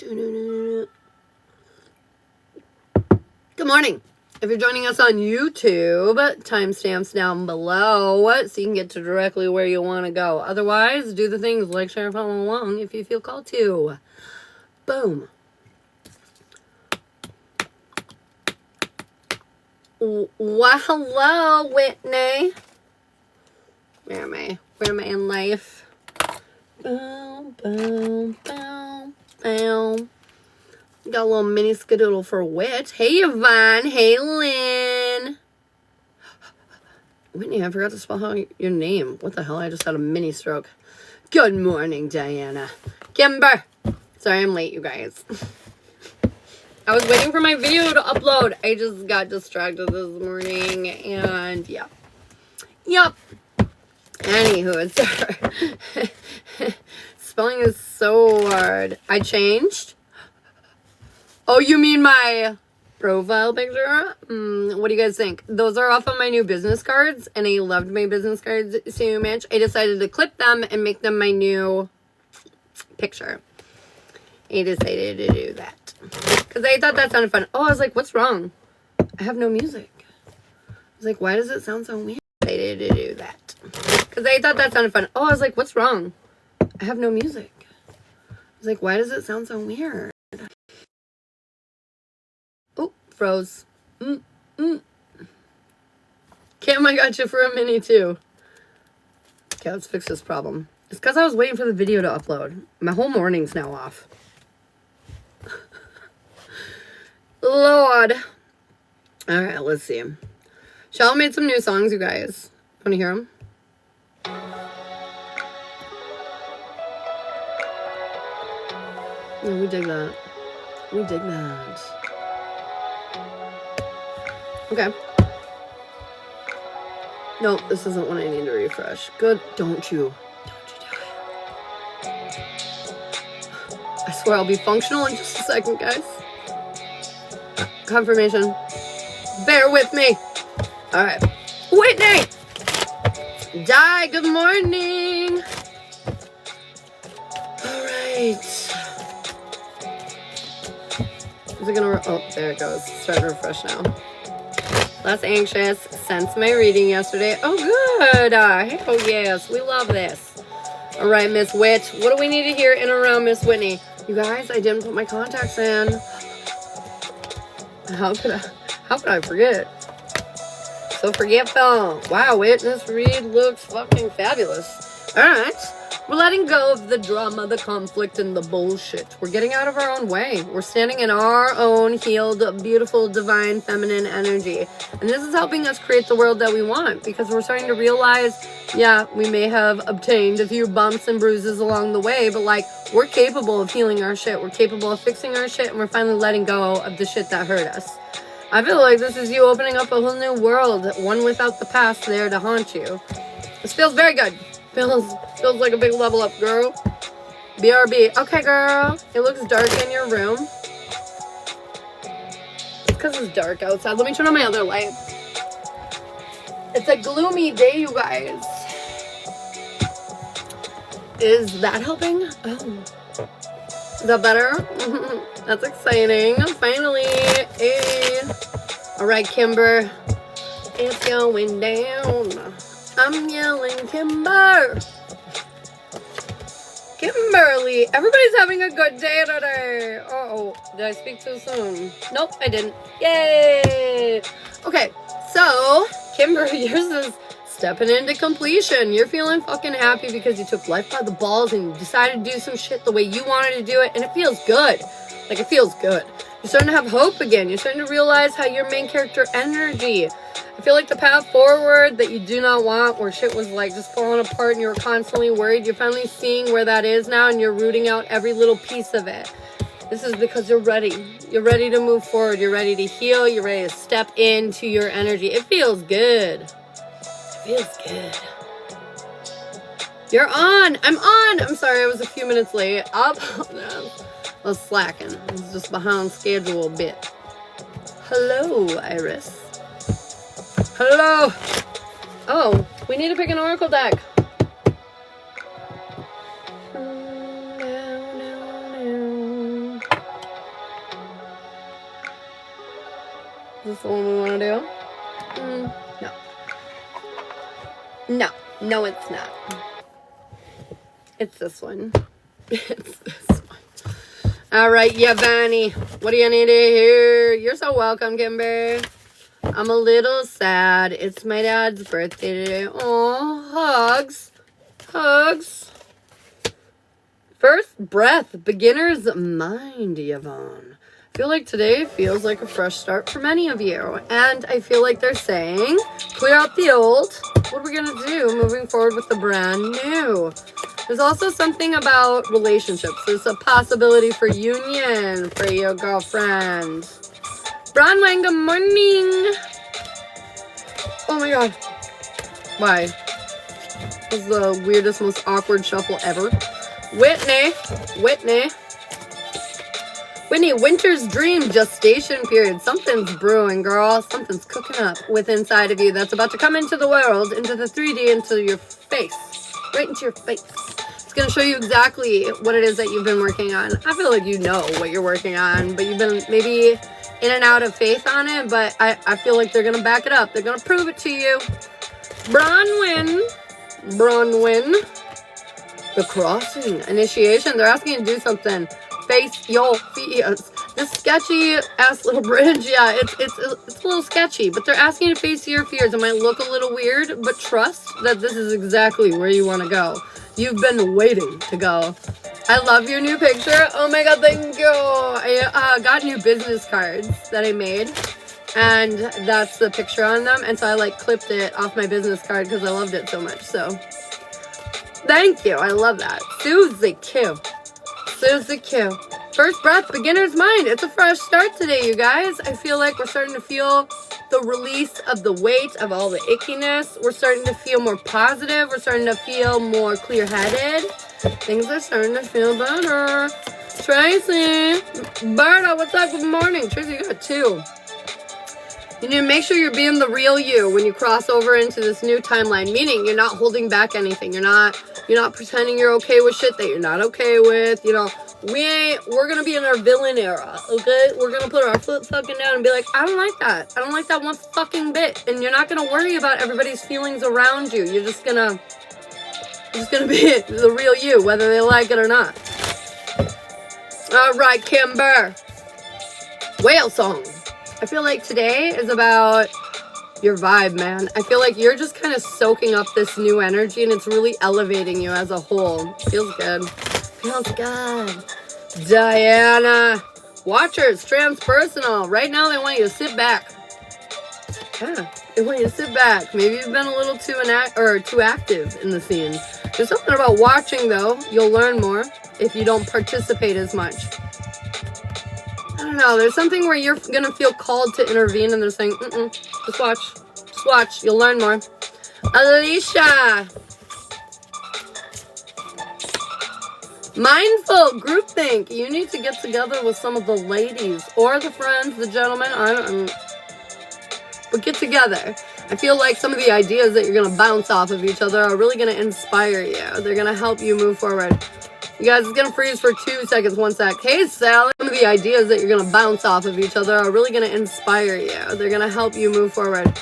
Good morning. If you're joining us on YouTube, timestamps down below so you can get to directly where you want to go. Otherwise, do the things like, share, follow along if you feel called to. Boom. Well, hello, Whitney. Where am I? Where am I in life? Boom, boom, boom, boom. Got a little mini skadoodle for Wit. Hey, Yvonne. Hey, Lynn. Whitney, I forgot to spell out your name. What the hell? I just had a mini stroke. Good morning, Diana. Kimber. Sorry I'm late, you guys. I was waiting for my video to upload. I just got distracted this morning, and yeah. Yup. Anywho, spelling is so hard. I changed. Oh, you mean my profile picture? What do you guys think? Those are off of my new business cards, and I loved my business cards so much. I decided to clip them and make them my new picture. I decided to do that because I thought that sounded fun. Oh, I was like, what's wrong? I have no music. I was like, why does it sound so weird? I decided to do that because I thought that sounded fun. Oh, I was like, what's wrong? I have no music. I was like, why does it sound so weird? Oh, froze. Kim, I got you for a mini too. Okay, let's fix this problem. It's because I was waiting for the video to upload. My whole morning's now off. Lord. Alright, let's see. Shell made some new songs, you guys. Want to hear them? Yeah, we dig that. We dig that. Okay. No, this isn't one I need to refresh. Good. Don't you do it. I swear I'll be functional in just a second, guys. Confirmation. Bear with me. Alright. Whitney! Di, good morning. Alright. Is it gonna... Oh, there it goes. Start to refresh now. Less anxious since my reading yesterday. Oh, good. Oh, yes. We love this. All right, Miss Wit. What do we need to hear in around Miss Whitney? You guys, I didn't put my contacts in. How could I forget? So forgetful. Wow, Wit, this read looks fucking fabulous. All right. We're letting go of the drama, the conflict, and the bullshit. We're getting out of our own way. We're standing in our own healed, beautiful, divine, feminine energy. And this is helping us create the world that we want because we're starting to realize, yeah, we may have obtained a few bumps and bruises along the way, but like, we're capable of healing our shit. We're capable of fixing our shit, and we're finally letting go of the shit that hurt us. I feel like this is you opening up a whole new world, one without the past there to haunt you. This feels very good. Feels like a big level up, girl. BRB. Okay, girl. It looks dark in your room. It's because it's dark outside. Let me turn on my other light. It's a gloomy day, you guys. Is that helping? Oh. Is that better? That's exciting. Finally. Hey. All right, Kimber. It's going down. I'm yelling Kimber. Kimberly. Everybody's having a good day today. Uh-oh. Did I speak too soon? Nope, I didn't. Yay. Okay, so, Kimber, yours is stepping into completion. You're feeling fucking happy because you took life by the balls and you decided to do some shit the way you wanted to do it, and it feels good. Like, it feels good. You're starting to have hope again. You're starting to realize how your main character energy... I feel like the path forward that you do not want, where shit was like just falling apart and you were constantly worried, you're finally seeing where that is now and you're rooting out every little piece of it. This is because you're ready. You're ready to move forward. You're ready to heal. You're ready to step into your energy. It feels good. It feels good. You're on. I'm on. I'm sorry, I was a few minutes late. Up. I was slacking. I was just behind schedule a bit. Hello, Iris. Hello. Oh, we need to pick an oracle deck. this the one we want to do? No. No. No, it's not. It's this one. It's this one. All right, Yavani. What do you need to hear? You're so welcome, Kimber. I'm a little sad. It's my dad's birthday today. Oh, hugs. Hugs. First breath. Beginner's mind, Yvonne. I feel like today feels like a fresh start for many of you. And I feel like they're saying, clear out the old. What are we going to do moving forward with the brand new? There's also something about relationships. There's a possibility for union for your girlfriend. Bronwyn, good morning. Oh my god. Why? This is the weirdest, most awkward shuffle ever. Whitney, winter's dream, gestation period. Something's brewing, girl. Something's cooking up with inside of you that's about to come into the world, into the 3D, into your face. Right into your face. It's going to show you exactly what it is that you've been working on. I feel like you know what you're working on, but you've been maybe in and out of faith on it, but I feel like they're going to back it up. They're going to prove it to you. Bronwyn. The crossing. Initiation. They're asking you to do something. Face your fears. This sketchy ass little bridge, yeah, it's a little sketchy, but they're asking you to face your fears. It might look a little weird, but trust that this is exactly where you want to go. You've been waiting to go. I love your new picture. Oh my god, thank you. I got new business cards that I made, and that's the picture on them, and so I like clipped it off my business card because I loved it so much. So thank you. I love that. Susie Q. First breath, beginner's mind. It's a fresh start today, you guys. I feel like we're starting to feel the release of the weight of all the ickiness. We're starting to feel more positive. We're starting to feel more clear-headed. Things are starting to feel better. Tracy. Berta, what's up? Good morning. Tracy, you got 2. You need to make sure you're being the real you when you cross over into this new timeline, meaning you're not holding back anything. You're not pretending you're okay with shit that you're not okay with. You know, we're going to be in our villain era, okay? We're going to put our foot fucking down and be like, I don't like that. I don't like that one fucking bit. And you're not going to worry about everybody's feelings around you. You're just going to be the real you, whether they like it or not. All right, Kimber. Whale song. I feel like today is about your vibe, man. I feel like you're just kind of soaking up this new energy, and it's really elevating you as a whole. Feels good. Feels good. Diana. Watchers, transpersonal. Right now, they want you to sit back. Yeah, they want you to sit back. Maybe you've been a little too active in the scene. There's something about watching, though. You'll learn more if you don't participate as much. I don't know. There's something where you're going to feel called to intervene, and they're saying, just watch. Just watch. You'll learn more. Alicia. Mindful groupthink. You need to get together with some of the ladies or the friends, the gentlemen. But get together. I feel like some of the ideas that you're going to bounce off of each other are really going to inspire you. They're going to help you move forward. You guys, it's going to freeze for 2 seconds. 1 sec. Hey, Sally. Some of the ideas that you're going to bounce off of each other are really going to inspire you. They're going to help you move forward.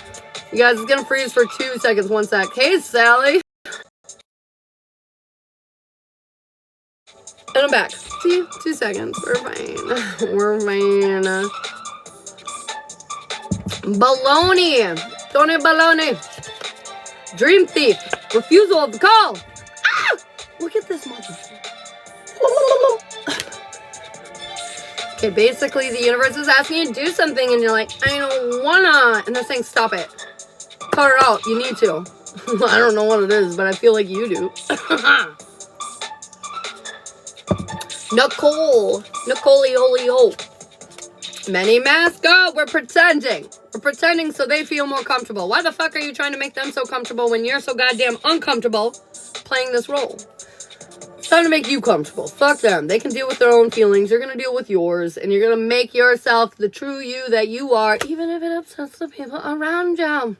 You guys, it's going to freeze for 2 seconds. 1 sec. Hey, Sally. And I'm back. See? 2 seconds. We're fine. We're fine. Baloney. Tony Baloney. Dream thief. Refusal of the call. Ah! Look at this motherfucker. Okay, basically the universe is asking you to do something and you're like, I don't wanna. And they're saying, stop it. Cut it out. You need to. I don't know what it is, but I feel like you do. Nicole-olio. Many mascot. We're pretending. We're pretending so they feel more comfortable. Why the fuck are you trying to make them so comfortable when you're so goddamn uncomfortable playing this role? It's time to make you comfortable. Fuck them. They can deal with their own feelings. You're going to deal with yours. And you're going to make yourself the true you that you are, even if it upsets the people around you.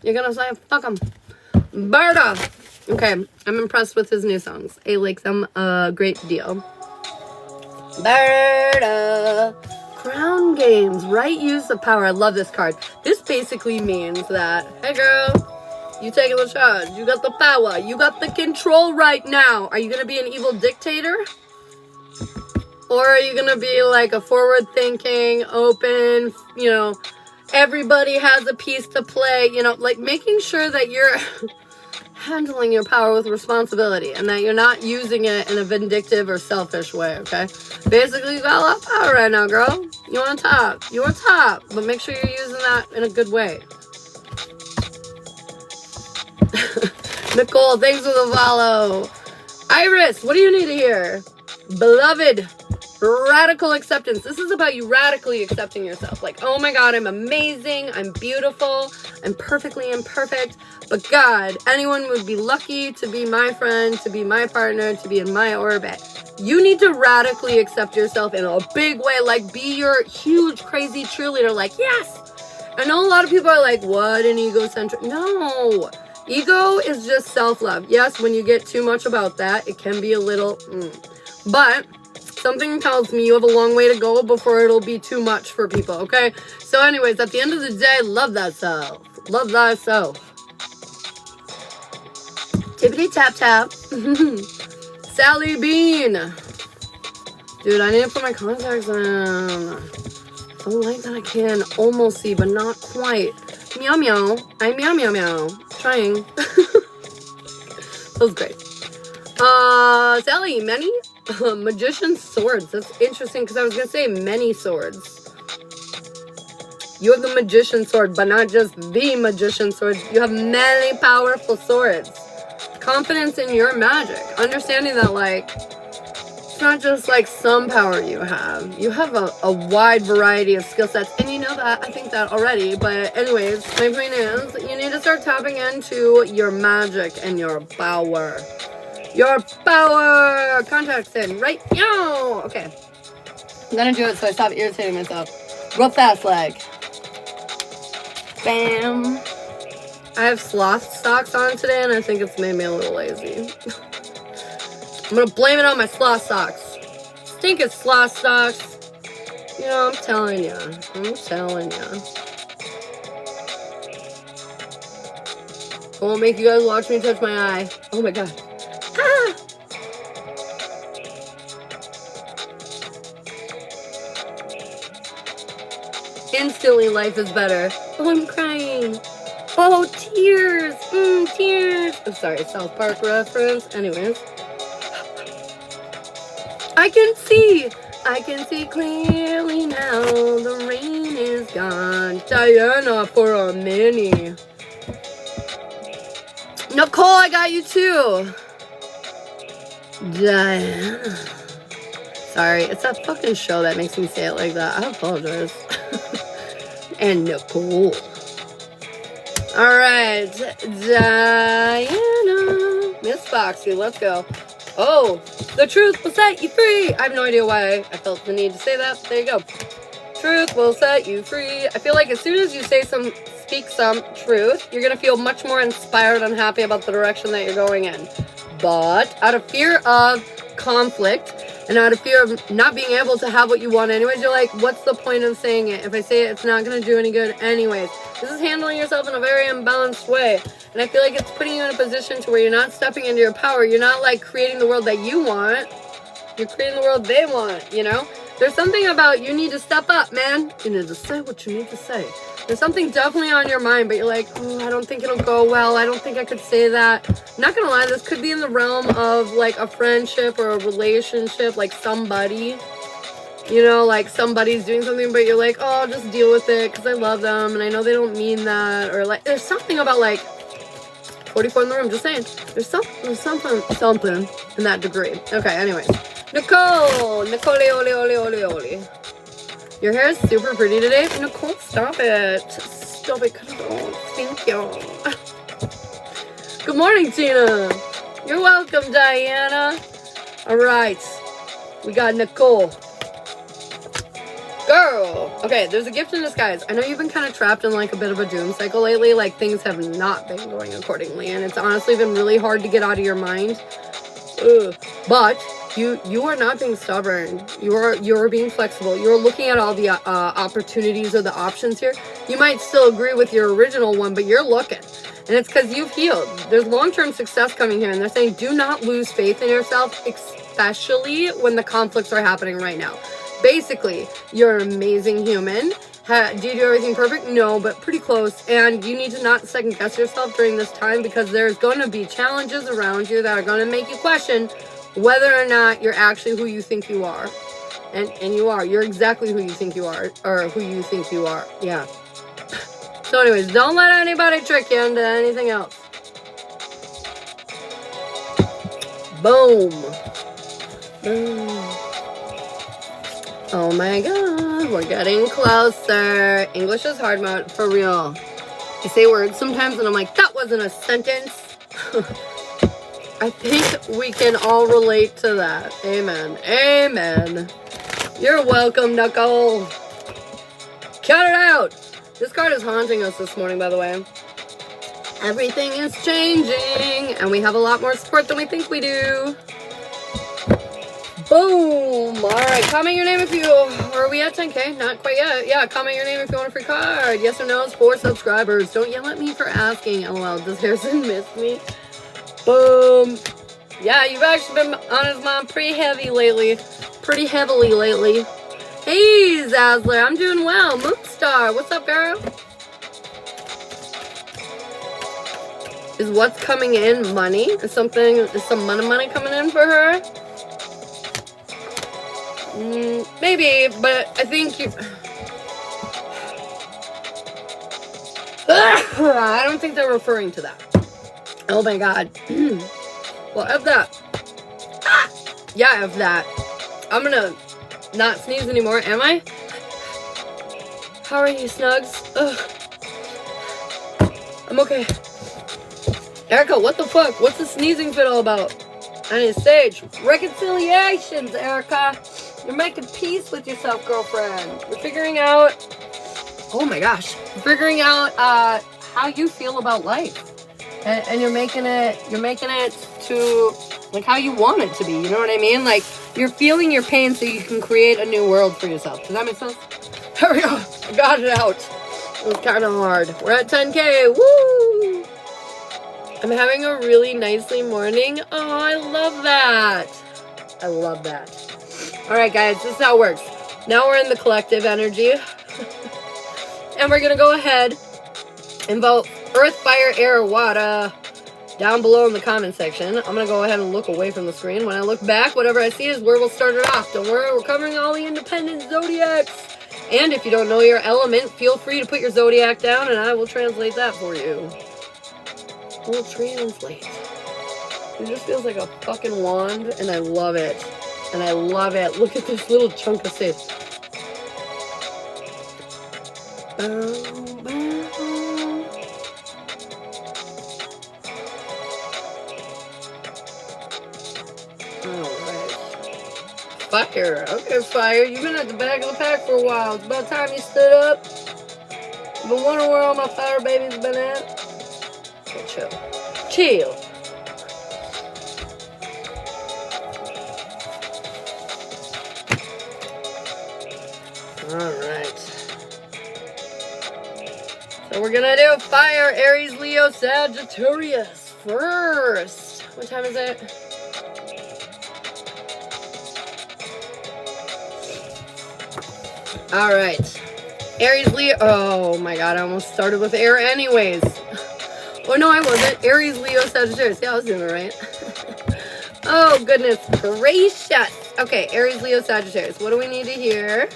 You're going to say, fuck them. Berta. Okay, I'm impressed with his new songs. I like them a great deal. Berta. Crown games, right use of power. I love this card. This basically means that, hey girl, you taking the charge. You got the power. You got the control right now. Are you going to be an evil dictator? Or are you going to be like a forward-thinking, open, you know, everybody has a piece to play, you know, like making sure that you're handling your power with responsibility and that you're not using it in a vindictive or selfish way, okay? Basically, you got a lot of power right now, girl. You're on top. You're on top. But make sure you're using that in a good way. Nicole, thanks for the follow. Iris, what do you need to hear? Beloved, radical acceptance. This is about you radically accepting yourself. Like, oh my God, I'm amazing. I'm beautiful. I'm perfectly imperfect. But God, anyone would be lucky to be my friend, to be my partner, to be in my orbit. You need to radically accept yourself in a big way. Like, be your huge, crazy cheerleader. Like, yes. I know a lot of people are like, what an egocentric. No. Ego is just self-love. Yes, when you get too much about that, it can be a little, But something tells me you have a long way to go before it'll be too much for people, okay? So anyways, at the end of the day, love thyself. Love thyself. Tippity tap tap. Sally Bean. Dude, I need to put my contacts on. The light that I can almost see, but not quite. Meow meow. I meow meow meow. Trying. That was great. Sally, many magician swords. That's interesting because I was gonna say many swords. You have the magician sword, but not just the magician sword. You have many powerful swords. Confidence in your magic. Understanding that, like, it's not just like some power you have. You have a wide variety of skill sets, and you know that. I think that already. But anyways, my point is, you need to start tapping into your magic and your power. Your power! Contacts in right now! Okay. I'm gonna do it so I stop irritating myself. Real fast leg. Bam. I have sloth socks on today, and I think it's made me a little lazy. I'm gonna blame it on my sloth socks. Stinking sloth socks. You know, I'm telling ya. I'm telling ya. I won't make you guys watch me touch my eye. Oh my God. Ah! Instantly life is better. Oh, I'm crying. Oh, tears. Tears. I'm sorry, South Park reference. Anyways. I can see clearly now. The rain is gone. Diana for a mini. Nicole, I got you too. Diana. Sorry, it's that fucking show that makes me say it like that. I apologize. And Nicole. Alright, Diana. Miss Foxy, let's go. Oh, the truth will set you free. I have no idea why I felt the need to say that. There you go. Truth will set you free. I feel like as soon as you speak some truth, you're going to feel much more inspired and happy about the direction that you're going in. But out of fear of conflict and out of fear of not being able to have what you want anyways, you're like, what's the point of saying it? If I say it, it's not going to do any good anyways. This is handling yourself in a very imbalanced way. And I feel like it's putting you in a position to where you're not stepping into your power. You're not like creating the world that you want. You're creating the world they want, you know? There's something about you need to step up, man. You need to say what you need to say. There's something definitely on your mind, but you're like, oh, I don't think it'll go well. I don't think I could say that. I'm not gonna lie, this could be in the realm of like a friendship or a relationship, like somebody. You know, like somebody's doing something, but you're like, oh, I'll just deal with it because I love them and I know they don't mean that. Or like, there's something about like 44 in the room, just saying. There's something in that degree. Okay, anyways. Nicole, ole. Your hair is super pretty today. Nicole, stop it. Stop it, cut it off. Thank you. Good morning, Tina. You're welcome, Diana. All right. We got Nicole. Girl. Okay, there's a gift in disguise. I know you've been kind of trapped in like a bit of a doom cycle lately. Like things have not been going accordingly. And it's honestly been really hard to get out of your mind. Ugh. But You are not being stubborn. You're being flexible. You're looking at all the opportunities or the options here. You might still agree with your original one, but you're looking. And it's because you've healed. There's long-term success coming here. And they're saying do not lose faith in yourself, especially when the conflicts are happening right now. Basically, you're an amazing human. Do you do everything perfect? No, but pretty close. And you need to not second guess yourself during this time, because there's going to be challenges around you that are going to make you question whether or not you're actually who you think you are. And you are. You're exactly who you think you are. Or who you think you are. Yeah. So anyways, don't let anybody trick you into anything else. Boom. Boom. Oh my god, we're getting closer. English is hard mode, for real. I say words sometimes and I'm like, that wasn't a sentence. I think we can all relate to that. Amen. Amen. You're welcome, Knuckle. Cut it out. This card is haunting us this morning, by the way. Everything is changing, and we have a lot more support than we think we do. Boom! Alright, comment your name if you... Are we at 10K? Not quite yet. Yeah, comment your name if you want a free card. Yes or no is for subscribers. Don't yell at me for asking. LOL, does Harrison miss me? Boom! Yeah, you've actually been on his mind pretty heavily lately. Hey, Zazzler, I'm doing well. Mookstar, what's up, girl? Is what's coming in money? Is some money coming in for her? Maybe, but I think you... I don't think they're referring to that. Oh my god. Well, F that. Yeah, F that. I'm gonna not sneeze anymore, am I? How are you, Snugs? Ugh. I'm okay. Erica, what the fuck? What's the sneezing fit all about? I need a stage. Reconciliations, Erica. You're making peace with yourself, girlfriend. You're figuring out... Oh my gosh. You're figuring out how you feel about life. And you're making it to like how you want it to be. You know what I mean? Like, you're feeling your pain so you can create a new world for yourself. Does that make sense? There we go. I got it out. It was kind of hard. We're at 10K. Woo! I'm having a really nicely morning. Oh, I love that. I love that. All right, guys, this is how it works. Now we're in the collective energy. And we're going to go ahead and vote earth, fire, air, water down below in the comment section. I'm going to go ahead and look away from the screen. When I look back, whatever I see is where we'll start it off. Don't worry, we're covering all the independent zodiacs. And if you don't know your element, feel free to put your zodiac down and I will translate that for you. We'll translate. It just feels like a fucking wand and I love it. And I love it. Look at this little chunk of space. Alright. Fire. Okay, Fire. You've been at the back of the pack for a while. It's about time you stood up. I've been wondering where all my fire babies been at. Okay, chill. Chill. Alright. So we're gonna do Fire, Aries, Leo, Sagittarius first. What time is it? Alright. Aries, Leo. Oh my god, I almost started with air anyways. Oh no, I wasn't. Aries, Leo, Sagittarius. Yeah, I was doing it right. Oh goodness gracious. Okay, Aries, Leo, Sagittarius. What do we need to hear?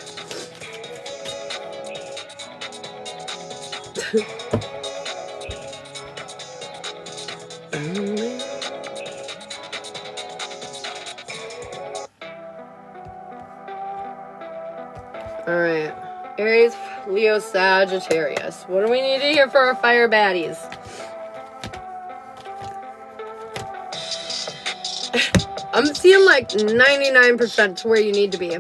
Alright. Aries, Leo, Sagittarius. What do we need to hear for our fire baddies? I'm seeing like 99% to where you need to be.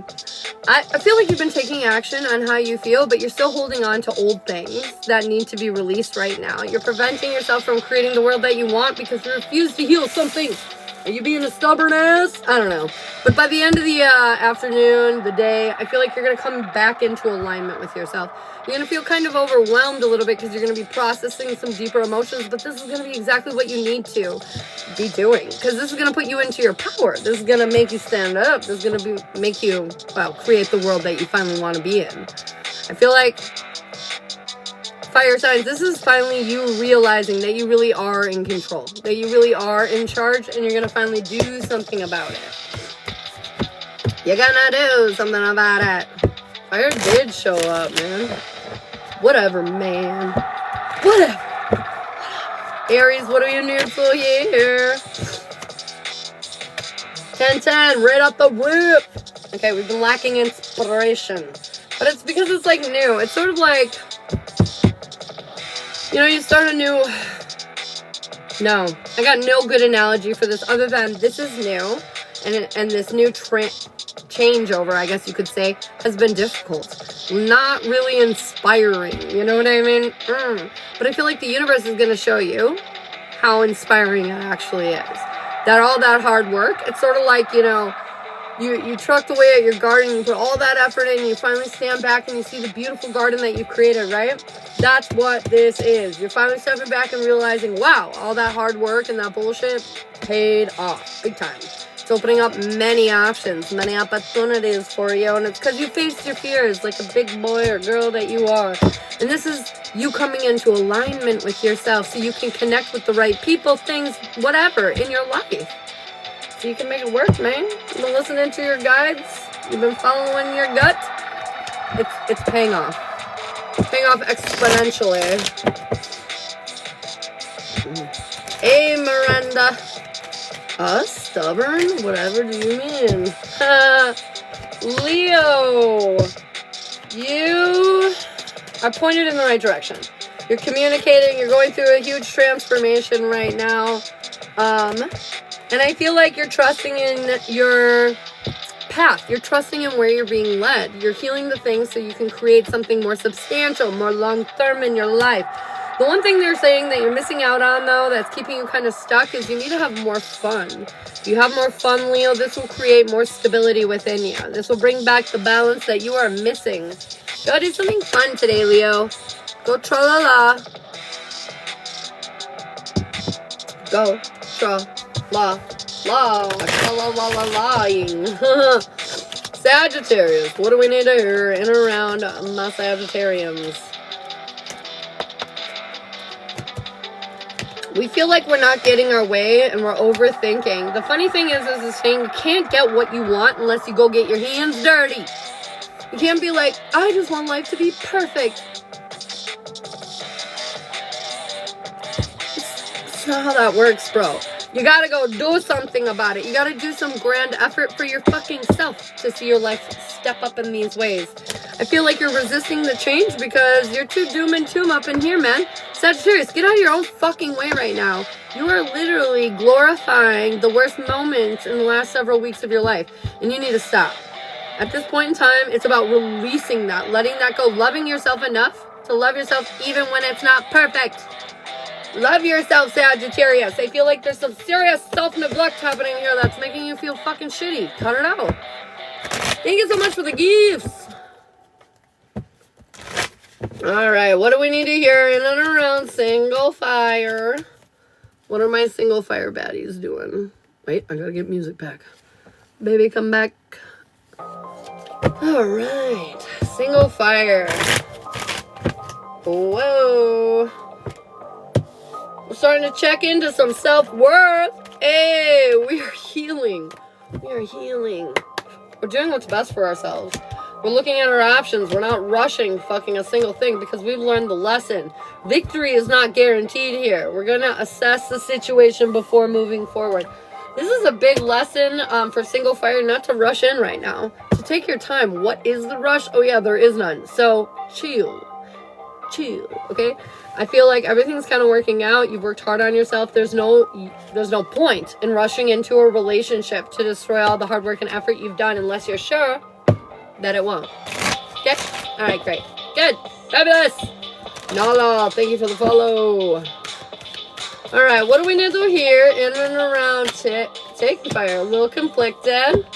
I feel like you've been taking action on how you feel, but you're still holding on to old things that need to be released right now. You're preventing yourself from creating the world that you want because you refuse to heal something. Are you being a stubborn ass? I don't know. But by the end of the afternoon, the day, I feel like you're going to come back into alignment with yourself. You're going to feel kind of overwhelmed a little bit because you're going to be processing some deeper emotions, but this is going to be exactly what you need to be doing, because this is going to put you into your power. This is going to make you stand up. This is going to make you, well, create the world that you finally want to be in. I feel like fire signs, this is finally you realizing that you really are in control, that you really are in charge, and you're going to finally do something about it. You're gonna do something about it. Fire did show up, man. Whatever, man. Whatever. Aries, what are you neutral here? 10-10, right up the whip. Okay, we've been lacking inspiration. But it's because it's like new. It's sort of like, you know, you start a new... No, I got no good analogy for this other than this is new. And this new changeover, I guess you could say, has been difficult. Not really inspiring, you know what I mean? But I feel like the universe is going to show you how inspiring it actually is. That all that hard work, it's sort of like, you know, you trucked away at your garden, you put all that effort in, and you finally stand back and you see the beautiful garden that you created, right? That's what this is. You're finally stepping back and realizing, wow, all that hard work and that bullshit paid off big time. It's opening up many options, many opportunities for you, and it's because you faced your fears like a big boy or girl that you are. And this is you coming into alignment with yourself so you can connect with the right people, things, whatever, in your life. So you can make it work, man. You've been listening to your guides. You've been following your gut. It's paying off. It's paying off exponentially. Hey, Miranda. Stubborn? Whatever do you mean? Leo, you are pointed in the right direction. You're communicating, you're going through a huge transformation right now. And I feel like you're trusting in your path. You're trusting in where you're being led. You're healing the things so you can create something more substantial, more long-term in your life. The one thing they're saying that you're missing out on, though, that's keeping you kind of stuck is you need to have more fun. If you have more fun, Leo, this will create more stability within you. This will bring back the balance that you are missing. Go do something fun today, Leo. Go tra-la-la. Go tra-la-la. Tra-la-la-la-la-ing. Sagittarius, what do we need to hear in and around my Sagittarians? We feel like we're not getting our way and we're overthinking. The funny thing is this saying you can't get what you want unless you go get your hands dirty. You can't be like, I just want life to be perfect. It's not how that works, bro. You gotta go do something about it. You gotta do some grand effort for your fucking self to see your life step up in these ways. I feel like you're resisting the change because you're too doom and tomb up in here, man. Sagittarius, get out of your own fucking way right now. You are literally glorifying the worst moments in the last several weeks of your life, and you need to stop. At this point in time, it's about releasing that, letting that go, loving yourself enough to love yourself even when it's not perfect. Love yourself, Sagittarius. I feel like there's some serious self-neglect happening here that's making you feel fucking shitty. Cut it out. Thank you so much for the gifts. Alright, what do we need to hear in and around single fire? What are my single fire baddies doing? Wait, I gotta get music back. Baby, come back. Alright, single fire. Whoa. We're starting to check into some self-worth. Hey, we are healing. We are healing. We're doing what's best for ourselves. We're looking at our options. We're not rushing fucking a single thing because we've learned the lesson. Victory is not guaranteed here. We're going to assess the situation before moving forward. This is a big lesson for single fire not to rush in right now. To take your time. What is the rush? Oh yeah, there is none. So chill. Chill, okay? I feel like everything's kind of working out. You've worked hard on yourself. There's no point in rushing into a relationship to destroy all the hard work and effort you've done unless you're sure that it won't. Okay? Alright, great. Good. Fabulous. Nala, thank you for the follow. Alright, what do we need to hear in and around today? taking fire. A little conflicted.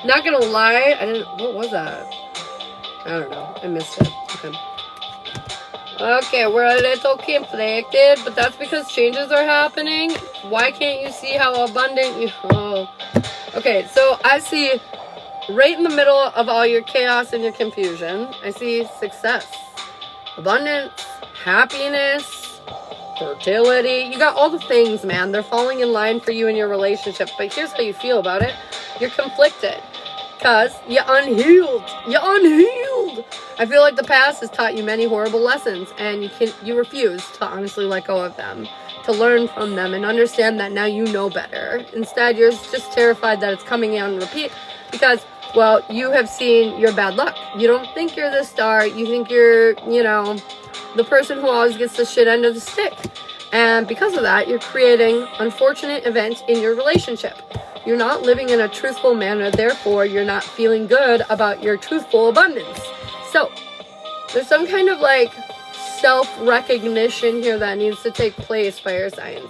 Not gonna lie, what was that? I don't know. I missed it. Okay, we're a little conflicted, but that's because changes are happening. Why can't you see how abundant you... Oh. Okay, so I see right in the middle of all your chaos and your confusion, I see success, abundance, happiness, fertility. You got all the things, man. They're falling in line for you in your relationship. But here's how you feel about it. You're conflicted because you're unhealed. I feel like the past has taught you many horrible lessons, and you refuse to honestly let go of them, to learn from them and understand that now you know better. Instead, you're just terrified that it's coming on repeat because, well, you have seen your bad luck. You don't think you're the star. You think you're, the person who always gets the shit end of the stick. And because of that, you're creating unfortunate events in your relationship. You're not living in a truthful manner. Therefore, you're not feeling good about your truthful abundance. So, there's some kind of self-recognition here that needs to take place, fire signs.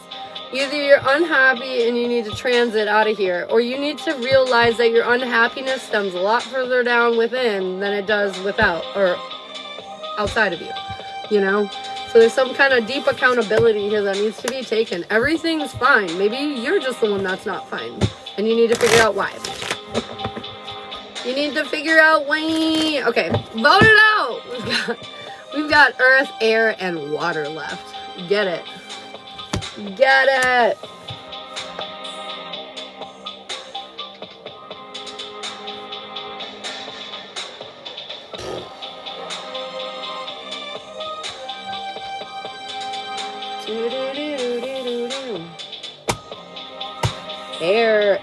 Either you're unhappy and you need to transit out of here, or you need to realize that your unhappiness stems a lot further down within than it does without or outside of you, So there's some kind of deep accountability here that needs to be taken. Everything's fine. Maybe you're just the one that's not fine, and you need to figure out why. Okay, vote it out. We've got earth, air, and water left. Get it. Air.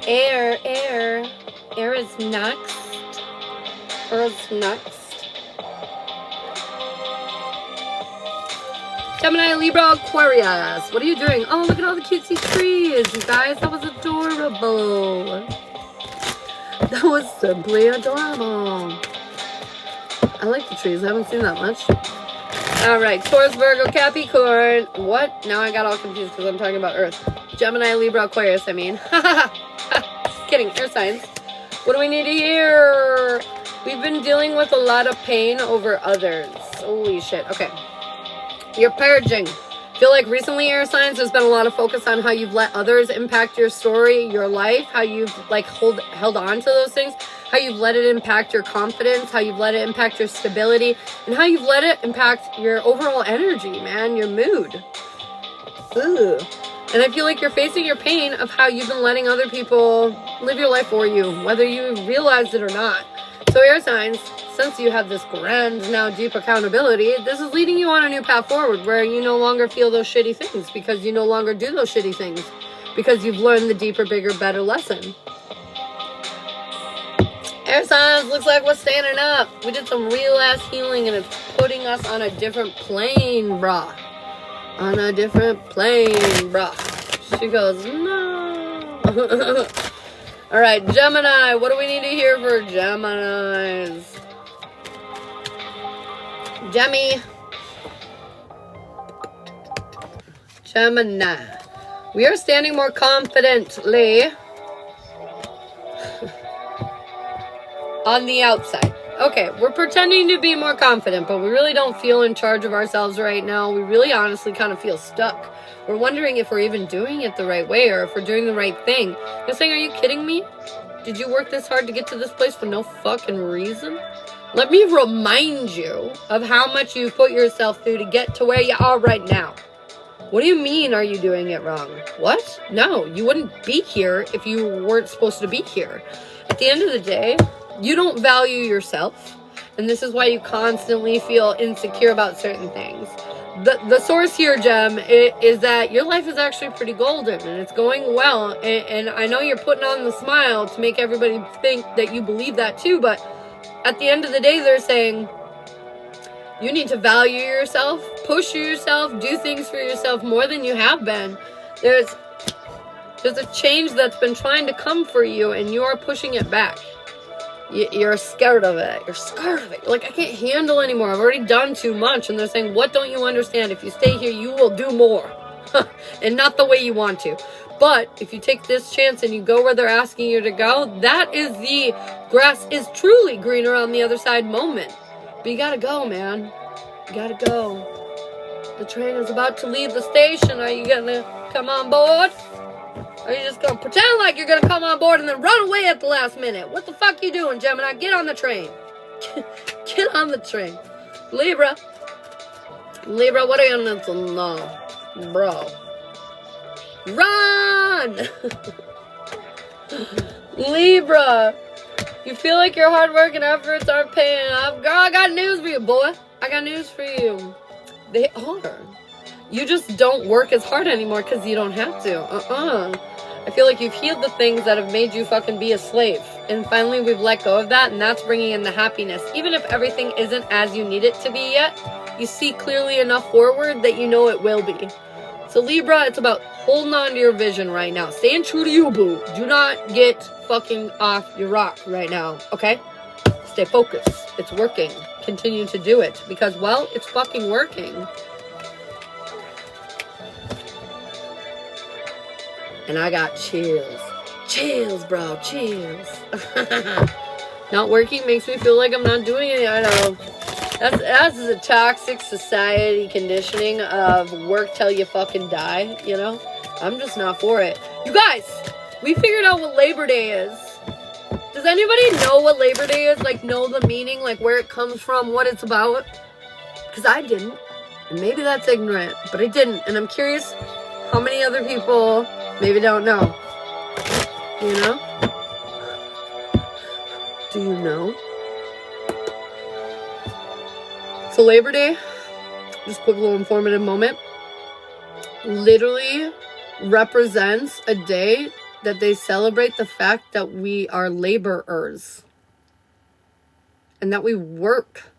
Air is next. Earth's next. Gemini, Libra, Aquarius. What are you doing? Oh, look at all the cutesy trees, you guys. That was adorable. That was simply adorable. I like the trees. I haven't seen that much. All right, Taurus, Virgo, Capricorn. What? Now I got all confused because I'm talking about Earth. Gemini, Libra, Aquarius, I mean. Just kidding. Air signs. What do we need to hear? We've been dealing with a lot of pain over others. Holy shit. Okay. You're purging. Feel like recently, air signs, there's been a lot of focus on how you've let others impact your story, your life, how you've held on to those things, how you've let it impact your confidence, how you've let it impact your stability, and how you've let it impact your overall energy, man, your mood. Ugh. And I feel like you're facing your pain of how you've been letting other people live your life for you, whether you realized it or not. So air signs, since you have this grand, now deep accountability, this is leading you on a new path forward where you no longer feel those shitty things because you no longer do those shitty things because you've learned the deeper, bigger, better lesson. Air signs, looks like we're standing up. We did some real ass healing and it's putting us on a different plane, brah. On a different plane, brah. She goes, no. All right, Gemini. What do we need to hear for Geminis? Gemini. We are standing more confidently on the outside. Okay, we're pretending to be more confident, but we really don't feel in charge of ourselves right now. We really honestly kind of feel stuck. We're wondering if we're even doing it the right way or if we're doing the right thing. You're saying, are you kidding me? Did you work this hard to get to this place for no fucking reason? Let me remind you of how much you've put yourself through to get to where you are right now. What do you mean, are you doing it wrong? What? No, you wouldn't be here if you weren't supposed to be here. At the end of the day, you don't value yourself, and this is why you constantly feel insecure about certain things. The source here, Gem, is that your life is actually pretty golden, and it's going well, and I know you're putting on the smile to make everybody think that you believe that too, but at the end of the day, they're saying you need to value yourself, push yourself, do things for yourself more than you have been. There's a change that's been trying to come for you, and you're pushing it back. You're scared of it. You're scared of it. You're like, I can't handle anymore. I've already done too much. And they're saying, what don't you understand? If you stay here, you will do more. and not the way you want to. But if you take this chance and you go where they're asking you to go, that is the grass is truly greener on the other side moment. But you gotta go, man. You gotta go. The train is about to leave the station. Are you gonna come on board? Or are you just gonna pretend like you're gonna come on board and then run away at the last minute? What the fuck you doing, Gemini? Get on the train. Get on the train. Libra, what are you into now? Bro. Run! Libra, you feel like your hard work and efforts aren't paying off. Girl, I got news for you, boy. I got news for you. They are. You just don't work as hard anymore because you don't have to. I feel like you've healed the things that have made you fucking be a slave. And finally, we've let go of that, and that's bringing in the happiness. Even if everything isn't as you need it to be yet, you see clearly enough forward that you know it will be. So Libra, it's about holding on to your vision right now. Staying true to you, boo. Do not get fucking off your rock right now, okay? Stay focused. It's working. Continue to do it because, well, it's fucking working. And I got chills. Chills, bro. Chills. Not working makes me feel like I'm not doing it. I know. That's the toxic society conditioning of work till you fucking die, you know? I'm just not for it. You guys, we figured out what Labor Day is. Does anybody know what Labor Day is? Like, know the meaning? Like, where it comes from? What it's about? Because I didn't. And maybe that's ignorant. But I didn't. And I'm curious how many other people maybe don't know. You know? Do you know? So Labor Day, just quick little informative moment, literally represents a day that they celebrate the fact that we are laborers. And that we work.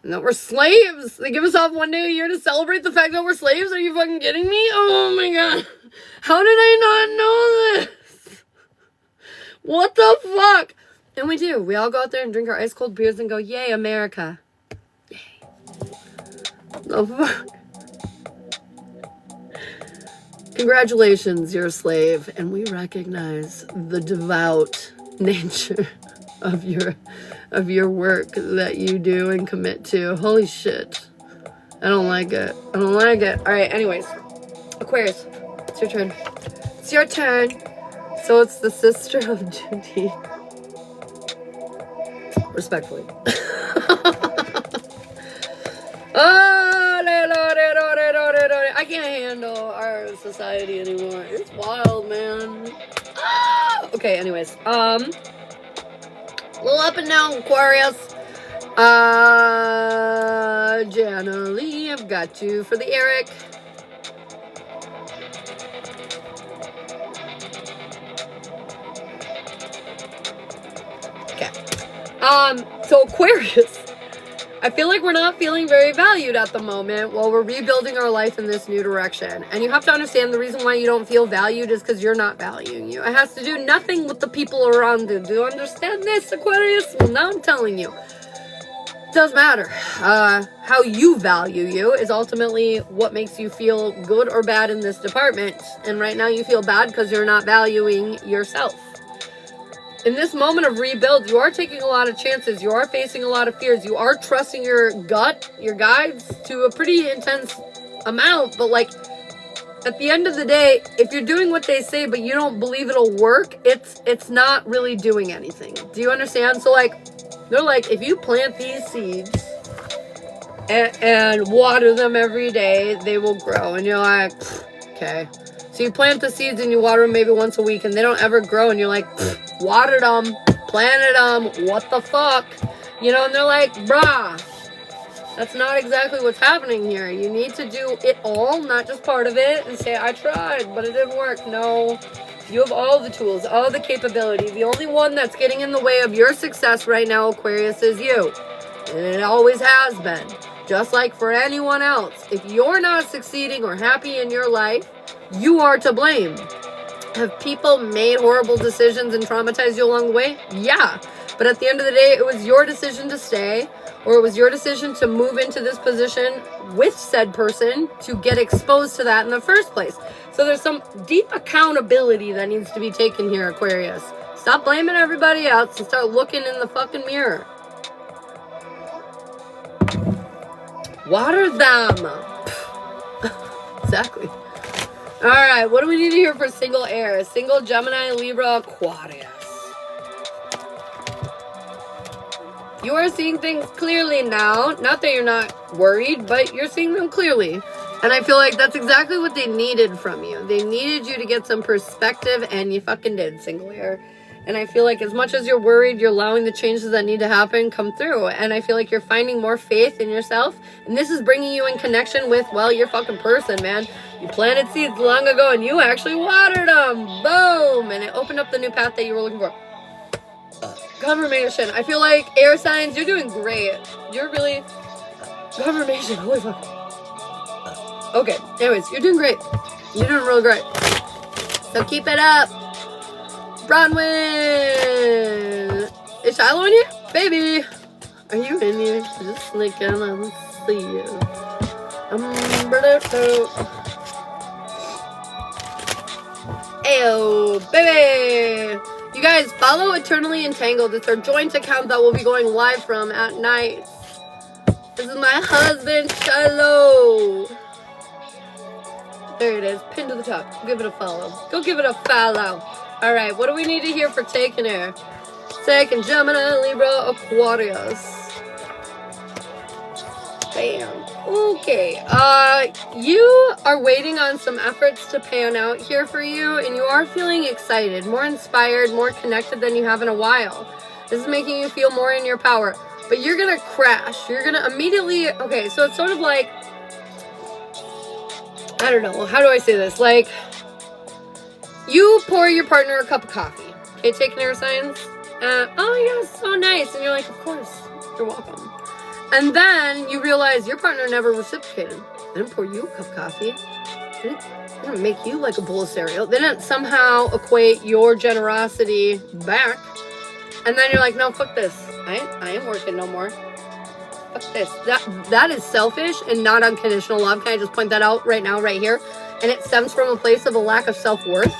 And that we're slaves. They give us off one day a year to celebrate the fact that we're slaves. Are you fucking kidding me? Oh my god. How did I not know this? What the fuck? And we do. We all go out there and drink our ice cold beers and go, yay, America. Yay. The fuck? Congratulations, you're a slave. And we recognize the devout nature of your work that you do and commit to. Holy shit. I don't like it. I don't like it. Alright, anyways. Aquarius, it's your turn. It's your turn. So it's the sister of Judy. Respectfully. I can't handle our society anymore. It's wild, man. Okay, anyways. A little up and down, Aquarius. Jana Lee, I've got you for the Eric. Okay. So Aquarius, I feel like we're not feeling very valued at the moment while we're rebuilding our life in this new direction. And you have to understand the reason why you don't feel valued is because you're not valuing you. It has to do nothing with the people around you. Do you understand this, Aquarius? Well, now I'm telling you. It does matter. How you value you is ultimately what makes you feel good or bad in this department. And right now you feel bad because you're not valuing yourself. In this moment of rebuild, you are taking a lot of chances. You are facing a lot of fears. You are trusting your gut, your guides, to a pretty intense amount. But, like, at the end of the day, if you're doing what they say, but you don't believe it'll work, it's not really doing anything. Do you understand? So, like, they're like, if you plant these seeds and water them every day, they will grow. And you're like, okay. So you plant the seeds and you water them maybe once a week and they don't ever grow. And you're like, watered them, planted them, what the fuck? You know, and they're like, brah, that's not exactly what's happening here. You need to do it all, not just part of it, and say, I tried, but it didn't work. No, you have all the tools, all the capability. The only one that's getting in the way of your success right now, Aquarius, is you. And it always has been. Just like for anyone else. If you're not succeeding or happy in your life, you are to blame. Have people made horrible decisions and traumatized you along the way? Yeah. But at the end of the day, it was your decision to stay. or it was your decision to move into this position with said person to get exposed to that in the first place. So there's some deep accountability that needs to be taken here, Aquarius. Stop blaming everybody else and start looking in the fucking mirror. Water them. Exactly. Alright, what do we need to hear for single air? Single Gemini, Libra, Aquarius. You are seeing things clearly now. Not that you're not worried, but you're seeing them clearly. And I feel like that's exactly what they needed from you. They needed you to get some perspective, and you fucking did, single air. And I feel like as much as you're worried, you're allowing the changes that need to happen come through. And I feel like you're finding more faith in yourself. And this is bringing you in connection with, well, your fucking person, man. You planted seeds long ago, and you actually watered them. Boom! And it opened up the new path that you were looking for. Confirmation. I feel like air signs, you're doing great. You're really... Confirmation. Holy fuck. Okay. Anyways, you're doing great. You're doing really great. So keep it up. Bronwyn. Is Shiloh in here? Baby. Are you in here? Just like let's see you. Ayo, baby. You guys, follow Eternally Entangled. It's our joint account that we'll be going live from at night. This is my husband, Shiloh. There it is, pinned to the top. Give it a follow. Go give it a follow. Alright, what do we need to hear for taking air? Taking Gemini, Libra, Aquarius. Bam. Okay, you are waiting on some efforts to pan out here for you, and you are feeling excited, more inspired, more connected than you have in a while. This is making you feel more in your power, but you're gonna crash. You're gonna immediately, okay, so it's sort of like, I don't know, how do I say this? Like, you pour your partner a cup of coffee, okay, taking air signs, oh yeah, so nice, and you're like, of course, you're welcome. And then you realize your partner never reciprocated. They didn't pour you a cup of coffee. They didn't make you like a bowl of cereal. They didn't somehow equate your generosity back. And then you're like, no, fuck this. I ain't working no more. Fuck this. That is selfish and not unconditional love. Can I just point that out right now, right here? And it stems from a place of a lack of self-worth.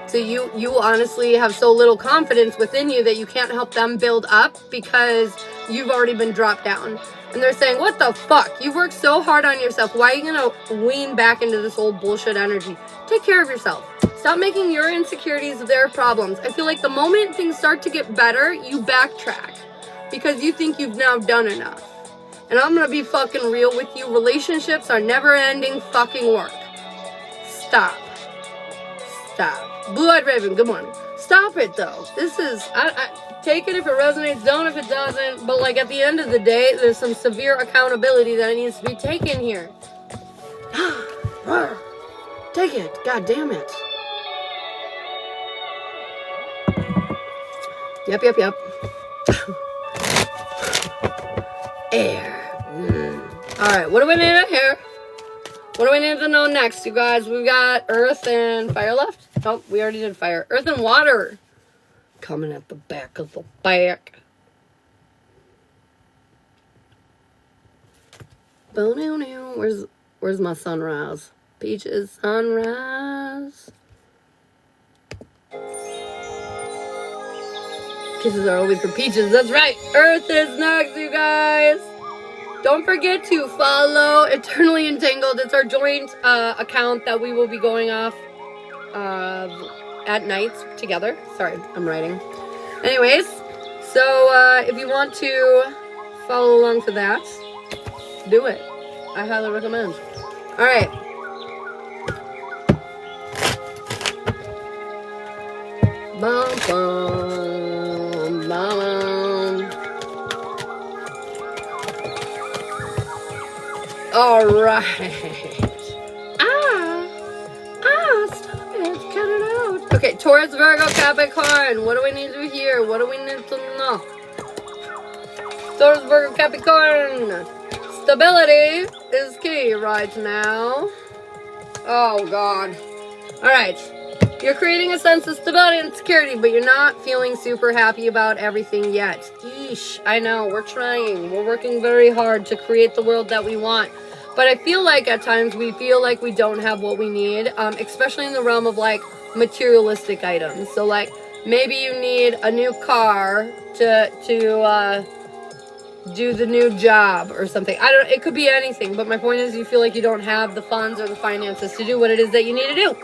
So you honestly have so little confidence within you that you can't help them build up because you've already been dropped down. And they're saying, what the fuck? You've worked so hard on yourself. Why are you going to lean back into this old bullshit energy? Take care of yourself. Stop making your insecurities their problems. I feel like the moment things start to get better, you backtrack because you think you've now done enough. And I'm going to be fucking real with you. Relationships are never-ending fucking work. Stop. Stop. Blue-eyed Raven, good morning. Stop it, though. This is... I take it if it resonates, don't if it doesn't. But, like, at the end of the day, there's some severe accountability that needs to be taken here. Take it. God damn it. Yep. Air. Alright, what do we need here? What do we need to know next, you guys? We've got earth and fire left. Oh, we already did fire. Earth and water. Coming at the back of the back. Where's my sunrise? Peaches sunrise. Kisses are always for peaches. That's right. Earth is next, you guys. Don't forget to follow Eternally Entangled. It's our joint account that we will be going off at nights together. Sorry, I'm writing. Anyways, so if you want to follow along for that, do it. I highly recommend. All right. Bum, bum, bum. All right. Stop it. Cut it out. Okay, Taurus, Virgo, Capricorn. What do we need to hear? What do we need to know? Taurus, Virgo, Capricorn. Stability is key right now. Oh, God. All right. You're creating a sense of stability and security, but you're not feeling super happy about everything yet. Eesh, I know, we're trying. We're working very hard to create the world that we want. But I feel like at times we feel like we don't have what we need, especially in the realm of like materialistic items. So like maybe you need a new car to do the new job or something. It could be anything, but my point is you feel like you don't have the funds or the finances to do what it is that you need to do.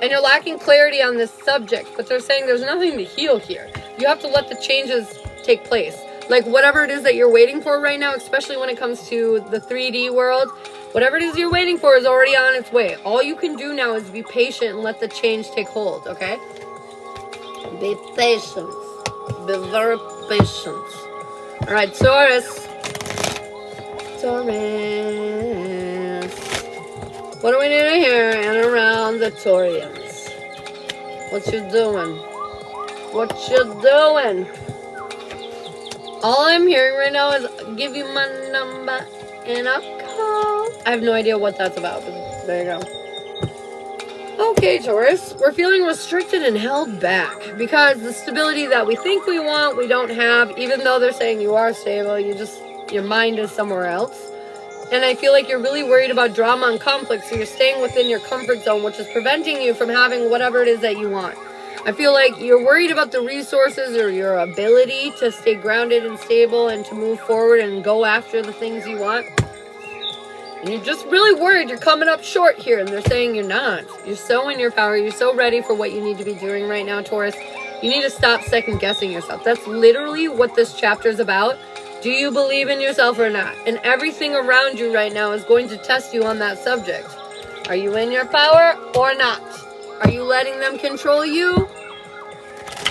And you're lacking clarity on this subject, but they're saying there's nothing to heal here. You have to let the changes take place. Like whatever it is that you're waiting for right now, especially when it comes to the 3D world, whatever it is you're waiting for is already on its way. All you can do now is be patient and let the change take hold, okay? Be patient. Be very patient. All right, Taurus. What do we need to hear and around the Taurians? What you doing? What you doing? All I'm hearing right now is give you my number and I'll call. I have no idea what that's about, but there you go. Okay, Taurus, we're feeling restricted and held back because the stability that we think we want, we don't have, even though they're saying you are stable, your mind is somewhere else. And I feel like you're really worried about drama and conflict, so you're staying within your comfort zone, which is preventing you from having whatever it is that you want. I feel like you're worried about the resources or your ability to stay grounded and stable and to move forward and go after the things you want. And you're just really worried you're coming up short here, and they're saying you're not. You're so in your power. You're so ready for what you need to be doing right now, Taurus. You need to stop second-guessing yourself. That's literally what this chapter is about. Do you believe in yourself or not? And everything around you right now is going to test you on that subject. Are you in your power or not? Are you letting them control you?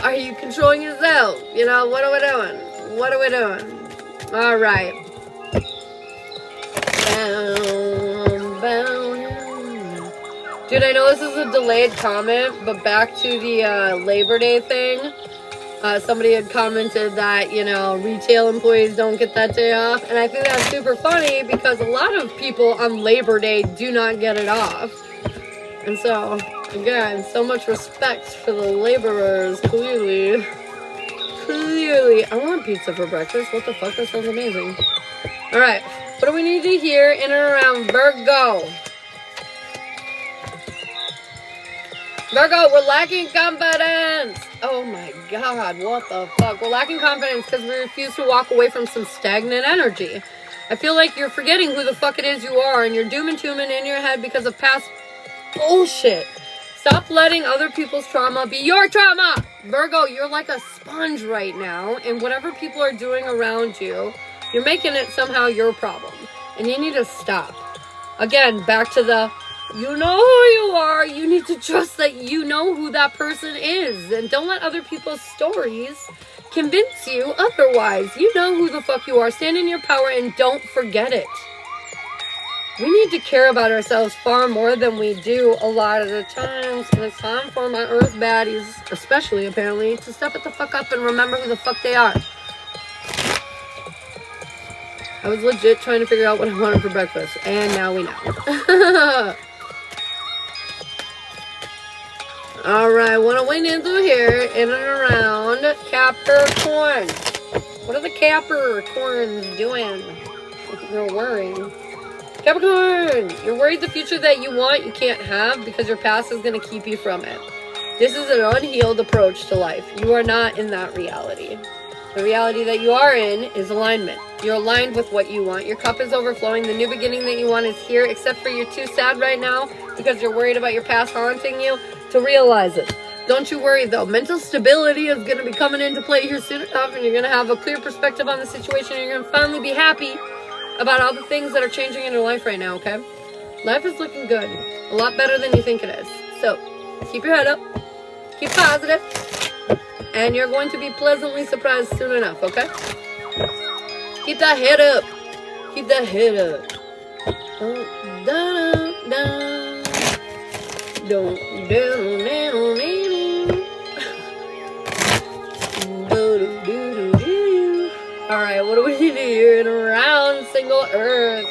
Are you controlling yourself? You know, what are we doing? What are we doing? All right. Dude, I know this is a delayed comment, but back to the Labor Day thing. Somebody had commented that, you know, retail employees don't get that day off. And I think that's super funny because a lot of people on Labor Day do not get it off. And so, again, so much respect for the laborers, clearly. Clearly. I want pizza for breakfast. What the fuck? That sounds amazing. Alright, what do we need to hear in and around Virgo? Virgo, we're lacking confidence. Oh my God, what the fuck? We're lacking confidence because we refuse to walk away from some stagnant energy. I feel like you're forgetting who the fuck it is you are and you're doom and dooming in your head because of past bullshit. Stop letting other people's trauma be your trauma. Virgo, you're like a sponge right now, and whatever people are doing around you, you're making it somehow your problem. And you need to stop. Again, back to the you know who you are. You need to trust that you know who that person is. And don't let other people's stories convince you otherwise. You know who the fuck you are. Stand in your power and don't forget it. We need to care about ourselves far more than we do a lot of the times. And it's time for my earth baddies, especially apparently, to step it the fuck up and remember who the fuck they are. I was legit trying to figure out what I wanted for breakfast. And now we know. Alright, what do we need to hear in and around Capricorn? What are the Capricorns doing? They're worrying. Capricorn! You're worried the future that you want you can't have because your past is going to keep you from it. This is an unhealed approach to life. You are not in that reality. The reality that you are in is alignment. You're aligned with what you want. Your cup is overflowing. The new beginning that you want is here, except for you're too sad right now because you're worried about your past haunting you to realize it. Don't you worry though. Mental stability is going to be coming into play here soon enough, and you're going to have a clear perspective on the situation, and you're going to finally be happy about all the things that are changing in your life right now, okay? Life is looking good. A lot better than you think it is. So, keep your head up. Keep positive. And you're going to be pleasantly surprised soon enough, okay? Keep that head up. Keep that head up. Oh, da, da. Don't Alright, what do we need to hear in around single earth?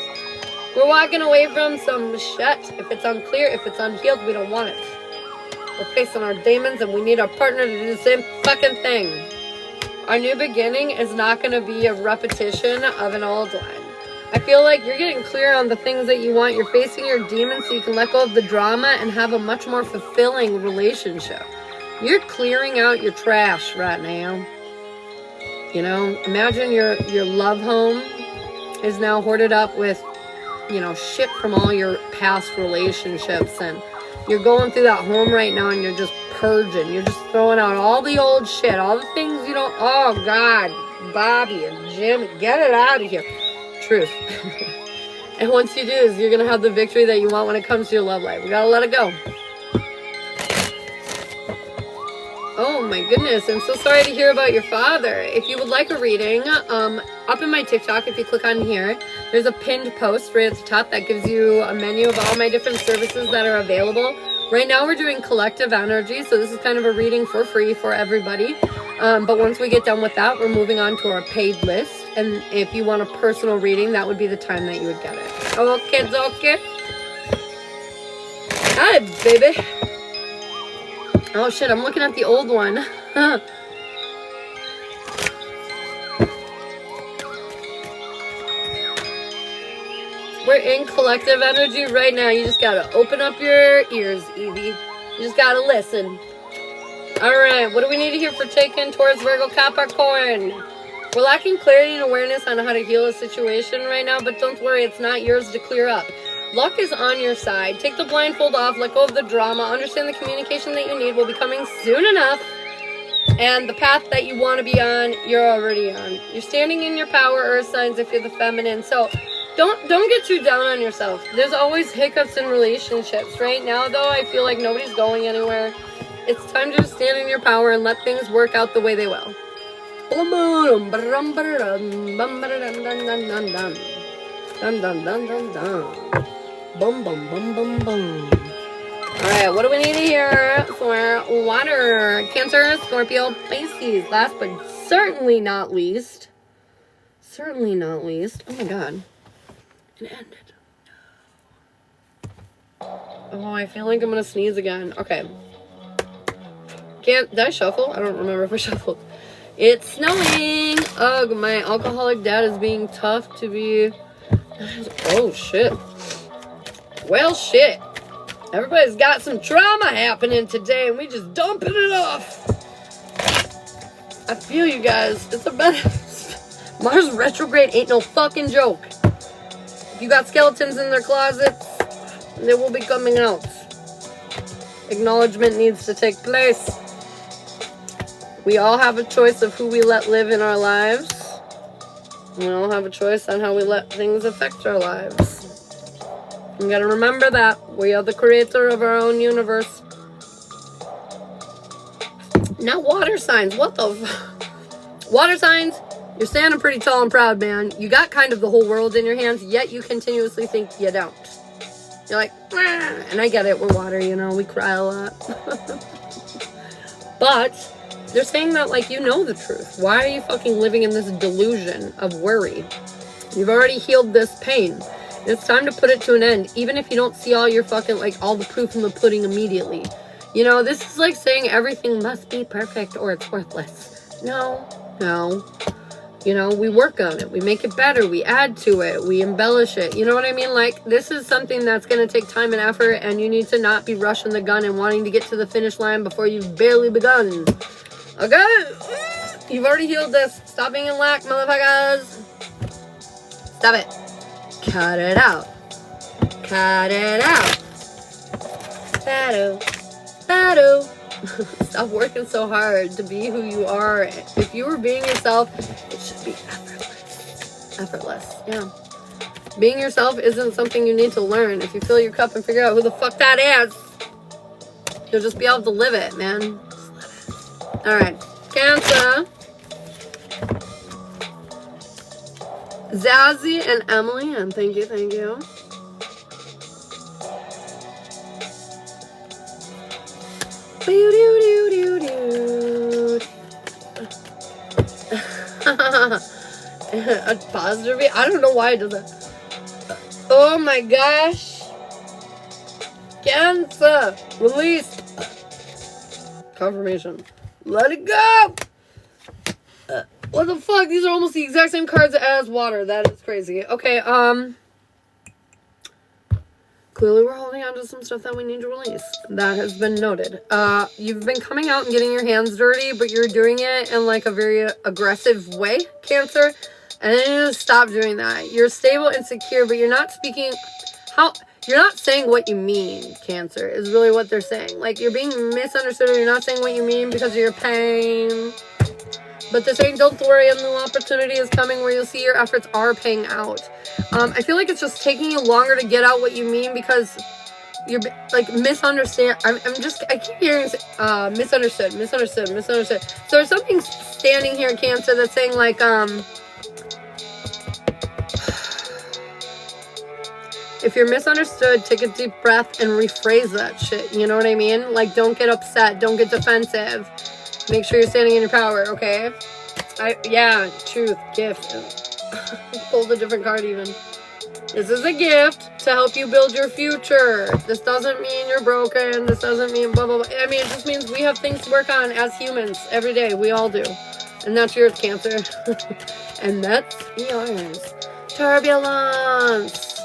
We're walking away from some shit. If it's unclear, if it's unhealed, we don't want it. We're facing our demons, and we need our partner to do the same fucking thing. Our new beginning is not going to be a repetition of an old one. I feel like you're getting clear on the things that you want. You're facing your demons so you can let go of the drama and have a much more fulfilling relationship. You're clearing out your trash right now. You know, imagine your love home is now hoarded up with, you know, shit from all your past relationships, and you're going through that home right now and you're just purging. You're just throwing out all the old shit, all the things you don't, oh God, Bobby and Jim, get it out of here. Truth. And once you do this, you're going to have the victory that you want when it comes to your love life. We got to let it go. Oh my goodness, I'm so sorry to hear about your father. If you would like a reading, up in my TikTok, if you click on here, there's a pinned post right at the top that gives you a menu of all my different services that are available. Right now we're doing collective energy, so this is kind of a reading for free for everybody. But once we get done with that, we're moving on to our paid list. And if you want a personal reading, that would be the time that you would get it. Okay. Hi, baby. Oh shit, I'm looking at the old one. We're in collective energy right now. You just gotta open up your ears, Evie. You just gotta listen. Alright, what do we need to hear for taking towards Virgo Capricorn? We're lacking clarity and awareness on how to heal a situation right now, but don't worry, it's not yours to clear up. Luck is on your side. Take the blindfold off, let go of the drama, understand the communication that you need will be coming soon enough, and the path that you want to be on, you're already on. You're standing in your power, earth signs, if you're the feminine, so don't get too down on yourself. There's always hiccups in relationships. Right now, though, I feel like nobody's going anywhere. It's time to just stand in your power and let things work out the way they will. Boom, boom, boom, boom, boom. Alright, what do we need to hear for water? Cancer, Scorpio, Pisces. Last but certainly not least. Certainly not least. Oh my god. It ended. Oh, I feel like I'm gonna sneeze again. Okay. Did I shuffle? I don't remember if I shuffled. It's snowing. Ugh, my alcoholic dad is being tough to be. Oh shit. Well, shit. Everybody's got some trauma happening today, and we just dumping it off. I feel you guys. It's a bad. Mars retrograde ain't no fucking joke. If you got skeletons in their closets, they will be coming out. Acknowledgement needs to take place. We all have a choice of who we let live in our lives. We all have a choice on how we let things affect our lives. You gotta remember that. We are the creator of our own universe. Now water signs. What the water signs? You're standing pretty tall and proud, man. You got kind of the whole world in your hands, yet you continuously think you don't. You're like, and I get it. We're water, you know. We cry a lot. But they're saying that, like, you know the truth. Why are you fucking living in this delusion of worry? You've already healed this pain. It's time to put it to an end, even if you don't see all your fucking, like, all the proof in the pudding immediately. You know, this is like saying everything must be perfect or it's worthless. No. You know, we work on it. We make it better. We add to it. We embellish it. You know what I mean? Like, this is something that's going to take time and effort, and you need to not be rushing the gun and wanting to get to the finish line before you've barely begun. Okay? You've already healed this. Stop being in lack, motherfuckers. Stop it. Cut it out. Cut it out. Battle. Stop working so hard to be who you are. If you were being yourself, it should be effortless. Yeah. Being yourself isn't something you need to learn. If you fill your cup and figure out who the fuck that is, you'll just be able to live it, man. Just live it. Alright. Cancer. Zazzy and Emily, and thank you. A positive. I don't know why it does that. Oh my gosh. Cancer. Release. Confirmation. Let it go! What the fuck? These are almost the exact same cards as water. That is crazy. Okay, clearly we're holding on to some stuff that we need to release. That has been noted. You've been coming out and getting your hands dirty, but you're doing it in like a very aggressive way, Cancer. And then you need to stop doing that. You're stable and secure, but you're not speaking... You're not saying what you mean, Cancer, is really what they're saying. Like, you're being misunderstood, or you're not saying what you mean because of your pain. But they're saying, don't worry, a new opportunity is coming where you'll see your efforts are paying out. I feel like it's just taking you longer to get out what you mean because you're, like, misunderstand. I keep hearing, misunderstood. So there's something standing here, Cancer, that's saying, like, if you're misunderstood, take a deep breath and rephrase that shit. You know what I mean? Like, don't get upset. Don't get defensive. Make sure you're standing in your power, okay? Yeah, truth, gift. Pulled a different card even. This is a gift to help you build your future. This doesn't mean you're broken. This doesn't mean blah, blah, blah. I mean, it just means we have things to work on as humans every day. We all do. And that's yours, Cancer. And that's yours. Turbulence.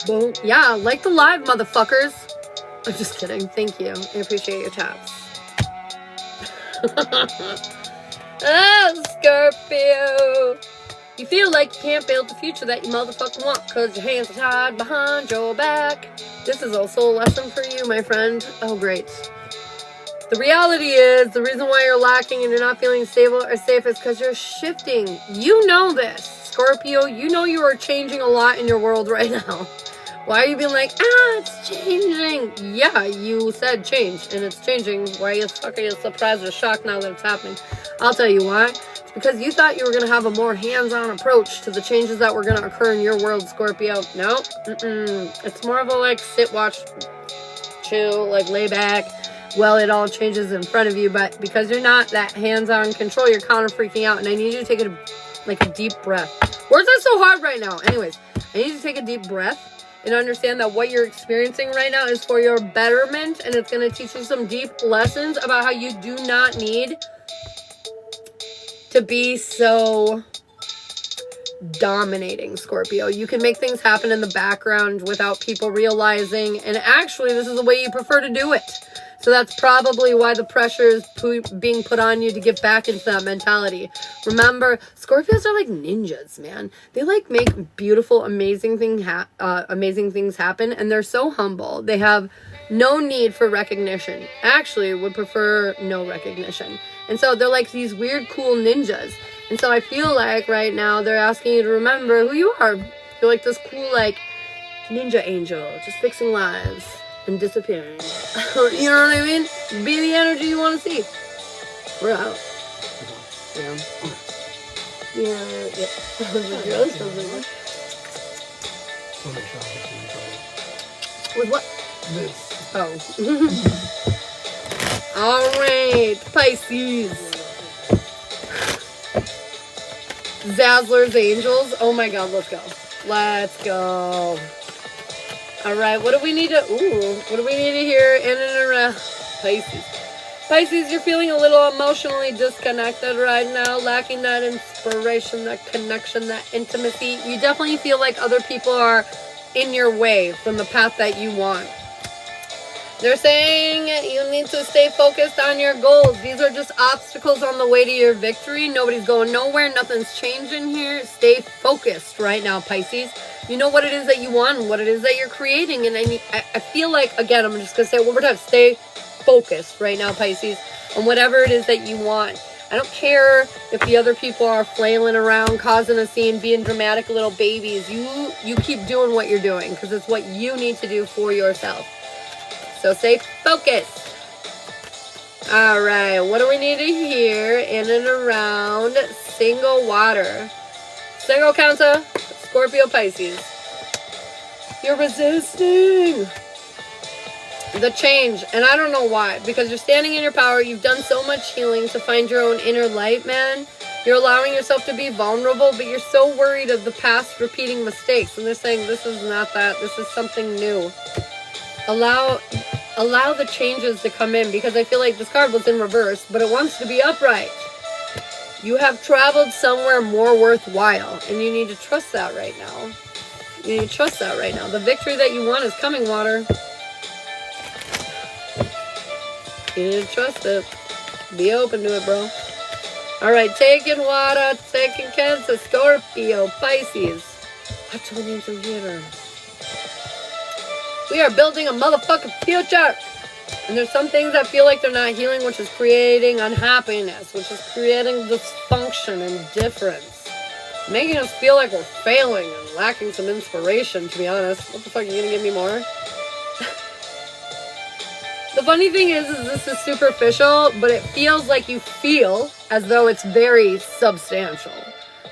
Boom. Yeah, like the live, motherfuckers. I'm just kidding. Thank you. I appreciate your taps. Oh, Scorpio. You feel like you can't build the future that you motherfucking want because your hands are tied behind your back. This is also a lesson for you, my friend. Oh, great. The reality is, the reason why you're lacking and you're not feeling stable or safe is because you're shifting. You know this, Scorpio. You know you are changing a lot in your world right now. Why are you being like, it's changing? Yeah, you said change, and it's changing. Why are you fucking surprised or shocked now that it's happening? I'll tell you why. It's because you thought you were going to have a more hands-on approach to the changes that were going to occur in your world, Scorpio. No, it's more of a, like, sit, watch, chill, like, lay back. Well, it all changes in front of you, but because you're not that hands-on control, you're kind of freaking out, and I need you to take a deep breath. Words are so hard right now. Anyways, I need you to take a deep breath and understand that what you're experiencing right now is for your betterment, and it's going to teach you some deep lessons about how you do not need to be so dominating, Scorpio. You can make things happen in the background without people realizing, and actually this is the way you prefer to do it. So that's probably why the pressure is being put on you to get back into that mentality. Remember, Scorpios are like ninjas, man. They like make beautiful, amazing things happen, and they're so humble. They have no need for recognition. Actually, would prefer no recognition. And so they're like these weird, cool ninjas. And so I feel like right now they're asking you to remember who you are. You're like this cool, like, ninja angel, just fixing lives and disappearing. You know what I mean? Be the energy you want to see. We're out. Yeah. With what? This. Oh. Alright, Pisces. Zazzler's Angels. Oh my god, let's go. Let's go. Alright, what do we need to hear in and around Pisces? Pisces, you're feeling a little emotionally disconnected right now, lacking that inspiration, that connection, that intimacy. You definitely feel like other people are in your way from the path that you want. They're saying you need to stay focused on your goals. These are just obstacles on the way to your victory. Nobody's going nowhere. Nothing's changing here. Stay focused right now, Pisces. You know what it is that you want and what it is that you're creating. And I feel like, again, I'm just going to say it one more time. Stay focused right now, Pisces, on whatever it is that you want. I don't care if the other people are flailing around, causing a scene, being dramatic little babies. You keep doing what you're doing because it's what you need to do for yourself. So stay focused. All right, what do we need to hear in and around single water? Single Cancer, Scorpio, Pisces. You're resisting the change, and I don't know why, because you're standing in your power. You've done so much healing to find your own inner light, man. You're allowing yourself to be vulnerable, but you're so worried of the past repeating mistakes, and they're saying this is not that. This is something new. Allow the changes to come in, because I feel like this card was in reverse, but it wants to be upright. You have traveled somewhere more worthwhile, and you need to trust that right now. You need to trust that right now. The victory that you want is coming, water. You need to trust it. Be open to it, bro. Alright, taking water, taking Cancer, Scorpio, Pisces. What's your names in here? We are building a motherfucking future. And there's some things that feel like they're not healing, which is creating unhappiness, which is creating dysfunction and difference. Making us feel like we're failing and lacking some inspiration, to be honest. What the fuck, are you gonna give me more? The funny thing is this is superficial, but it feels like you feel as though it's very substantial.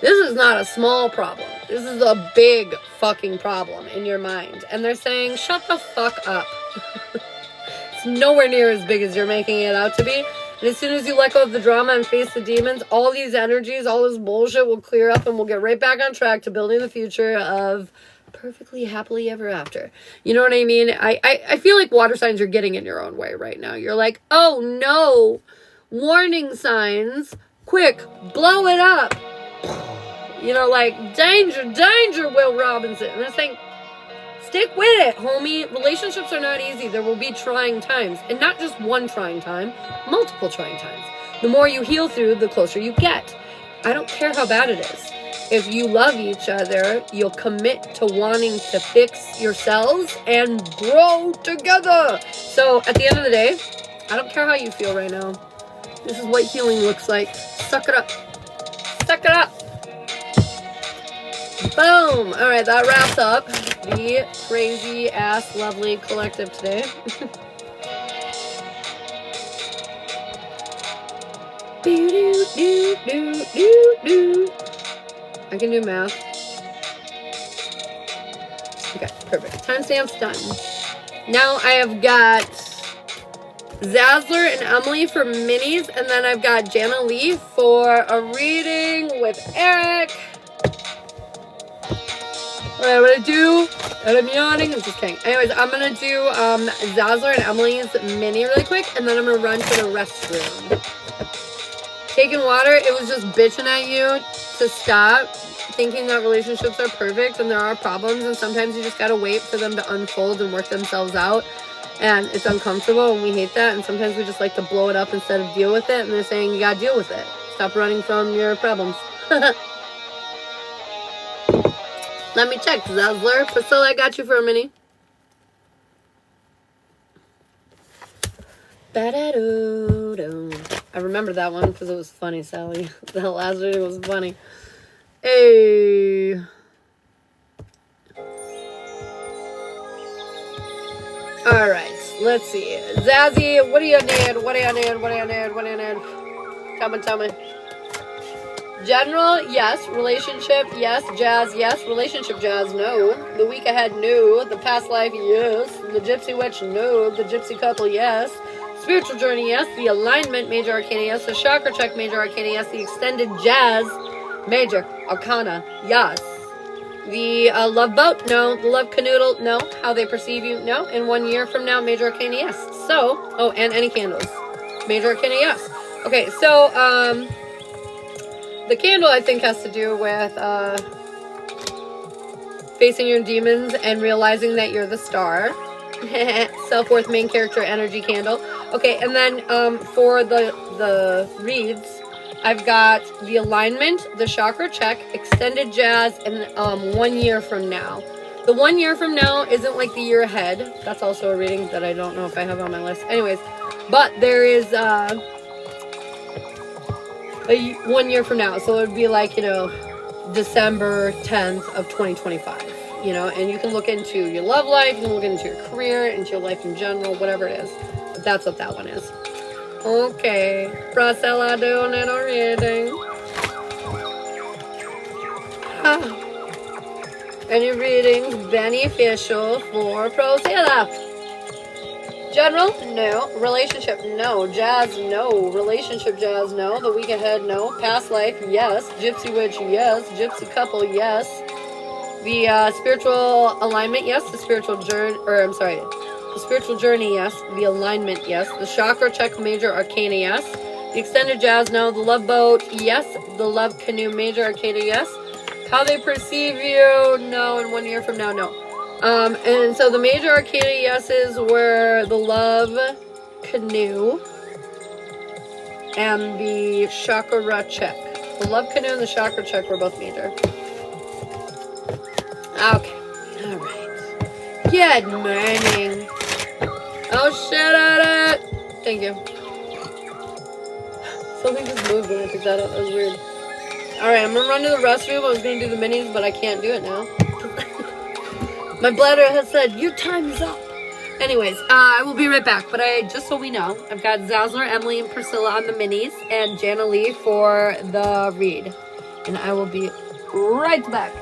This is not a small problem. This is a big fucking problem in your mind. And they're saying, shut the fuck up. It's nowhere near as big as you're making it out to be. And as soon as you let go of the drama and face the demons, all these energies, all this bullshit will clear up, and we'll get right back on track to building the future of perfectly happily ever after. You know what I mean? I feel like water signs are getting in your own way right now. You're like, oh no, warning signs, quick, blow it up. You know, like, danger, danger, Will Robinson. And I'm saying, stick with it, homie. Relationships are not easy. There will be trying times. And not just one trying time, multiple trying times. The more you heal through, the closer you get. I don't care how bad it is. If you love each other, you'll commit to wanting to fix yourselves and grow together. So, at the end of the day, I don't care how you feel right now. This is what healing looks like. Suck it up. Suck it up. Boom. All right, that wraps up the crazy ass lovely collective today. I can do math. Okay, perfect. Timestamp's done. Now I have got Zazzler and Emily for minis, and then I've got Jana Lee for a reading with Eric. Alright, I'm gonna do, and I'm yawning, I'm just kidding. Anyways, I'm gonna do Zazzler and Emily's mini really quick, and then I'm gonna run to the restroom. Taking water, it was just bitching at you to stop thinking that relationships are perfect and there are problems, and sometimes you just gotta wait for them to unfold and work themselves out, and it's uncomfortable and we hate that, and sometimes we just like to blow it up instead of deal with it, and they're saying you gotta deal with it. Stop running from your problems. Let me check, Zazzler. Priscilla, I got you for a mini. I remember that one because it was funny, Sally. The last video was funny. Hey. Alright, let's see. Zazzy, what do you need? What do you need? What do you need? What do you need? Tell me. General, yes. Relationship, yes. Jazz, yes. Relationship, jazz, no. The week ahead, no. The past life, yes. The gypsy witch, no. The gypsy couple, yes. Spiritual journey, yes. The alignment, major arcana, yes. The chakra check, major arcana, yes. The extended jazz, major arcana, yes. The love boat, no. The love canoodle, no. How they perceive you, no. In 1 year from now, major arcana, yes. So, oh, and any candles. Major arcana, yes. Okay, so, the candle, I think, has to do with facing your demons and realizing that you're the star. Self-worth, main character, energy candle. Okay, and then for the reads, I've got the alignment, the chakra check, extended jazz, and 1 year from now. The 1 year from now isn't like the year ahead. That's also a reading that I don't know if I have on my list. Anyways, but there is 1 year from now, so it would be like, you know, December 10th of 2025, you know, and you can look into your love life, you can look into your career, into your life in general, whatever it is, but that's what that one is. Okay, Priscilla doing it already. Any readings beneficial for Priscilla? General, no. Relationship, no. Jazz, no. Relationship, jazz, no. The week ahead, no. Past life, yes. Gypsy witch, yes. Gypsy couple, yes. The spiritual alignment, yes. The spiritual journey, or I'm sorry, The spiritual journey, yes. The alignment, yes. The chakra check major arcana, yes. The extended jazz, no. The love boat, yes. The love canoe major arcana, yes. How they perceive you, no. And 1 year from now, no. And so the major arcana yeses were the love canoe and the chakra check. The love canoe and the chakra check were both major. Okay. All right. Good morning. Oh shit at it. Thank you. Something just moved when I picked that up. That was weird. Alright, I'm gonna run to the restroom. I was gonna do the minis, but I can't do it now. My bladder has said, your time is up. Anyways, I will be right back. But just so we know, I've got Zazzler, Emily, and Priscilla on the minis, and Jana Lee for the read. And I will be right back.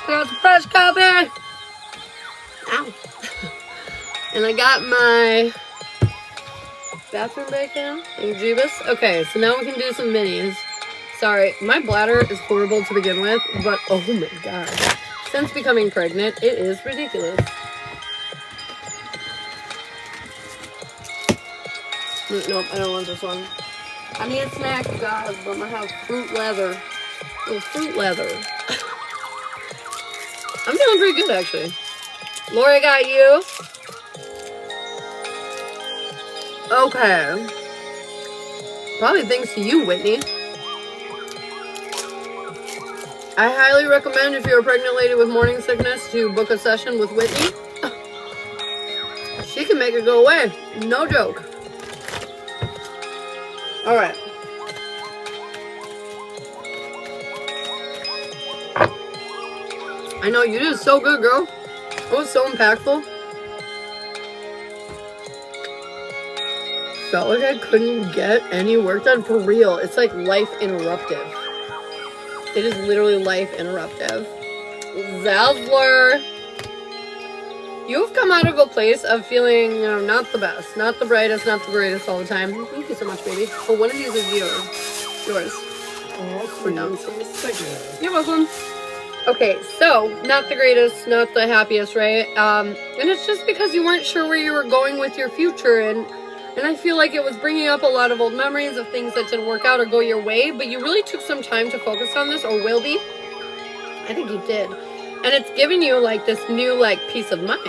Got the fresh coffee. Ow. And I got my bathroom bacon and Jeebus. Okay, so now we can do some minis. Sorry, my bladder is horrible to begin with, but oh my god. Since becoming pregnant, it is ridiculous. Nope, I don't want this one. I need a snack, you guys, but I'm gonna have fruit leather. Little fruit leather. I'm feeling pretty good, actually. Lori got you. Okay. Probably thanks to you, Whitney. I highly recommend if you're a pregnant lady with morning sickness to book a session with Whitney. She can make it go away. No joke. Alright. I know, you did so good, girl. It was so impactful. Felt like I couldn't get any work done for real. It's like life interruptive. It is literally life interruptive. Zazzler. You've come out of a place of feeling, you know, not the best, not the brightest, not the greatest all the time. Thank you so much, baby. Oh, one of these is yours. Oh, For now. Thank you. You're welcome. Okay, so, not the greatest, not the happiest, right? And it's just because you weren't sure where you were going with your future, and I feel like it was bringing up a lot of old memories of things that didn't work out or go your way, but you really took some time to focus on this, or will be. I think you did. And it's given you, like, this new, like, peace of mind.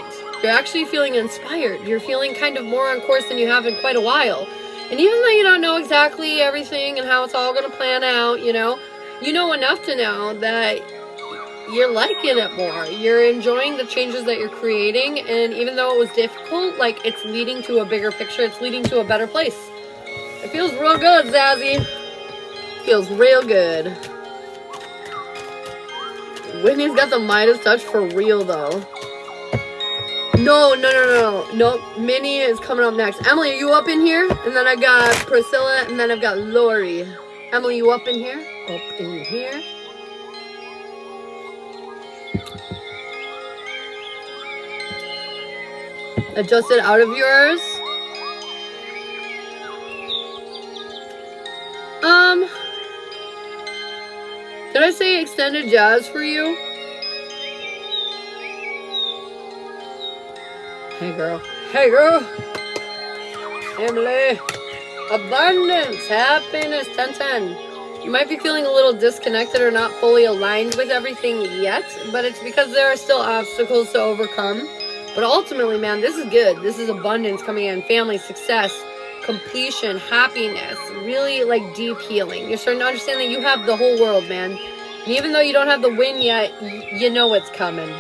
You're actually feeling inspired. You're feeling kind of more on course than you have in quite a while. And even though you don't know exactly everything and how it's all going to plan out, you know enough to know that you're liking it more. You're enjoying the changes that you're creating, and even though it was difficult, like, it's leading to a bigger picture. It's leading to a better place. It feels real good, Zazzy. Feels real good. Whitney's got the Midas touch for real, though. No. Nope, Minnie is coming up next. Emily, are you up in here? And then I got Priscilla, and then I've got Lori. Emily, you up in here? Up in here. Adjust it out of yours. Did I say extended jazz for you? Hey girl. Hey girl. Emily. Abundance. Happiness. 10-10. You might be feeling a little disconnected or not fully aligned with everything yet, but it's because there are still obstacles to overcome. But ultimately, man, this is good. This is abundance coming in. Family, success, completion, happiness, really like deep healing. You're starting to understand that you have the whole world, man. And even though you don't have the win yet, you know it's coming.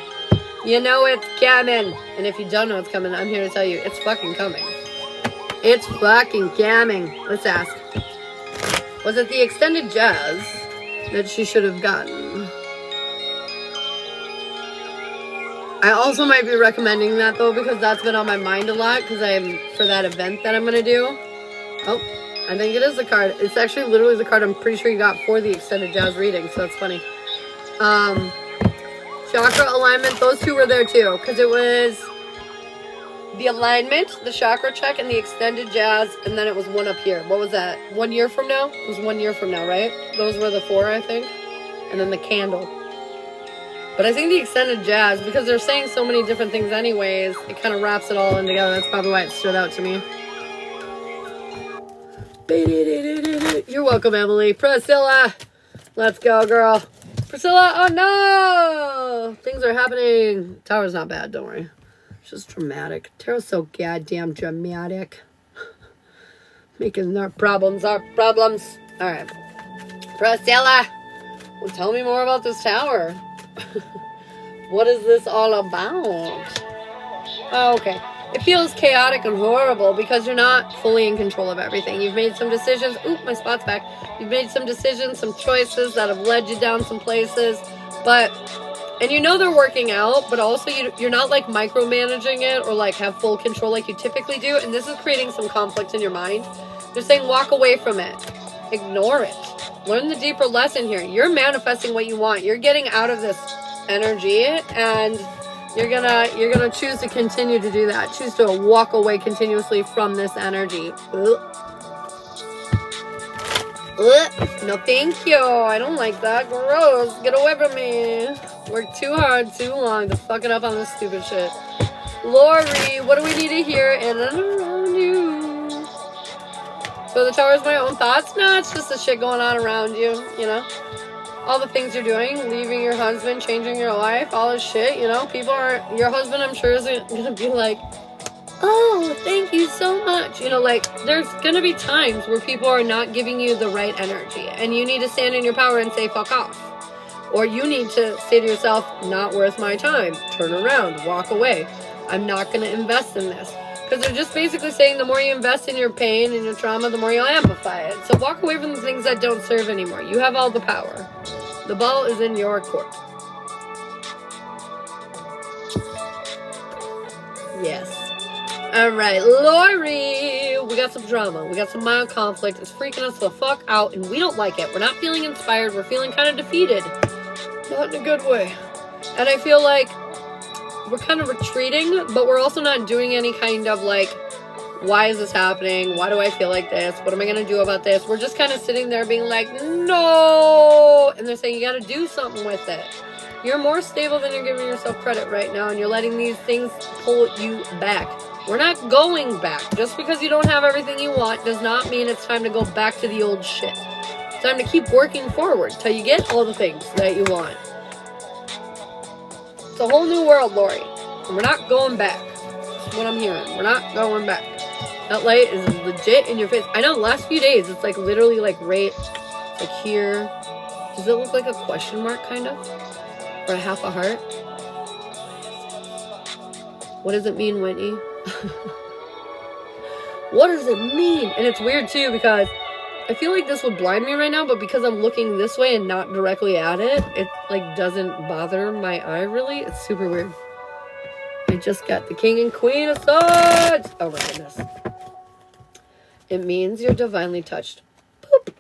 You know it's coming. And if you don't know it's coming, I'm here to tell you, it's fucking coming. It's fucking coming. Let's ask. Was it the extended jazz that she should have gotten? I also might be recommending that though, because that's been on my mind a lot, because I'm for that event that I'm going to do. Oh, I think it is the card. It's actually literally the card I'm pretty sure you got for the extended jazz reading, so it's funny. Chakra alignment, those two were there too, because it was the alignment, the chakra check, and the extended jazz, and then it was one up here. What was that? 1 year from now? It was 1 year from now, right? Those were the four, I think. And then the candle. But I think the extended jazz, because they're saying so many different things anyways, it kind of wraps it all in together. That's probably why it stood out to me. You're welcome, Emily. Priscilla. Let's go, girl. Priscilla, oh no! Things are happening. Tower's not bad, don't worry. It's just dramatic. Tarot's so goddamn dramatic. Making our problems our problems. Alright. Priscilla, well, tell me more about this tower. What is this all about? Oh, okay. It feels chaotic and horrible because you're not fully in control of everything. You've made some decisions. Oop, my spot's back. You've made some decisions, some choices that have led you down some places. And you know they're working out, but also you're not like micromanaging it or like have full control like you typically do. And this is creating some conflict in your mind. They're saying walk away from it. Ignore it. Learn the deeper lesson here. You're manifesting what you want. You're getting out of this energy, and you're gonna choose to continue to do that. Choose to walk away continuously from this energy. No, thank you. I don't like that. Gross. Get away from me. Work too hard, too long to fuck it up on this stupid shit. Lori, what do we need to hear in and around you? So the tower is my own thoughts? No, it's just the shit going on around you, you know? All the things you're doing, leaving your husband, changing your life, all this shit, you know? People are, your husband, I'm sure, isn't gonna be like, oh, thank you so much. You know, like, there's gonna be times where people are not giving you the right energy, and you need to stand in your power and say, fuck off. Or you need to say to yourself, not worth my time. Turn around, walk away. I'm not gonna invest in this. Because they're just basically saying the more you invest in your pain and your trauma, the more you'll amplify it. So walk away from the things that don't serve anymore. You have all the power. The ball is in your court. Yes. All right, Lori. We got some drama. We got some mild conflict. It's freaking us the fuck out, and we don't like it. We're not feeling inspired. We're feeling kind of defeated. Not in a good way. And I feel like we're kind of retreating, but we're also not doing any kind of like, why is this happening? Why do I feel like this? What am I going to do about this? We're just kind of sitting there being like, no. And they're saying you got to do something with it. You're more stable than you're giving yourself credit right now, and you're letting these things pull you back. We're not going back. Just because you don't have everything you want does not mean it's time to go back to the old shit. It's time to keep working forward till you get all the things that you want. It's a whole new world, Lori. And we're not going back. That's what I'm hearing. We're not going back. That light is legit in your face. I know the last few days, it's like literally like right like here. Does it look like a question mark kind of? Or a half a heart? What does it mean, Whitney? What does it mean? And it's weird too because I feel like this would blind me right now, but because I'm looking this way and not directly at it, it like doesn't bother my eye really. It's super weird. I just got the King and Queen of Swords. Oh my goodness. It means you're divinely touched. Boop.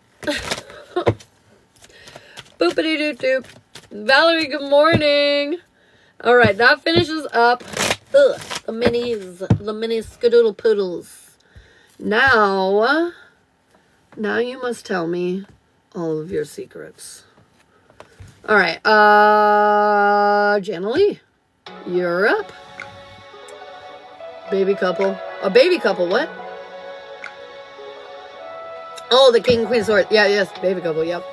Boopity-doop-doop. Valerie, good morning. All right, that finishes up the mini skadoodle poodles. Now, Now you must tell me all of your secrets. All right, Jana Lee, you're up. Baby couple. A baby couple, what? Oh, the king, queen, sword. Yeah, yes, baby couple, yep.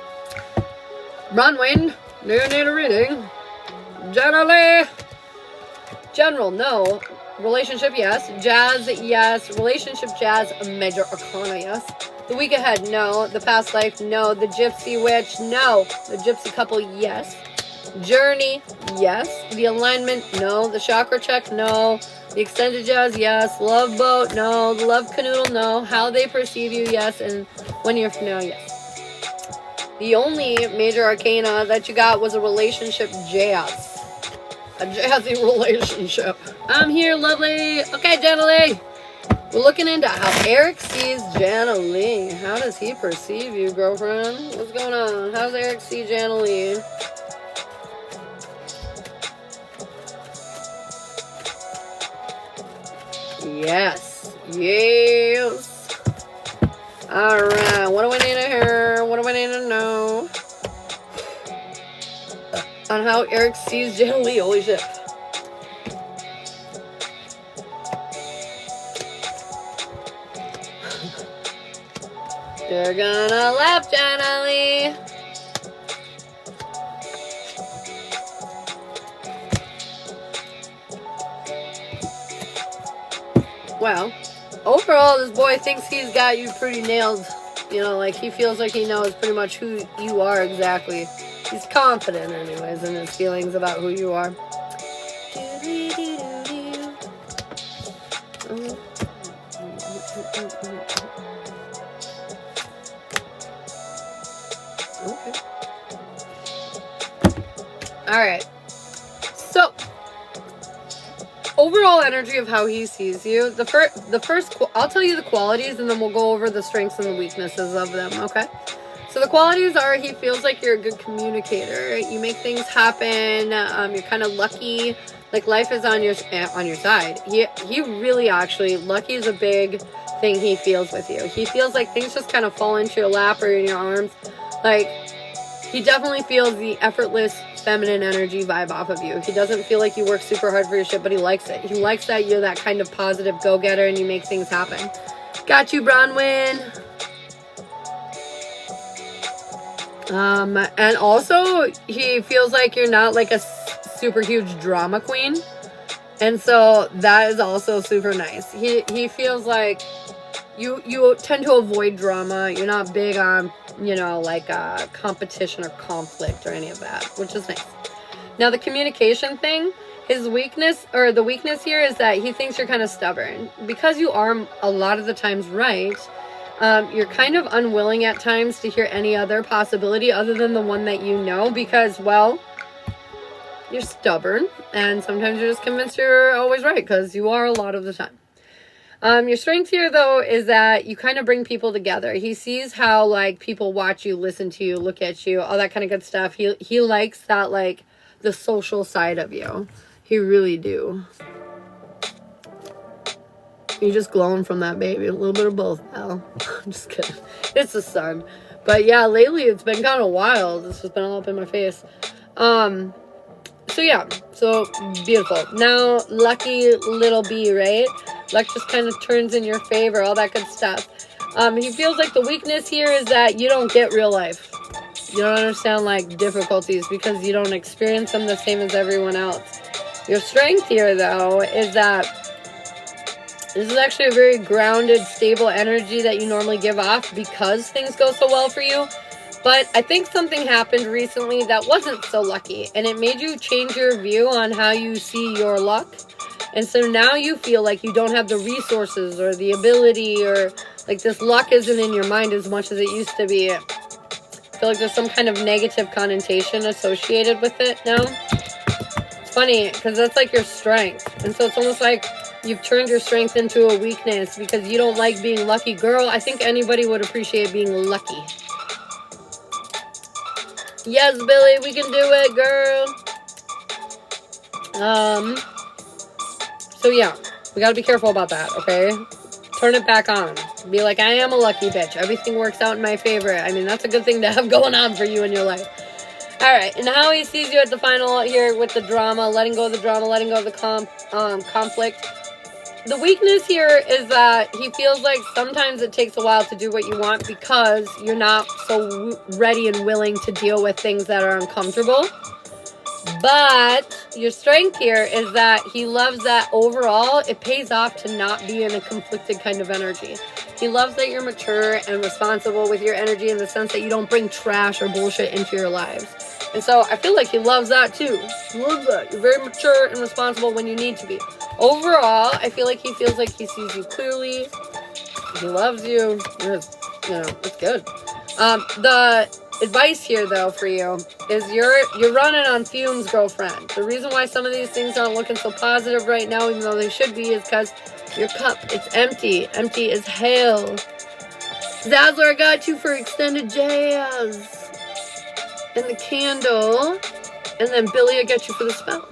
Bronwyn, do you need a reading? Jana Lee. General, no. Relationship, yes. Jazz, yes. Relationship, jazz. Major arcana, yes. The week ahead, no. The past life, no. The gypsy witch, no. The gypsy couple, yes. Journey, yes. The alignment, no. The chakra check, no. The extended jazz, yes. Love boat, no. The love canoodle, no. How they perceive you, yes. And 1 year from now, yes. The only major arcana that you got was a relationship jazz. A jazzy relationship. I'm here, lovely. Okay, Jana Lee. We're looking into how Eric sees Jana Lee. How does he perceive you, girlfriend? What's going on? How's Eric see Jana Lee? Yes. Yes. Alright. What do we need to hear? What do we need to know? On how Eric sees Jana Lee. Holy shit. You're gonna laugh, Jana Lee. Well, overall, this boy thinks he's got you pretty nailed. You know, like he feels like he knows pretty much who you are exactly. He's confident, anyways, in his feelings about who you are. Okay. All right. So, overall energy of how he sees you. The first, I'll tell you the qualities, and then we'll go over the strengths and the weaknesses of them. Okay. So the qualities are he feels like you're a good communicator. You make things happen. You're kind of lucky. Like life is on your side. He really actually lucky is a big thing he feels with you. He feels like things just kind of fall into your lap or in your arms. Like he definitely feels the effortless feminine energy vibe off of you. He doesn't feel like you work super hard for your shit, but he likes it. He likes that you're that kind of positive go-getter and you make things happen. Got you, Bronwyn. And also he feels like you're not like a super huge drama queen, and so that is also super nice. He feels like you tend to avoid drama. You're not big on, you know, like competition or conflict or any of that, which is nice. Now the communication thing, his weakness, or the weakness here, is that he thinks you're kind of stubborn. Because you are a lot of the times right, you're kind of unwilling at times to hear any other possibility other than the one that you know, because, well, you're stubborn, and sometimes you're just convinced you're always right, because you are a lot of the time. Your strength here, though, is that you kind of bring people together. He sees how, like, people watch you, listen to you, look at you, all that kind of good stuff. He likes that, like, the social side of you. He really do. You're just glowing from that baby. A little bit of both, pal. I'm just kidding. It's the sun. But yeah, lately it's been kind of wild. It's just been all up in my face. So yeah. So beautiful. Now, lucky little bee, right? Luck just kind of turns in your favor. All that good stuff. He feels like the weakness here is that you don't get real life. You don't understand, like, difficulties because you don't experience them the same as everyone else. Your strength here, though, is that this is actually a very grounded, stable energy that you normally give off because things go so well for you. But I think something happened recently that wasn't so lucky, and it made you change your view on how you see your luck. And so now you feel like you don't have the resources or the ability, or like this luck isn't in your mind as much as it used to be. I feel like there's some kind of negative connotation associated with it now. It's funny because that's like your strength. And so it's almost like you've turned your strength into a weakness because you don't like being lucky. Girl, I think anybody would appreciate being lucky. Yes, Billy, we can do it, girl. So yeah, we gotta be careful about that, okay? Turn it back on. Be like, I am a lucky bitch. Everything works out in my favor. I mean, that's a good thing to have going on for you in your life. Alright, and how he sees you at the final here with the drama, letting go of the drama, letting go of the conflict. The weakness here is that he feels like sometimes it takes a while to do what you want because you're not so ready and willing to deal with things that are uncomfortable. But your strength here is that he loves that overall it pays off to not be in a conflicted kind of energy. He loves that you're mature and responsible with your energy in the sense that you don't bring trash or bullshit into your lives. And so I feel like he loves that too. He loves that. You're very mature and responsible when you need to be. Overall, I feel like he feels like he sees you clearly. He loves you. It's good. The advice here, though, for you is you're running on fumes, girlfriend. The reason why some of these things aren't looking so positive right now, even though they should be, is because your cup, it's empty. Empty as hell. Zazzler, I got you for extended jazz. And the candle. And then Billy, I got you for the spell.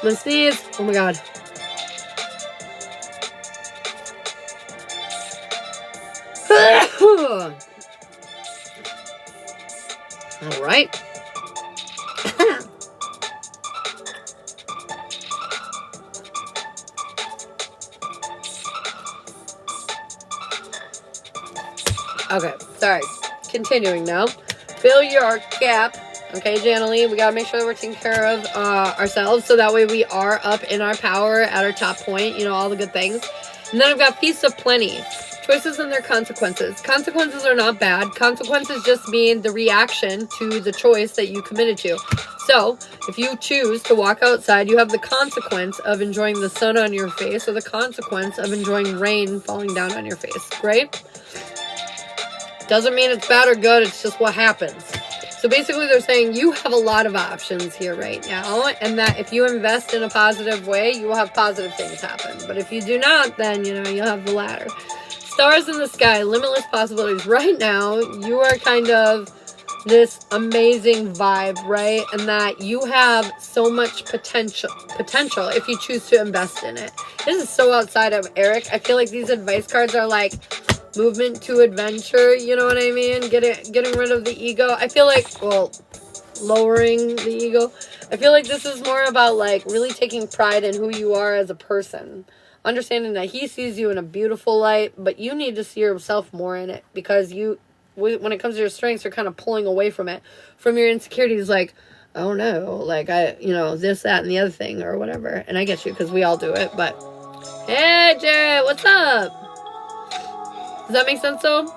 Let's see it. Oh my god. All right. Okay, sorry. Continuing now. Fill your cap. Okay, Janalee, we gotta make sure that we're taking care of ourselves so that way we are up in our power at our top point, you know, all the good things. And then I've got Feast of Plenty. Choices and their consequences. Consequences are not bad. Consequences just mean the reaction to the choice that you committed to. So, if you choose to walk outside, you have the consequence of enjoying the sun on your face or the consequence of enjoying rain falling down on your face, right? Doesn't mean it's bad or good, it's just what happens. So basically they're saying you have a lot of options here right now, and that if you invest in a positive way, you will have positive things happen. But if you do not, then, you know, you'll have the latter. Stars in the sky, limitless possibilities. Right now, you are kind of this amazing vibe, right? And that you have so much potential if you choose to invest in it. This is so outside of Eric. I feel like these advice cards are like movement to adventure, you know what I mean? Getting rid of the ego. I feel like, well, lowering the ego. I feel like this is more about like really taking pride in who you are as a person. Understanding that he sees you in a beautiful light, but you need to see yourself more in it because you, when it comes to your strengths, you're kind of pulling away from it. From your insecurities, like, oh no, like this, that, and the other thing or whatever. And I get you because we all do it, but hey, Jared, what's up? Does that make sense though?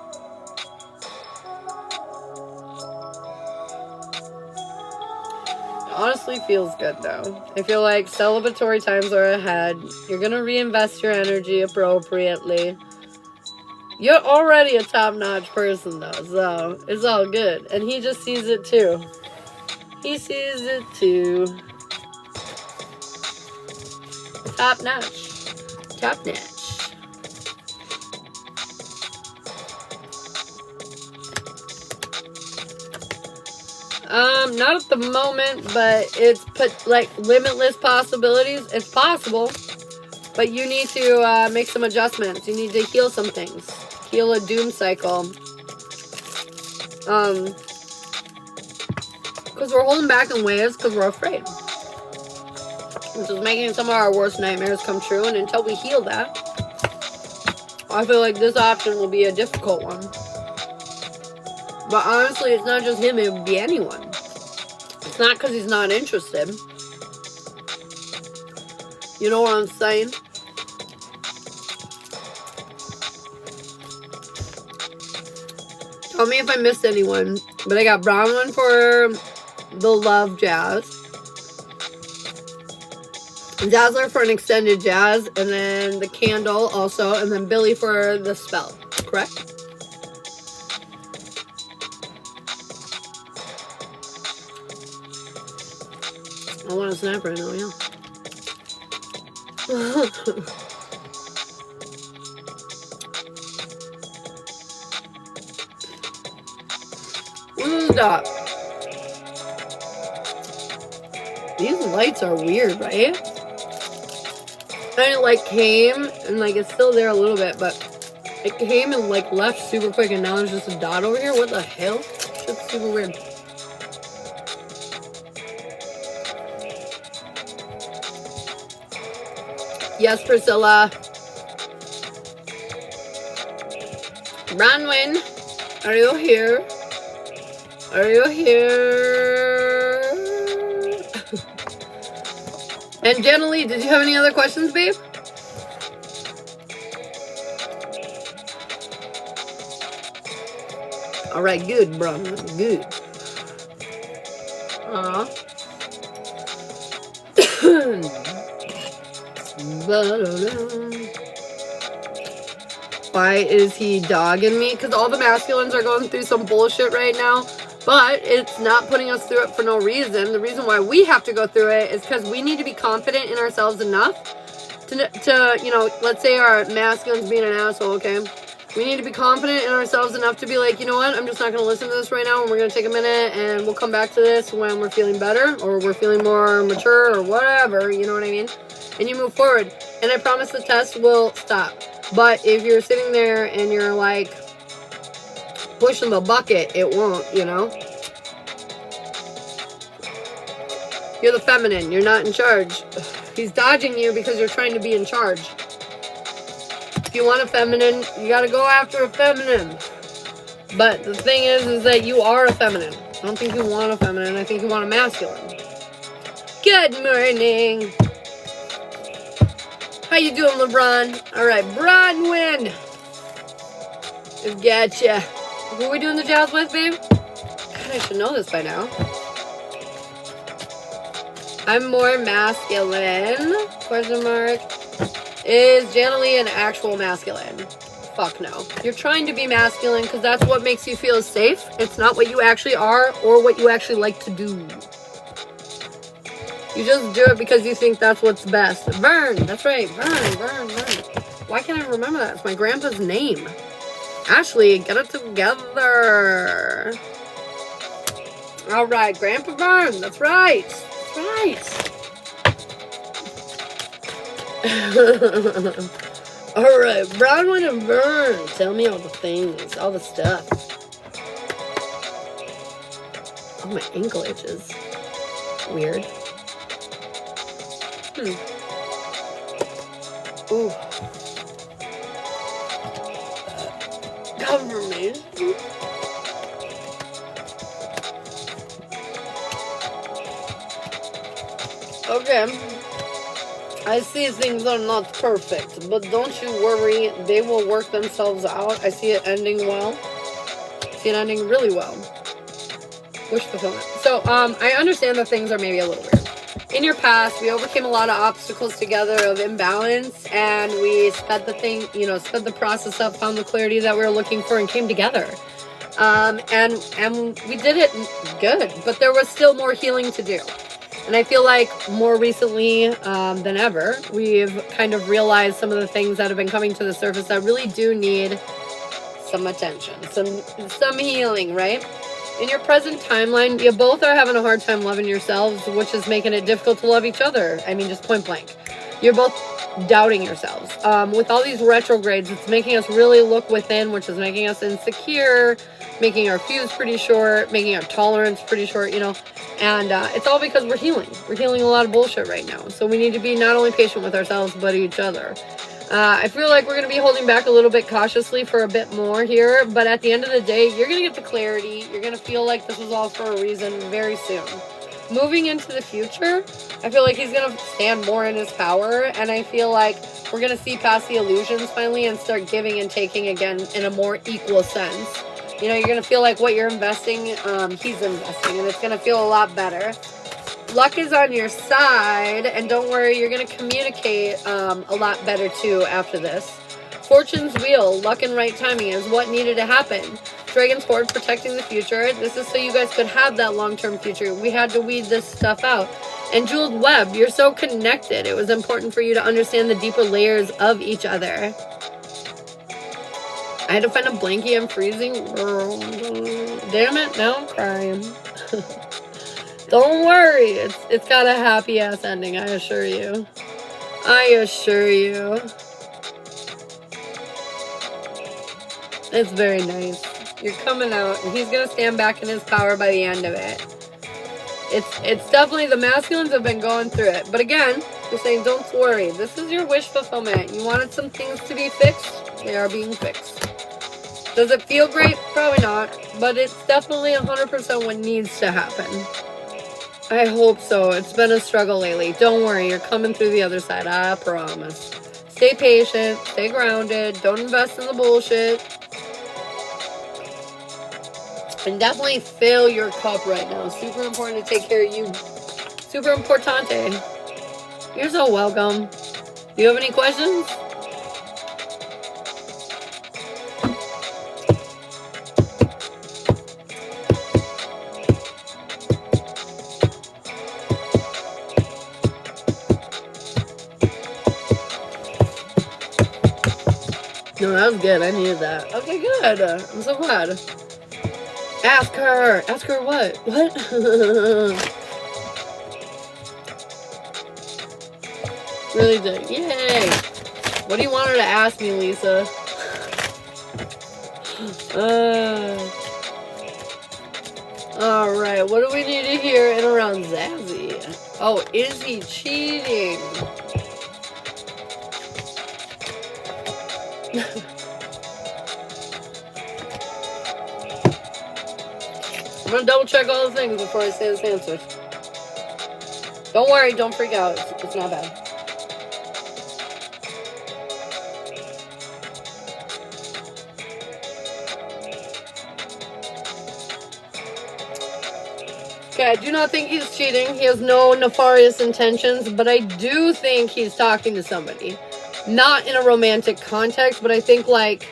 Honestly feels good though. I feel like celebratory times are ahead. You're gonna reinvest your energy appropriately. You're already a top-notch person though, so it's all good. And he just sees it too. He sees it too. Top-notch. Top-notch. Not at the moment, but it's put like limitless possibilities. It's possible, but you need to make some adjustments. You need to heal some things. Heal a doom cycle. Because we're holding back in ways because we're afraid. Which is making some of our worst nightmares come true. And until we heal that, I feel like this option will be a difficult one. But honestly, it's not just him, it would be anyone. It's not because he's not interested. You know what I'm saying? Tell me if I missed anyone. But I got brown one for the love jazz. Dazzler for an extended jazz. And then the candle also. And then Billy for the spell. Correct? I want to snap right now, yeah. Stop. These lights are weird, right? And it like came and like it's still there a little bit, but it came and like left super quick and now there's just a dot over here. What the hell? Shit's super weird. Yes, Priscilla. Bronwyn, are you here? Are you here? And Jenna Lee, did you have any other questions, babe? All right, good, Bronwyn, good. Why is he dogging me? Because all the masculines are going through some bullshit right now. But it's not putting us through it for no reason. The reason why we have to go through it is because we need to be confident in ourselves enough to, you know, let's say our masculine's being an asshole, okay? We need to be confident in ourselves enough to be like, you know what? I'm just not going to listen to this right now. And we're going to take a minute and we'll come back to this when we're feeling better or we're feeling more mature or whatever. You know what I mean? And you move forward. And I promise the test will stop. But if you're sitting there and you're like pushing the bucket, it won't, you know? You're the feminine. You're not in charge. He's dodging you because you're trying to be in charge. If you want a feminine, you gotta go after a feminine. But the thing is that you are a feminine. I don't think you want a feminine. I think you want a masculine. Good morning. How you doing, LeBron? All right, Bronwyn. Gotcha. Who are we doing the jazz with, babe? God, I should know this by now. I'm more masculine, question mark. Is Jana Lee an actual masculine? Fuck no. You're trying to be masculine because that's what makes you feel safe. It's not what you actually are or what you actually like to do. You just do it because you think that's what's best. Vern, that's right. Vern. Why can't I remember that? It's my grandpa's name. Ashley, get it together. All right, Grandpa Vern. That's right. That's right. All right, Bronwyn and Vern. Tell me all the things, all the stuff. Oh, my ankle itches. Weird. Ooh. Confirmation. Okay. I see things are not perfect, but don't you worry. They will work themselves out. I see it ending well. I see it ending really well. Wish fulfillment. So, I understand that things are maybe a little weird. In your past, we overcame a lot of obstacles together of imbalance, and we sped the thing, sped the process up, found the clarity that we were looking for, and came together. And we did it good, but there was still more healing to do. And I feel like more recently than ever, we've kind of realized some of the things that have been coming to the surface that really do need some attention, some healing, right? In your present timeline, you both are having a hard time loving yourselves, which is making it difficult to love each other. I mean, just point blank. You're both doubting yourselves. With all these retrogrades, it's making us really look within, which is making us insecure, making our fuse pretty short, making our tolerance pretty short, and it's all because we're healing. We're healing a lot of bullshit right now. So we need to be not only patient with ourselves, but each other. I feel like we're going to be holding back a little bit cautiously for a bit more here, but at the end of the day, you're going to get the clarity. You're going to feel like this was all for a reason very soon. Moving into the future, I feel like he's going to stand more in his power, and I feel like we're going to see past the illusions finally and start giving and taking again in a more equal sense. You're going to feel like what you're investing, he's investing, and it's going to feel a lot better. Luck is on your side, and don't worry, you're going to communicate a lot better too after this. Fortune's wheel, luck and right timing is what needed to happen. Dragon's Hoard, protecting the future. This is so you guys could have that long-term future. We had to weed this stuff out. And Jeweled Web, you're so connected. It was important for you to understand the deeper layers of each other. I had to find a blankie. I'm freezing. Damn it, now I'm crying. Don't worry, it's got a happy ass ending, I assure you. I assure you. It's very nice. You're coming out, and he's gonna stand back in his power by the end of it. It's definitely, the masculines have been going through it. But again, you're saying, don't worry. This is your wish fulfillment. You wanted some things to be fixed. They are being fixed. Does it feel great? Probably not. But it's definitely 100% what needs to happen. I hope so. It's been a struggle lately. Don't worry. You're coming through the other side. I promise. Stay patient. Stay grounded. Don't invest in the bullshit. And definitely fill your cup right now. Super important to take care of you. Super importante. You're so welcome. Do you have any questions? No, that was good. I needed that. Okay, good. I'm so glad. Ask her. Ask her what? What? Really did. Yay. What do you want her to ask me, Lisa? Alright, what do we need to hear in around Zazzy? Oh, is he cheating? I'm gonna double check all the things before I say this answer. Don't worry, don't freak out. It's not bad. Okay, I do not think he's cheating. He has no nefarious intentions, but I do think he's talking to somebody. Not in a romantic context, but I think like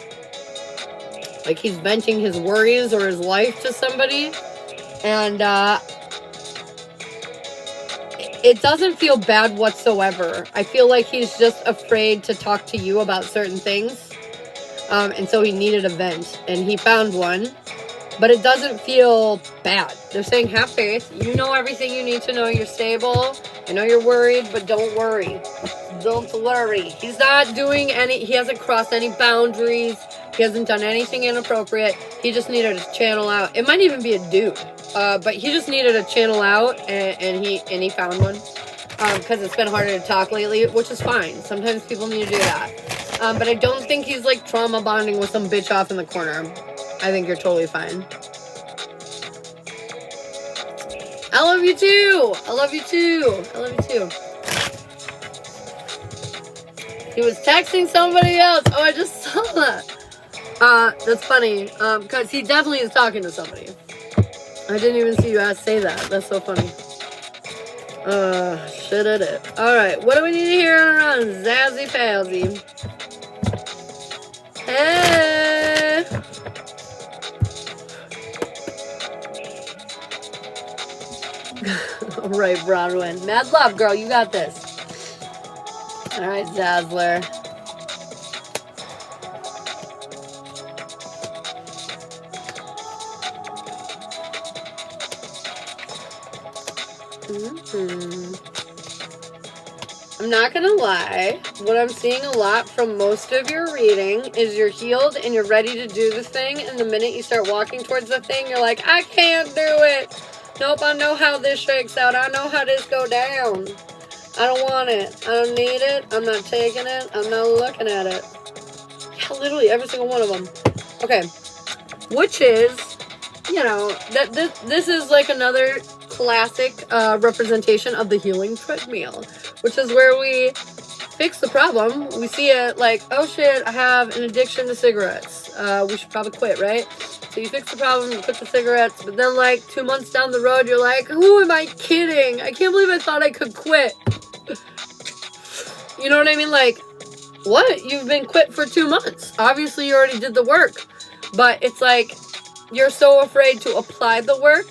he's venting his worries or his life to somebody. And it doesn't feel bad whatsoever. I feel like he's just afraid to talk to you about certain things. And so he needed a vent, and he found one. But it doesn't feel bad. They're saying, have faith. You know everything you need to know. You're stable. I know you're worried, but don't worry. Don't worry. He's not doing he hasn't crossed any boundaries. He hasn't done anything inappropriate. He just needed to channel out. It might even be a dude. But he just needed to channel out, and he found one. Because it's been harder to talk lately, which is fine. Sometimes people need to do that. But I don't think he's like trauma bonding with some bitch off in the corner. I think you're totally fine. I love you too. I love you too. I love you too. He was texting somebody else. Oh, I just saw that. That's funny. Because he definitely is talking to somebody. I didn't even see you say that. That's so funny. Shit at it. Alright, what do we need to hear around Zazzy Pazzy? Hey! Alright, Bronwyn. Mad love, girl. You got this. Alright, Zazzler. I'm not gonna lie, what I'm seeing a lot from most of your reading is you're healed and you're ready to do the thing, and the minute you start walking towards the thing, you're like, I can't do it. Nope, I know how this shakes out. I know how this go down. I don't want it. I don't need it. I'm not taking it. I'm not looking at it. Yeah, literally every single one of them. Okay, which is, you know, that this is like another classic representation of the healing treadmill, which is where we fix the problem. We see it like, oh shit, I have an addiction to cigarettes. We should probably quit, right? So you fix the problem, you quit the cigarettes, but then like 2 months down the road, you're like, who am I kidding? I can't believe I thought I could quit. You know what I mean? Like, what? You've been quit for 2 months. Obviously, you already did the work. But it's like, you're so afraid to apply the work,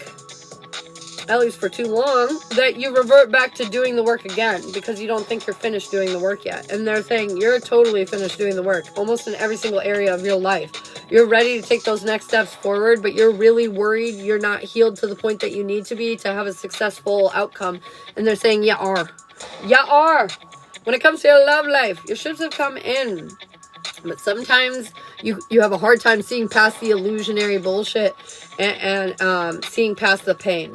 at least for too long, that you revert back to doing the work again because you don't think you're finished doing the work yet. And they're saying you're totally finished doing the work, almost in every single area of your life. You're ready to take those next steps forward, but you're really worried you're not healed to the point that you need to be to have a successful outcome. And they're saying, you are. You are. When it comes to your love life, your ships have come in. But sometimes you have a hard time seeing past the illusionary bullshit and seeing past the pain.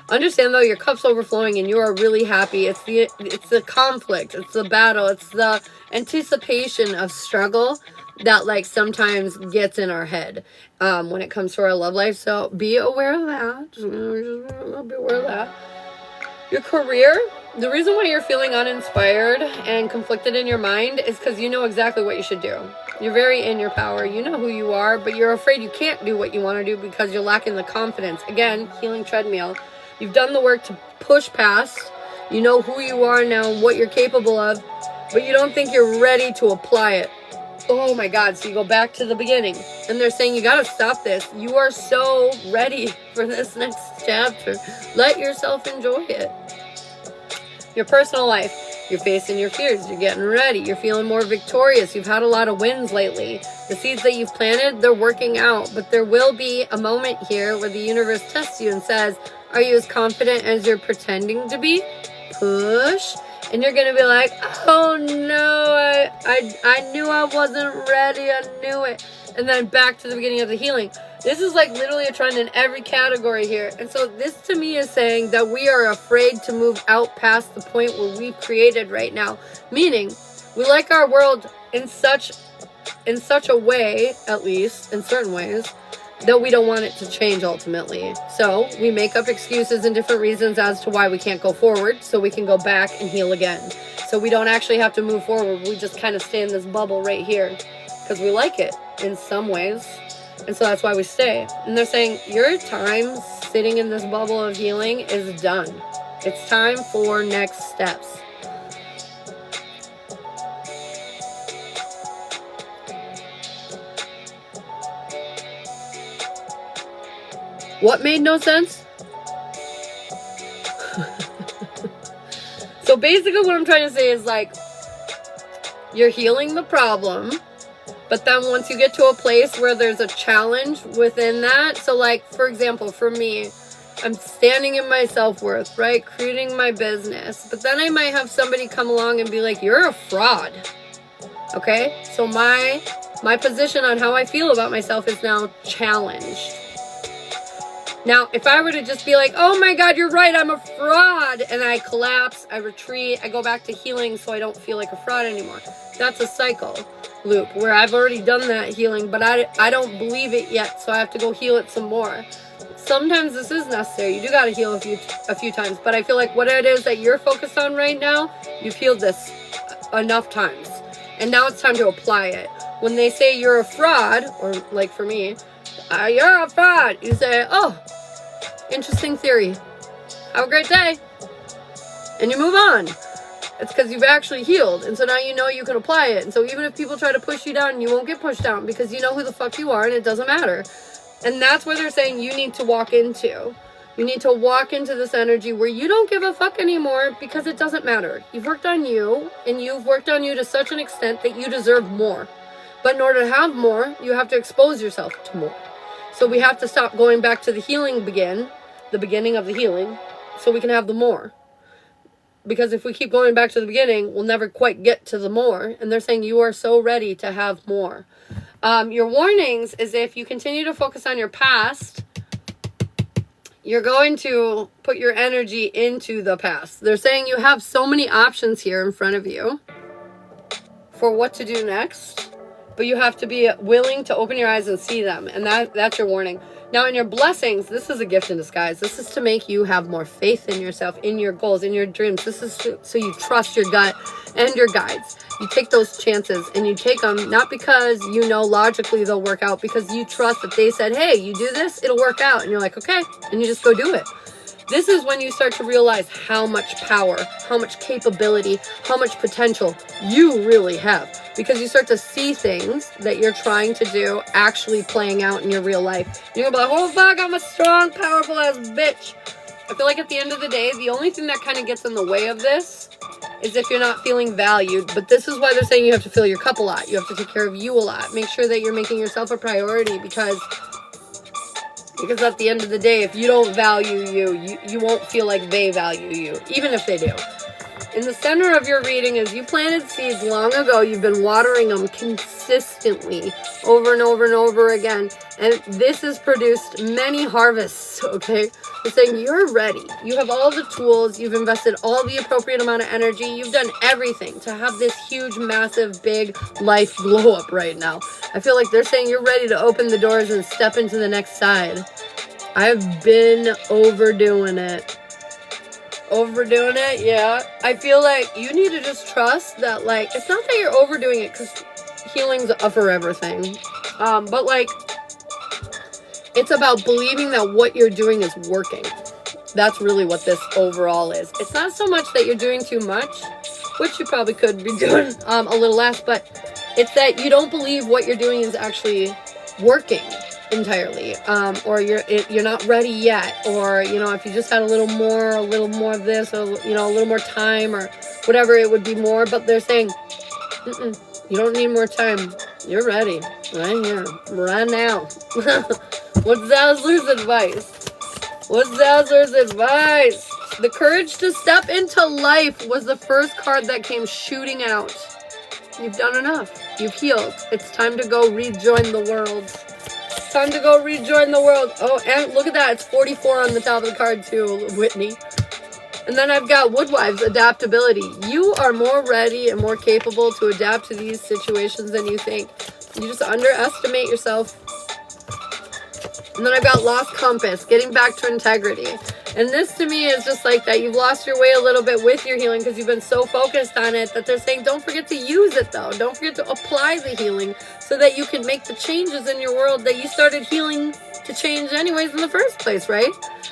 Understand though, your cup's overflowing and you are really happy. It's the conflict, it's the battle, it's the anticipation of struggle that like sometimes gets in our head when it comes to our love life. So be aware of that. Just be aware of that. Your career, the reason why you're feeling uninspired and conflicted in your mind is because you know exactly what you should do. You're very in your power. You know who you are, but you're afraid you can't do what you want to do because you're lacking the confidence. Again, healing treadmill. You've done the work to push past. You know who you are now, what you're capable of, but you don't think you're ready to apply it. Oh my God, so you go back to the beginning. And they're saying, you got to stop this. You are so ready for this next chapter. Let yourself enjoy it. Your personal life, you're facing your fears. You're getting ready. You're feeling more victorious. You've had a lot of wins lately. The seeds that you've planted, they're working out. But there will be a moment here where the universe tests you and says, are you as confident as you're pretending to be? Push. And you're going to be like, oh no, I knew I wasn't ready. I knew it. And then back to the beginning of the healing. This is like literally a trend in every category here. And so this to me is saying that we are afraid to move out past the point where we've created right now. Meaning, we like our world in such a way, at least in certain ways, that we don't want it to change ultimately. So we make up excuses and different reasons as to why we can't go forward, so we can go back and heal again. So we don't actually have to move forward. We just kind of stay in this bubble right here because we like it in some ways. And so that's why we stay. And they're saying your time sitting in this bubble of healing is done. It's time for next steps. What made no sense? So basically what I'm trying to say is like, you're healing the problem, but then once you get to a place where there's a challenge within that, so like, for example, for me, I'm standing in my self-worth, right? Creating my business. But then I might have somebody come along and be like, you're a fraud. Okay? So my position on how I feel about myself is now challenged. Now, if I were to just be like, oh my God, you're right, I'm a fraud, and I collapse, I retreat, I go back to healing so I don't feel like a fraud anymore. That's a cycle loop where I've already done that healing, but I don't believe it yet, so I have to go heal it some more. Sometimes this is necessary. You do got to heal a few times, but I feel like what it is that you're focused on right now, you've healed this enough times, and now it's time to apply it. When they say you're a fraud, or like for me, you're a fraud, you say, oh, interesting theory. Have a great day. And you move on. It's because you've actually healed. And so now you know you can apply it. And so even if people try to push you down, you won't get pushed down because you know who the fuck you are and it doesn't matter. And that's where they're saying you need to walk into. You need to walk into this energy where you don't give a fuck anymore because it doesn't matter. You've worked on you, and you've worked on you to such an extent that you deserve more. But in order to have more, you have to expose yourself to more. So we have to stop going back to the beginning of the healing, so we can have the more. Because if we keep going back to the beginning, we'll never quite get to the more. And they're saying you are so ready to have more. Your warnings is if you continue to focus on your past, you're going to put your energy into the past. They're saying you have so many options here in front of you for what to do next, but you have to be willing to open your eyes and see them. And that's your warning. Now, in your blessings, this is a gift in disguise. This is to make you have more faith in yourself, in your goals, in your dreams. This is so you trust your gut and your guides. You take those chances and you take them not because you know logically they'll work out, because you trust that they said, hey, you do this, it'll work out. And you're like, okay. And you just go do it. This is when you start to realize how much power, how much capability, how much potential you really have. Because you start to see things that you're trying to do actually playing out in your real life. You're going to be like, oh fuck, I'm a strong, powerful ass bitch. I feel like at the end of the day, the only thing that kind of gets in the way of this is if you're not feeling valued. But this is why they're saying you have to fill your cup a lot. You have to take care of you a lot. Make sure that you're making yourself a priority, because at the end of the day, if you don't value you won't feel like they value you, even if they do. In the center of your reading is you planted seeds long ago. You've been watering them consistently over and over and over again. And this has produced many harvests, okay? It's saying you're ready. You have all the tools. You've invested all the appropriate amount of energy. You've done everything to have this huge, massive, big life blow up right now. I feel like they're saying you're ready to open the doors and step into the next side. I've been overdoing it. Overdoing it, yeah. I feel like you need to just trust that, like, it's not that you're overdoing it, because healing's a forever thing. But, like, it's about believing that what you're doing is working. That's really what this overall is. It's not so much that you're doing too much, which you probably could be doing a little less, but it's that you don't believe what you're doing is actually working entirely, or you're not ready yet, or if you just had a little more of this, or a little more time, or whatever, it would be more. But they're saying you don't need more time. You're ready right here, right now. What's Zazzler's advice? The courage to step into life was the first card that came shooting out. You've done enough. You've healed. It's time to go rejoin the world. Time to go rejoin the world. Oh, and look at that. It's 44 on the top of the card too, Whitney. And then I've got Woodwives, adaptability. You are more ready and more capable to adapt to these situations than you think. You just underestimate yourself. And then I've got Lost Compass, getting back to integrity. And this to me is just like that. You've lost your way a little bit with your healing because you've been so focused on it that they're saying don't forget to use it though. Don't forget to apply the healing so that you can make the changes in your world that you started healing to change anyways in the first place, right?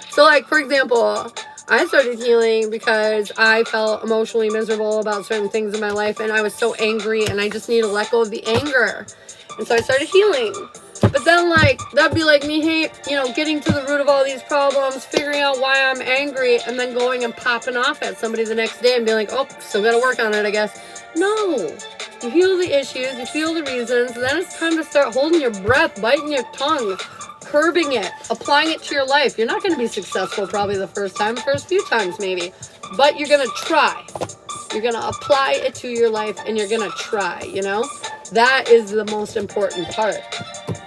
So like, for example, I started healing because I felt emotionally miserable about certain things in my life and I was so angry and I just need to let go of the anger. And so I started healing. But then, like, that'd be like me, getting to the root of all these problems, figuring out why I'm angry, and then going and popping off at somebody the next day and being like, oh, still gotta work on it, I guess. No. You heal the issues, you feel the reasons, and then it's time to start holding your breath, biting your tongue, curbing it, applying it to your life. You're not going to be successful probably the first few times maybe, but you're going to try. You're going to apply it to your life, and you're going to try, That is the most important part.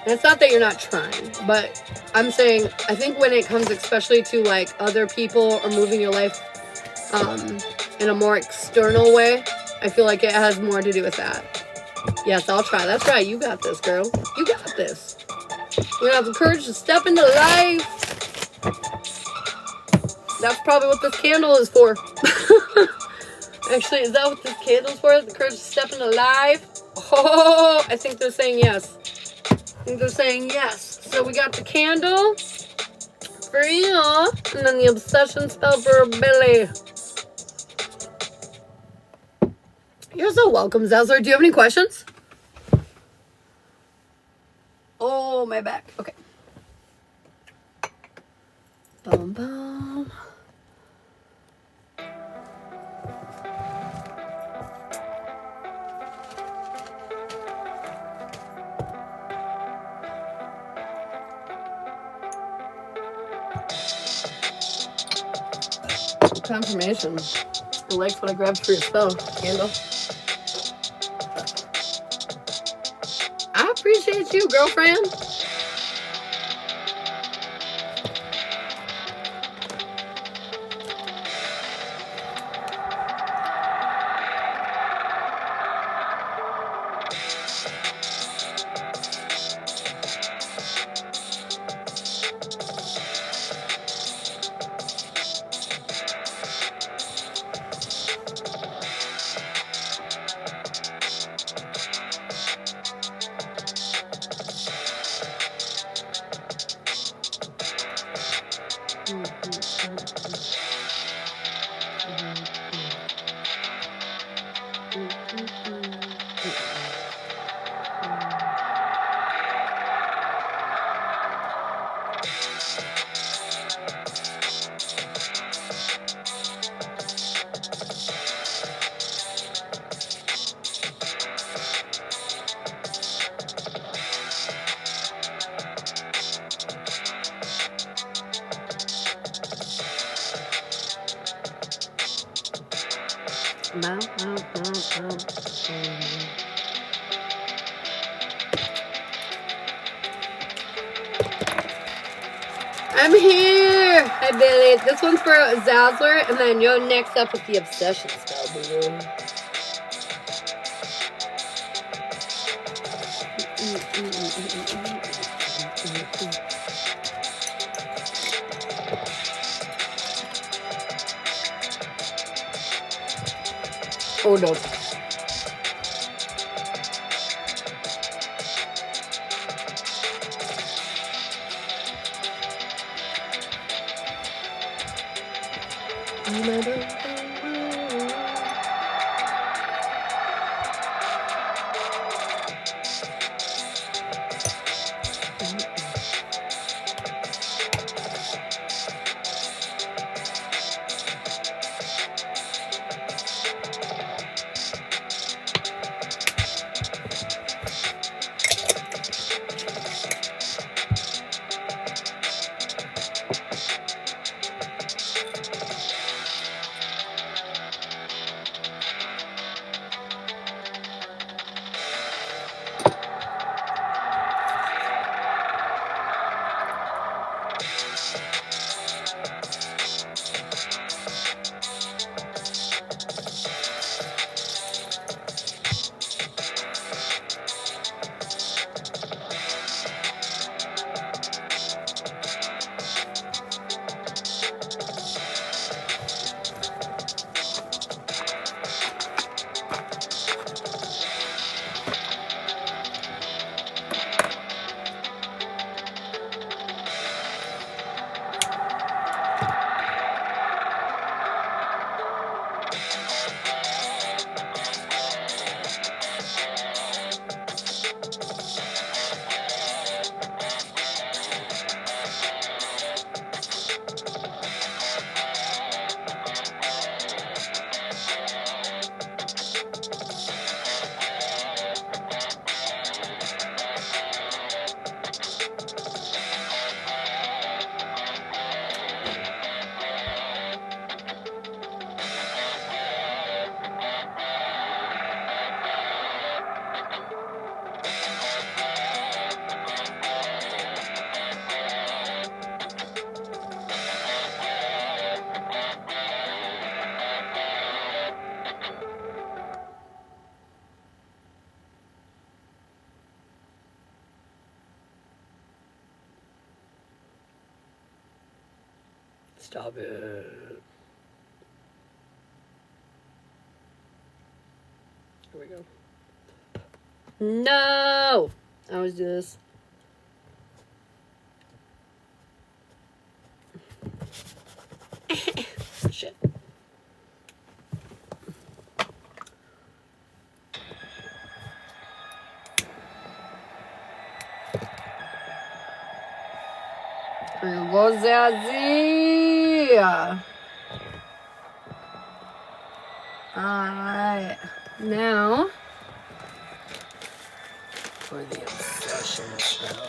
And it's not that you're not trying, but I'm saying, I think when it comes especially to like other people or moving your life in a more external way, I feel like it has more to do with that. Yes, I'll try. That's right. You got this, girl. You got this. We're going to have the courage to step into life. That's probably what this candle is for. Actually, is that what this candle is for? The courage to step into life? Oh, I think they're saying yes. So we got the candle for you, and then the obsession spell for Billy. You're so welcome, Zazzler. Do you have any questions? Oh, my back. Okay. Boom, boom. Confirmation. He likes what I grabbed for your spell, candle. I appreciate you, girlfriend. I'm here! Hi, Billy. This one's for Zazzler, and then you're next up with the obsession spell, boo. Oh, no. Stop it. Here we go. No! I always do this. Shit. Here you go, Zazzy. Alright. Now, for the obsession spell.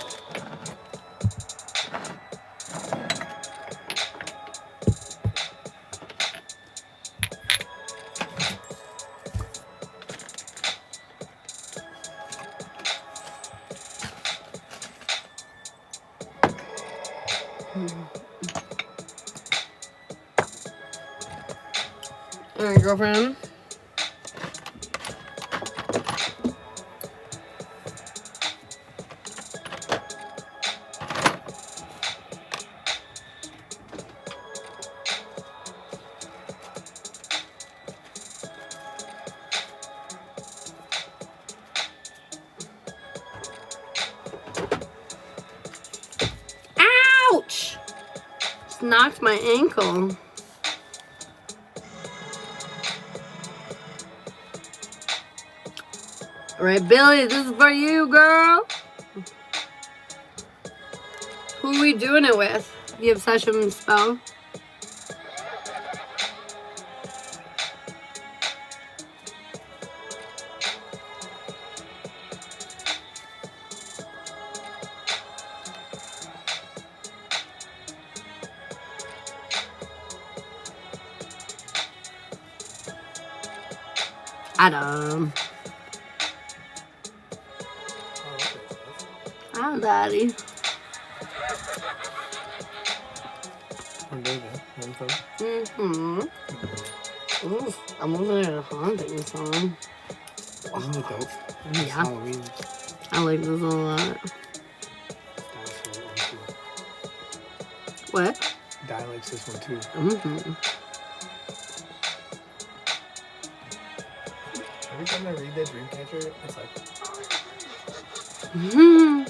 Alright, girlfriend. Ouch! Just knocked my ankle. Alright, Billy, this is for you, girl. Who are we doing it with? The obsession spell. Adam. Hi, Daddy. Mm-hmm. Ooh, I'm looking at a haunting song. Isn't it dope? It's Yeah. Halloween. I like this a lot. What? Di likes this one too. Mm-hmm. Every time I read that Dreamcatcher, it's like... Mm-hmm.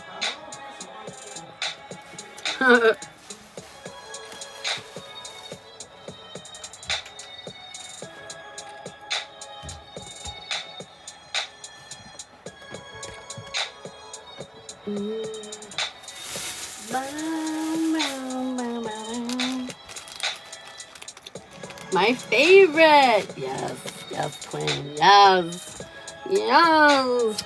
My favorite. Yes, yes, Queen. Yes, yes.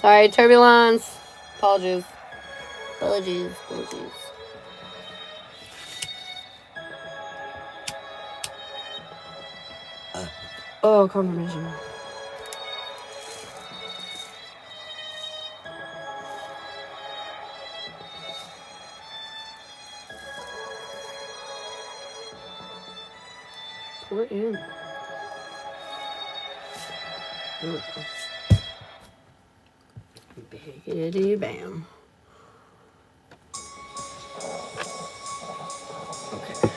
Sorry, turbulence. Apologies. Apologies. Apologies. Oh, confirmation. Pour in. Biggity bam. Okay.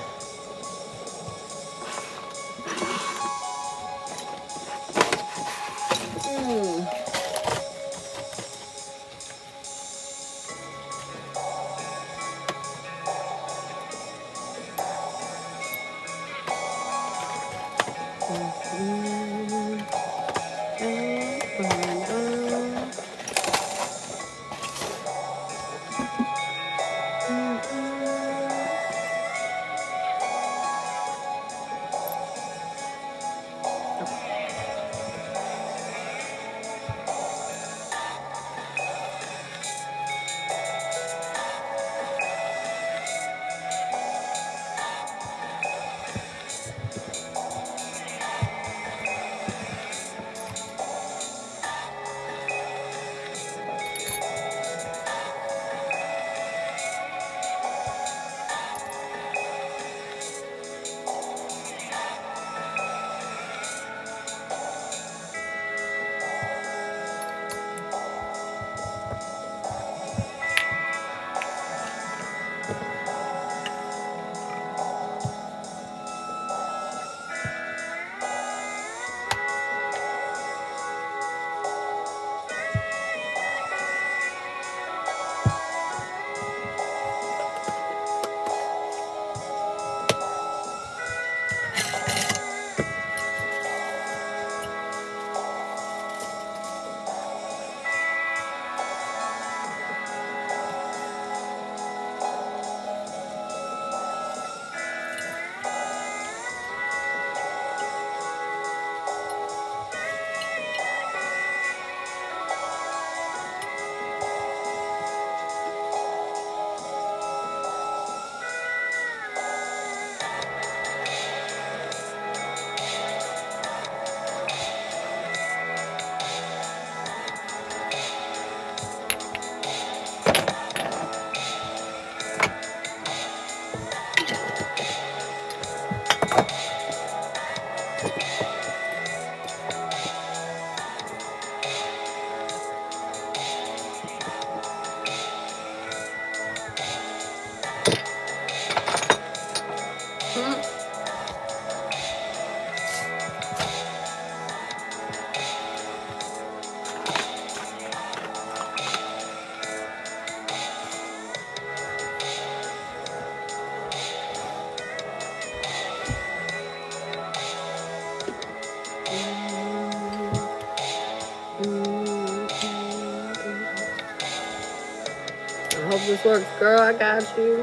I hope this works, girl. I got you.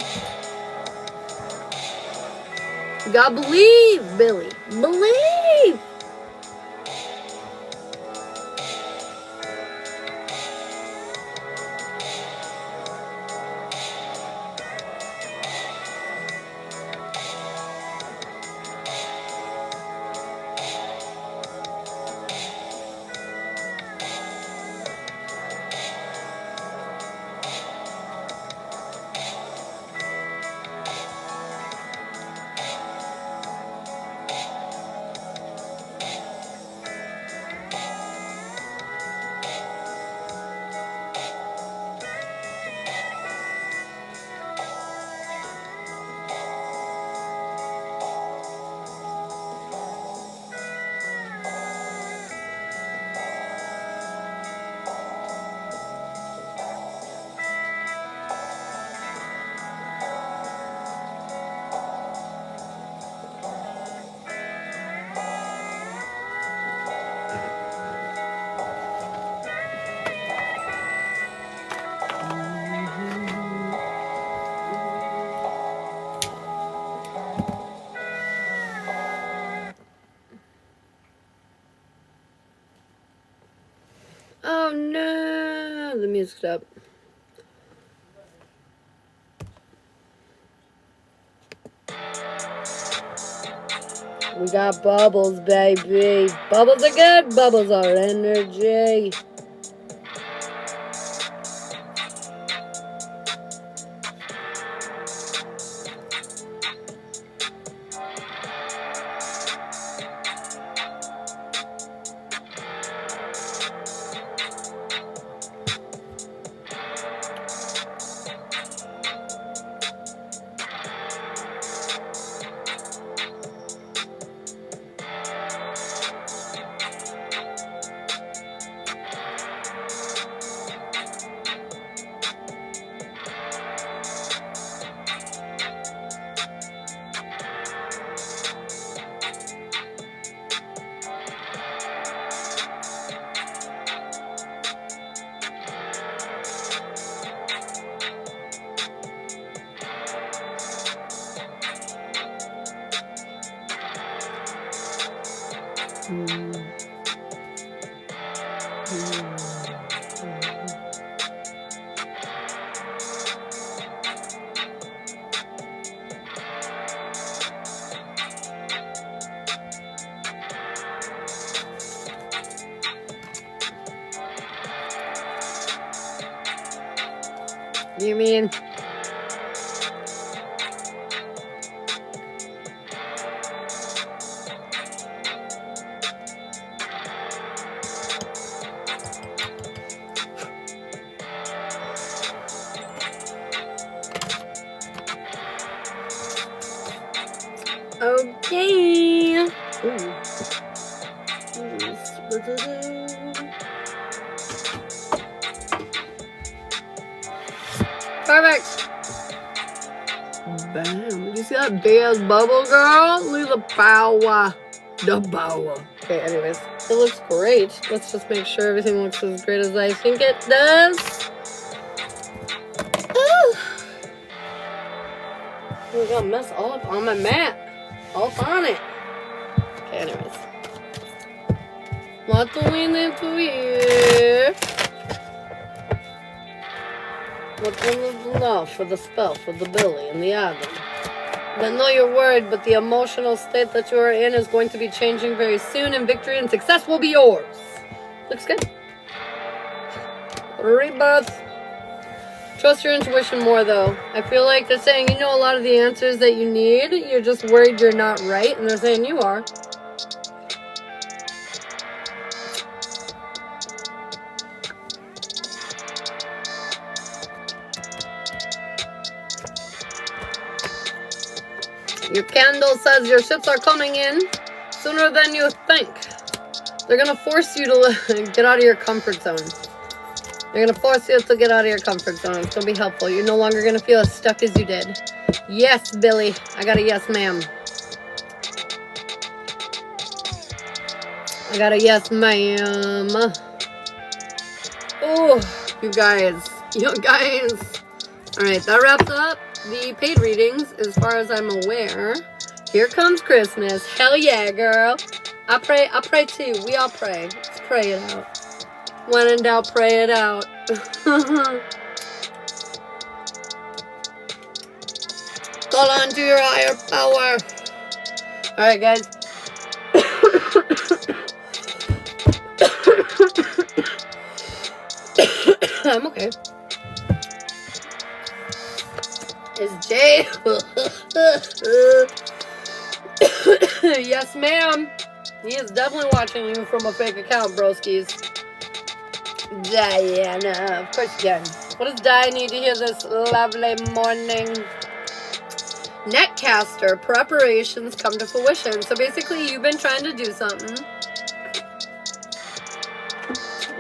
You gotta believe, Billy. Believe! Oh no, the music's up. We got bubbles, baby. Bubbles are good. Bubbles are energy. You mean? Okay. Ooh. Perfect. Bam. You see that big ass bubble, girl? Look at the power. The power. Okay, anyways. It looks great. Let's just make sure everything looks as great as I think it does. Ooh. We're gonna mess all up on my mat. All up on it. Okay, anyways. What do we need to hear? What do we need to know for the spell, for the Billy and the Adam? I know you're worried, but the emotional state that you are in is going to be changing very soon, and victory and success will be yours. Looks good. Rebirth. Trust your intuition more, though. I feel like they're saying you know a lot of the answers that you need. You're just worried you're not right, and they're saying you are. Your candle says your ships are coming in sooner than you think. They're going to force you to get out of your comfort zone. They're going to force you to get out of your comfort zone. It's going to be helpful. You're no longer going to feel as stuck as you did. Yes, Billy. I got a yes, ma'am. I got a yes, ma'am. Oh, you guys. You guys. All right, that wraps up the paid readings as far as I'm aware. Here comes Christmas. Hell yeah, girl. I pray too. We all pray. Let's pray it out. When in doubt, pray it out. Call on to your higher power. Alright, guys. I'm okay. It's Jay. Yes, ma'am. He is definitely watching you from a fake account, broskies. Diana. Of course you can. What does Di need to hear this lovely morning? Netcaster preparations come to fruition. So basically, you've been trying to do something.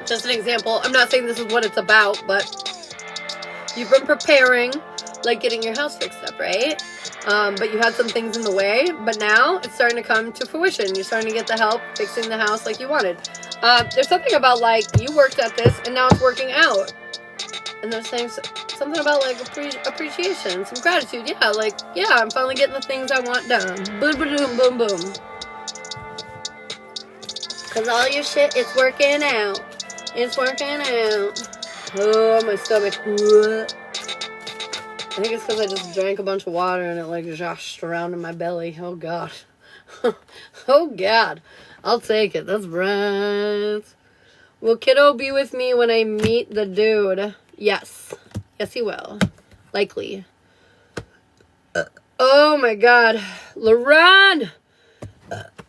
Just an example. I'm not saying this is what it's about, but you've been preparing, like getting your house fixed up, right? But you had some things in the way, but now it's starting to come to fruition. You're starting to get the help fixing the house like you wanted. There's something about, like, you worked at this and now it's working out. And they're saying something about, like, appreciation, some gratitude. Yeah, like, yeah, I'm finally getting the things I want done. Boom, boom, boom, boom, boom. Because all your shit, it's working out. It's working out. Oh, my stomach. I think it's because I just drank a bunch of water and it, like, joshed around in my belly. Oh, God. Oh, God. I'll take it. That's right. Will Kiddo be with me when I meet the dude? Yes. Yes, he will. Likely. Oh, my God. Lauren!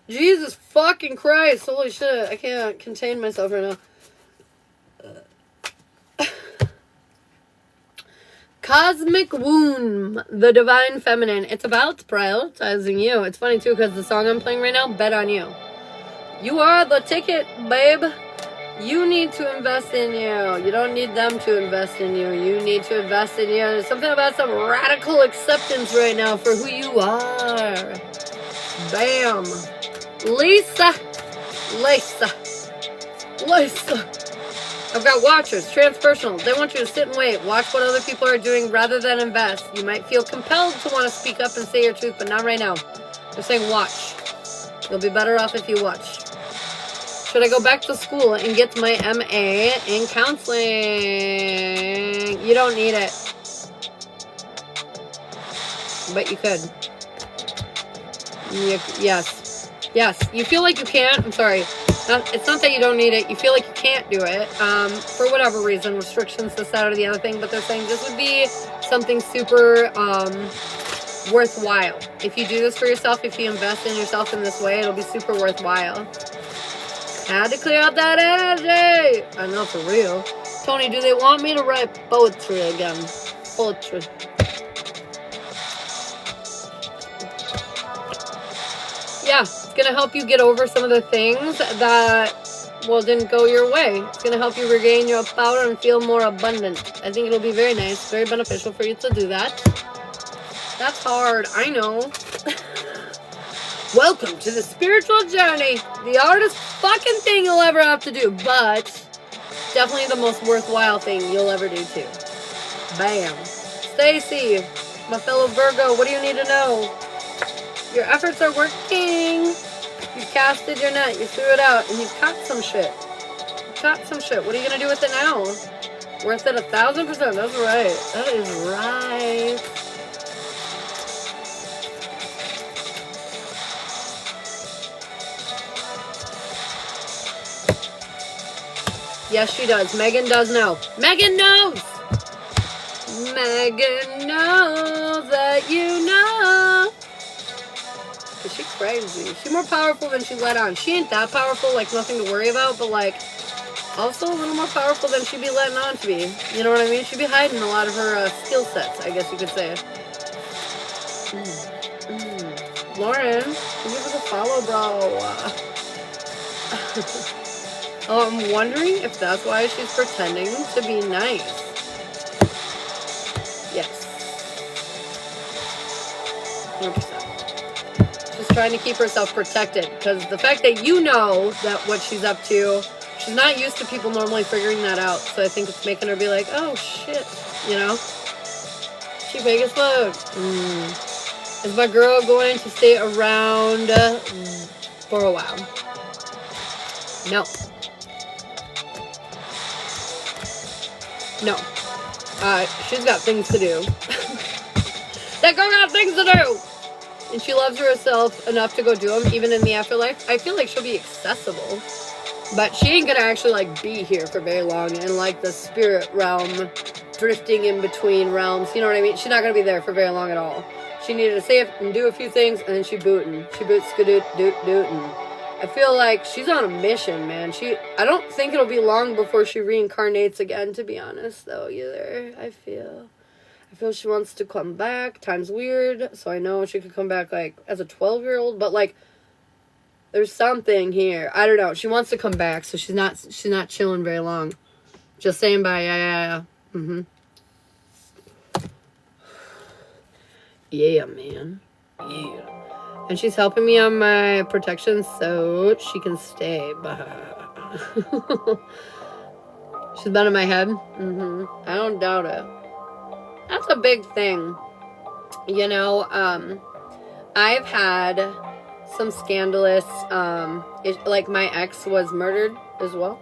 Jesus fucking Christ. Holy shit. I can't contain myself right now. Cosmic Womb, the Divine Feminine. It's about prioritizing you. It's funny, too, because the song I'm playing right now, Bet on You. You are the ticket, babe. You need to invest in you. You don't need them to invest in you. You need to invest in you. There's something about some radical acceptance right now for who you are. Bam. Lisa. I've got watchers, transpersonal. They want you to sit and wait. Watch what other people are doing rather than invest. You might feel compelled to want to speak up and say your truth, but not right now. They're saying watch. You'll be better off if you watch. Should I go back to school and get my MA in counseling? You don't need it. But you could. Yes. Yes. You feel like you can't. I'm sorry. It's not that you don't need it. You feel like you can't do it. For whatever reason. Restrictions, this, that, or the other thing. But they're saying this would be something super worthwhile. If you do this for yourself, if you invest in yourself in this way, it'll be super worthwhile. Had to clear out that energy. I know, for real. Tony, do they want me to write poetry again? Poetry. Yeah, it's going to help you get over some of the things that, well, didn't go your way. It's going to help you regain your power and feel more abundant. I think it'll be very nice, very beneficial for you to do that. That's hard, I know. Welcome to the spiritual journey. The hardest fucking thing you'll ever have to do, but definitely the most worthwhile thing you'll ever do too. Bam. Stacy, my fellow Virgo, what do you need to know? Your efforts are working. You casted your net, you threw it out, and you caught some shit. You caught some shit. What are you gonna do with it now? Worth it 1,000%. That's right. That is right. Yes, she does. Megan does know. Megan knows! Megan knows that you know. Cause she's crazy. She's more powerful than she let on. She ain't that powerful, like nothing to worry about, but like also a little more powerful than she'd be letting on to be. You know what I mean? She'd be hiding a lot of her skill sets, I guess you could say. Lauren, give us a follow, bro. Oh, I'm wondering if that's why she's pretending to be nice. Yes. 100%. She's trying to keep herself protected. Because the fact that you know that what she's up to, she's not used to people normally figuring that out. So I think it's making her be like, oh, shit. You know? She fake as fuck. Is my girl going to stay around for a while? No. No. She's got things to do. That girl got things to do! And she loves herself enough to go do them, even in the afterlife. I feel like she'll be accessible. But she ain't gonna actually, like, be here for very long in, like, the spirit realm, drifting in between realms. You know what I mean? She's not gonna be there for very long at all. She needed to say it and do a few things, and then she bootin'. She boots skadoot-doot-dootin'. I feel like she's on a mission, man. I don't think it'll be long before she reincarnates again, to be honest, though, either. I feel she wants to come back. Time's weird, so I know she could come back, like, as a 12-year-old, but, like, there's something here. I don't know. She wants to come back, so she's not chilling very long. Just saying bye. Yeah. Mm-hmm. Yeah, man. Yeah. And she's helping me on my protection so she can stay. She's been in my head. Mm-hmm. I don't doubt it. That's a big thing. You know, I've had some scandalous, like my ex was murdered as well.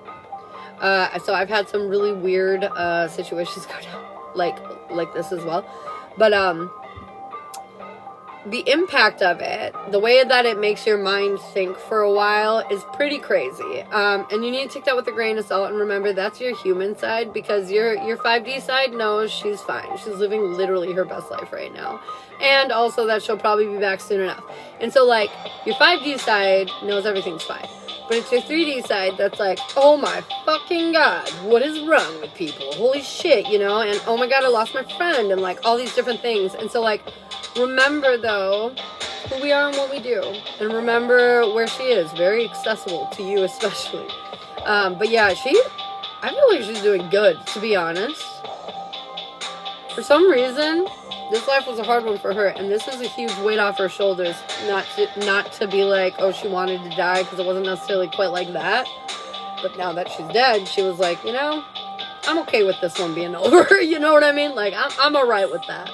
So I've had some really weird situations go down like this as well. But the impact of it, the way that it makes your mind think for a while is pretty crazy. And you need to take that with a grain of salt and remember that's your human side, because your 5D side knows she's fine. She's living literally her best life right now. And also that she'll probably be back soon enough. And so, like, your 5D side knows everything's fine. But it's your 3D side that's like, oh my fucking god, what is wrong with people? Holy shit, you know? And oh my god, I lost my friend, and like all these different things. And so, like, remember though who we are and what we do. And remember where she is. Very accessible to you especially. But yeah, I feel like she's doing good, to be honest. For some reason, this life was a hard one for her, and this is a huge weight off her shoulders. Not to be like, oh, she wanted to die, because it wasn't necessarily quite like that. But now that she's dead, she was like, you know, I'm okay with this one being over. You know what I mean? Like, I'm alright with that.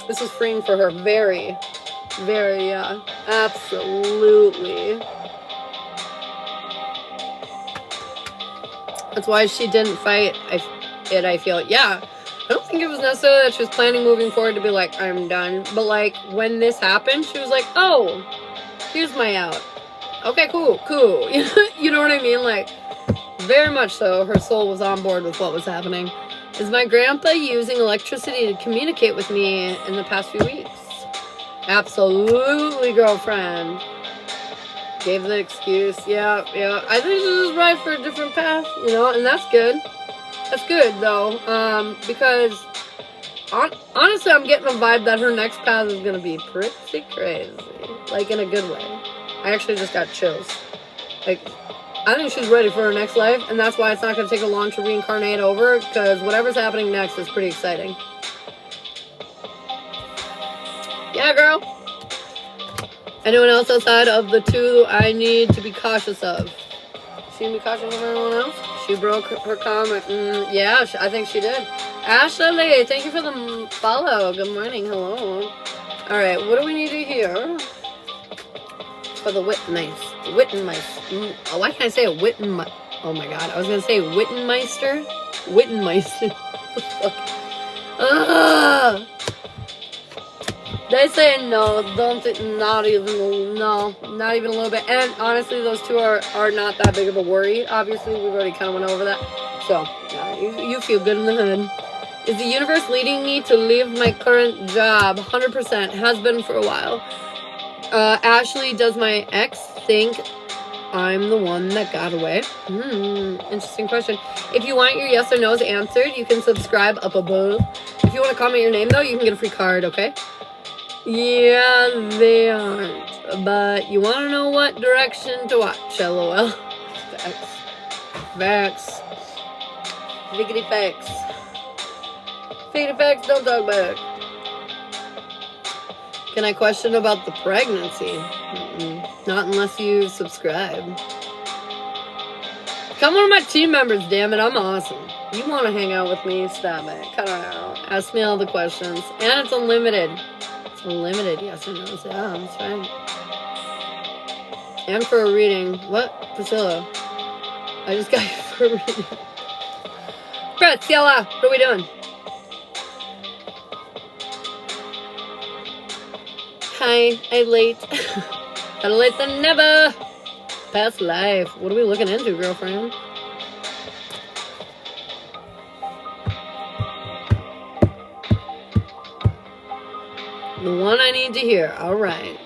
This is freeing for her. Very, very, absolutely. That's why she didn't fight I feel. Yeah. I don't think it was necessarily that she was planning moving forward to be like, I'm done. But, like, when this happened, she was like, oh, here's my out. Okay, cool. You know what I mean? Like, very much so, her soul was on board with what was happening. Is my grandpa using electricity to communicate with me in the past few weeks? Absolutely, girlfriend. Gave the excuse. Yeah. I think this is right for a different path, you know, and that's good. That's good, though, because honestly, I'm getting a vibe that her next path is going to be pretty crazy, like, in a good way. I actually just got chills. Like, I think she's ready for her next life, and that's why it's not going to take her long to reincarnate over, because whatever's happening next is pretty exciting. Yeah, girl. Anyone else outside of the two I need to be cautious of? She need to be cautious of anyone else? She broke her comment. Yeah, I think she did. Ashley, thank you for the follow. Good morning. Hello. All right, what do we need to hear for the Wittenmeister? Why can't I say a Wittenmeister? Oh my god, I was going to say Wittenmeister. Wittenmeister. What the fuck? They say no, not even a little bit. And honestly, those two are not that big of a worry. Obviously, we've already kind of went over that. So, yeah, you feel good in the hood. Is the universe leading me to leave my current job? 100%. Has been for a while. Ashley, does my ex think I'm the one that got away? Interesting question. If you want your yes or no's answered, you can subscribe up above. If you want to comment your name, though, you can get a free card, okay? Yeah, they aren't. But you want to know what direction to watch, LOL. Facts. Figgity facts. Figgity facts, don't talk back. Can I question about the pregnancy? Not unless you subscribe. Become one of my team members, damn it. I'm awesome. You want to hang out with me? Stop it. Cut it out. Ask me all the questions. And it's unlimited. Unlimited, yes, I know. Yeah, that's right. And for a reading. What? Priscilla. I just got you for a reading. Priscilla, what are we doing? Hi, I'm late. Better late than never. Past life. What are we looking into, girlfriend? The one I need to hear. All right.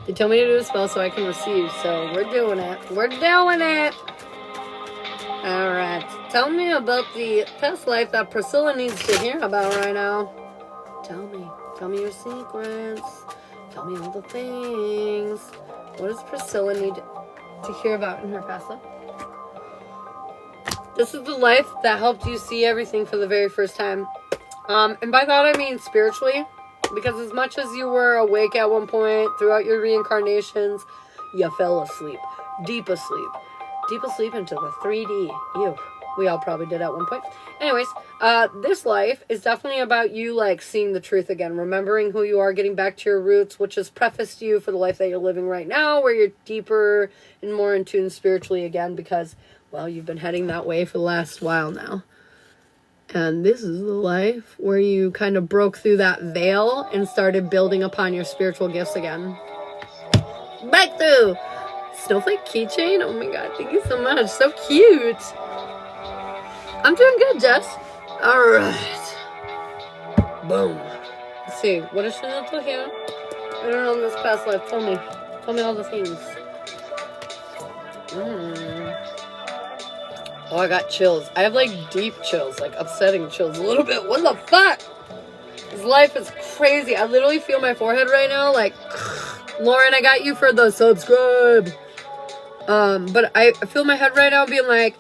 They told me to do a spell so I can receive, so we're doing it. We're doing it. All right. Tell me about the past life that Priscilla needs to hear about right now. Tell me. Tell me your secrets. Tell me all the things. What does Priscilla need to hear about in her past life? This is the life that helped you see everything for the very first time. And by that I mean spiritually. Because as much as you were awake at one point throughout your reincarnations, you fell asleep. Deep asleep. Deep asleep into the 3D. Ew. We all probably did at one point. Anyways, this life is definitely about you, like, seeing the truth again. Remembering who you are, getting back to your roots, which has prefaced you for the life that you're living right now, where you're deeper and more in tune spiritually again because, well, you've been heading that way for the last while now. And this is the life where you kind of broke through that veil and started building upon your spiritual gifts again. Breakthrough! Snowflake keychain? Oh my god, thank you so much. So cute. I'm doing good, Jess. Alright. Boom. Let's see. What is she up to here? I don't know in this past life. Tell me. Tell me all the things. Oh, I got chills. I have, like, deep chills. Like, upsetting chills a little bit. What the fuck? This life is crazy. I literally feel my forehead right now. Like, Lauren, I got you for the subscribe. But I feel my head right now being like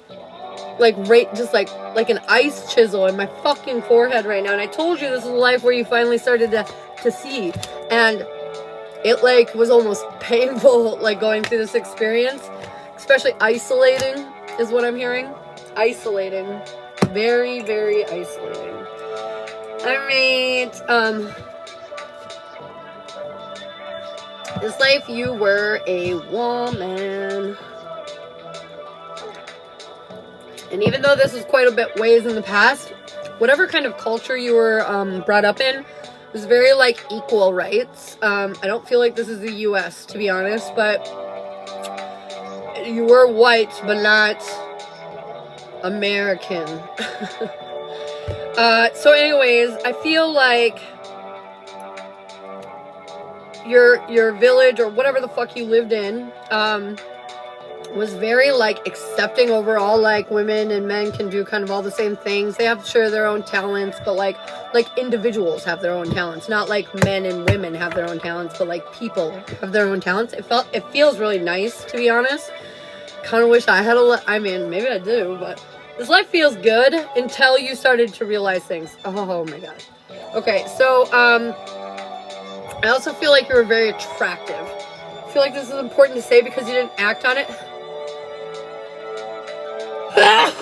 right, just like an ice chisel in my fucking forehead right now. And I told you this is a life where you finally started to see. And it, like, was almost painful, like, going through this experience. Especially isolating is what I'm hearing. Isolating. Very, very isolating. Alright, this life you were a woman. And even though this was quite a bit ways in the past, whatever kind of culture you were brought up in was very, like, equal rights. I don't feel like this is the US, to be honest, but you were white, but not American. So anyways, I feel like your village or whatever the fuck you lived in was very, like, accepting overall. Like, women and men can do kind of all the same things. They have sure their own talents, but like individuals have their own talents, not like men and women have their own talents, but like people have their own talents. It feels really nice, to be honest. Kind of wish I had I mean, maybe I do, but this life feels good until you started to realize things. Oh my god. Okay, so I also feel like you were very attractive. I feel like this is important to say because you didn't act on it.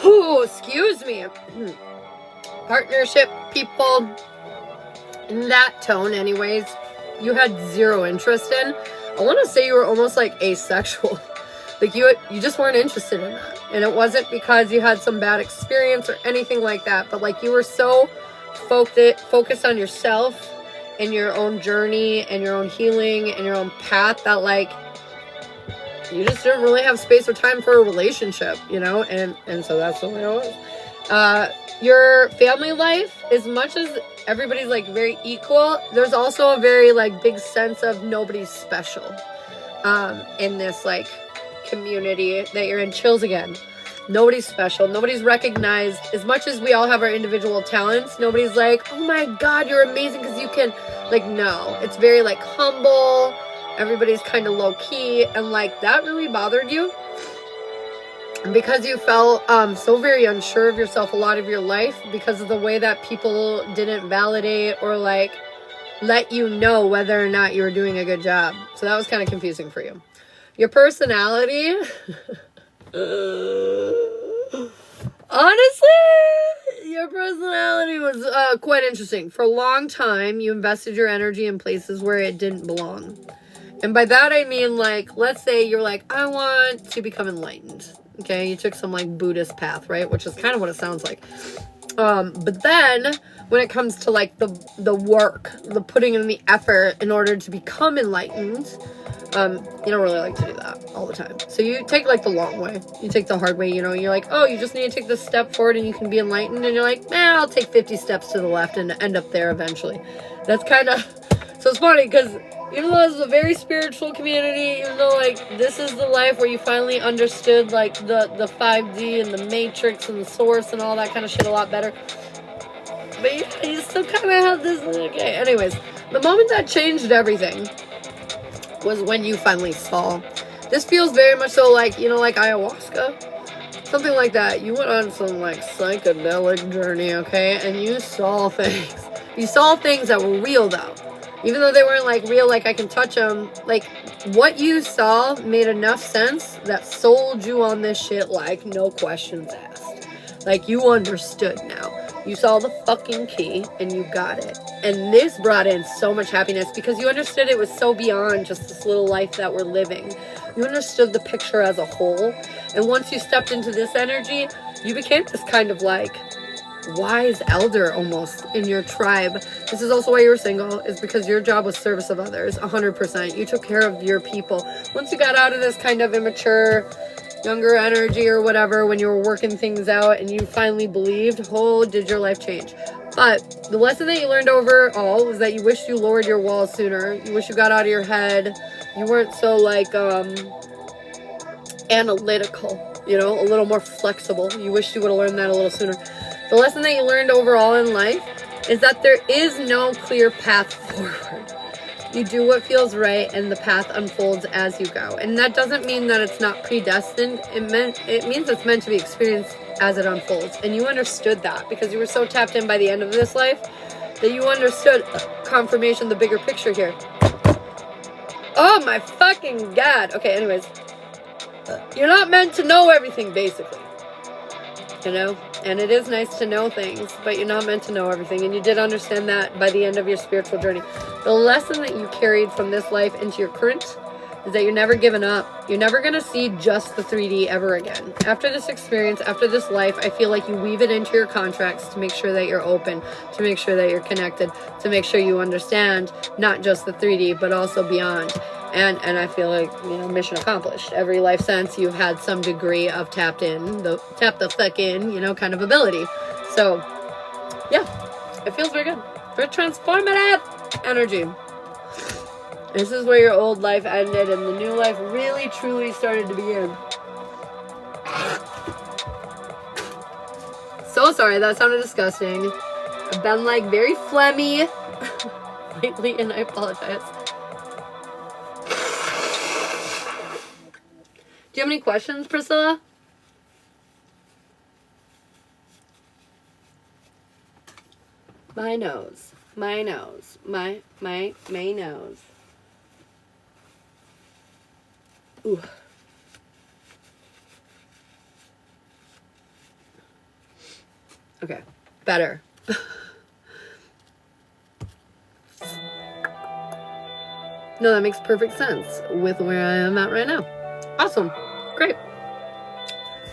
Oh, excuse me. Partnership, people, in that tone anyways, you had zero interest in. I want to say you were almost like asexual. Like you just weren't interested in that. And it wasn't because you had some bad experience or anything like that, but like you were so focused on yourself and your own journey and your own healing and your own path that, like, you just didn't really have space or time for a relationship, you know? And so that's the way it was. Your family life, as much as everybody's, like, very equal, there's also a very, like, big sense of nobody's special in this, like, community that you're in. Chills again. Nobody's special. Nobody's recognized. As much as we all have our individual talents, nobody's like, oh my god, you're amazing because you can. Like, no. It's very, like, humble. Everybody's kind of low-key. And, like, that really bothered you. Because you felt so very unsure of yourself a lot of your life because of the way that people didn't validate or, like, let you know whether or not you were doing a good job. So that was kind of confusing for you. Your personality, honestly, Your personality was quite interesting. For a long time, you invested your energy in places where it didn't belong. And by that I mean, like, let's say you're like, I want to become enlightened. Okay, you took some, like, Buddhist path, right? Which is kind of what it sounds like. But then, when it comes to, like, the work, the putting in the effort in order to become enlightened, you don't really like to do that all the time. So you take, like, the long way. You take the hard way, you know. You're like, oh, you just need to take this step forward and you can be enlightened. And you're like, I'll take 50 steps to the left and end up there eventually. That's kind of... So it's funny, because even though this is a very spiritual community, even though, like, this is the life where you finally understood, like, the 5D and the Matrix and the Source and all that kind of shit a lot better. But you still kind of have this... Okay, anyways. The moment that changed everything was when you finally saw. This feels very much so like, you know, like ayahuasca. Something like that. You went on some, like, psychedelic journey, okay? And you saw things. You saw things that were real, though. Even though they weren't, like, real, like, I can touch them. Like, what you saw made enough sense that sold you on this shit, like, no questions asked. Like, you understood now. You saw the fucking key, and you got it. And this brought in so much happiness, because you understood it was so beyond just this little life that we're living. You understood the picture as a whole. And once you stepped into this energy, you became this kind of, like, wise elder almost in your tribe. This is also why you were single, is because your job was service of others. 100%. You took care of your people. Once you got out of this kind of immature, younger energy or whatever, when you were working things out and you finally believed, oh, did your life change. But the lesson that you learned overall was that you wished you lowered your walls sooner. You wish you got out of your head. You weren't so, like, analytical, you know, a little more flexible. You wish you would have learned that a little sooner. The lesson that you learned overall in life is that there is no clear path forward. You do what feels right, and the path unfolds as you go. And that doesn't mean that it's not predestined. It means it's meant to be experienced as it unfolds. And you understood that because you were so tapped in by the end of this life that you understood confirmation, the bigger picture here. Oh my fucking God. Okay, anyways. You're not meant to know everything, basically. You know? And it is nice to know things, but you're not meant to know everything. And you did understand that by the end of your spiritual journey. The lesson that you carried from this life into your current is that you're never giving up. You're never going to see just the 3D ever again. After this experience, after this life, I feel like you weave it into your contracts to make sure that you're open, to make sure that you're connected, to make sure you understand not just the 3D, but also beyond. And I feel like, you know, mission accomplished. Every life sense, you've had some degree of tap the fuck in, you know, kind of ability. So, yeah, it feels very good. Very transformative energy. This is where your old life ended and the new life really, truly started to begin. So sorry, that sounded disgusting. I've been, like, very phlegmy lately, and I apologize. Do you have any questions, Priscilla? My nose. My nose. My nose. Ooh. Okay. Better. No, that makes perfect sense with where I am at right now. Awesome. Great.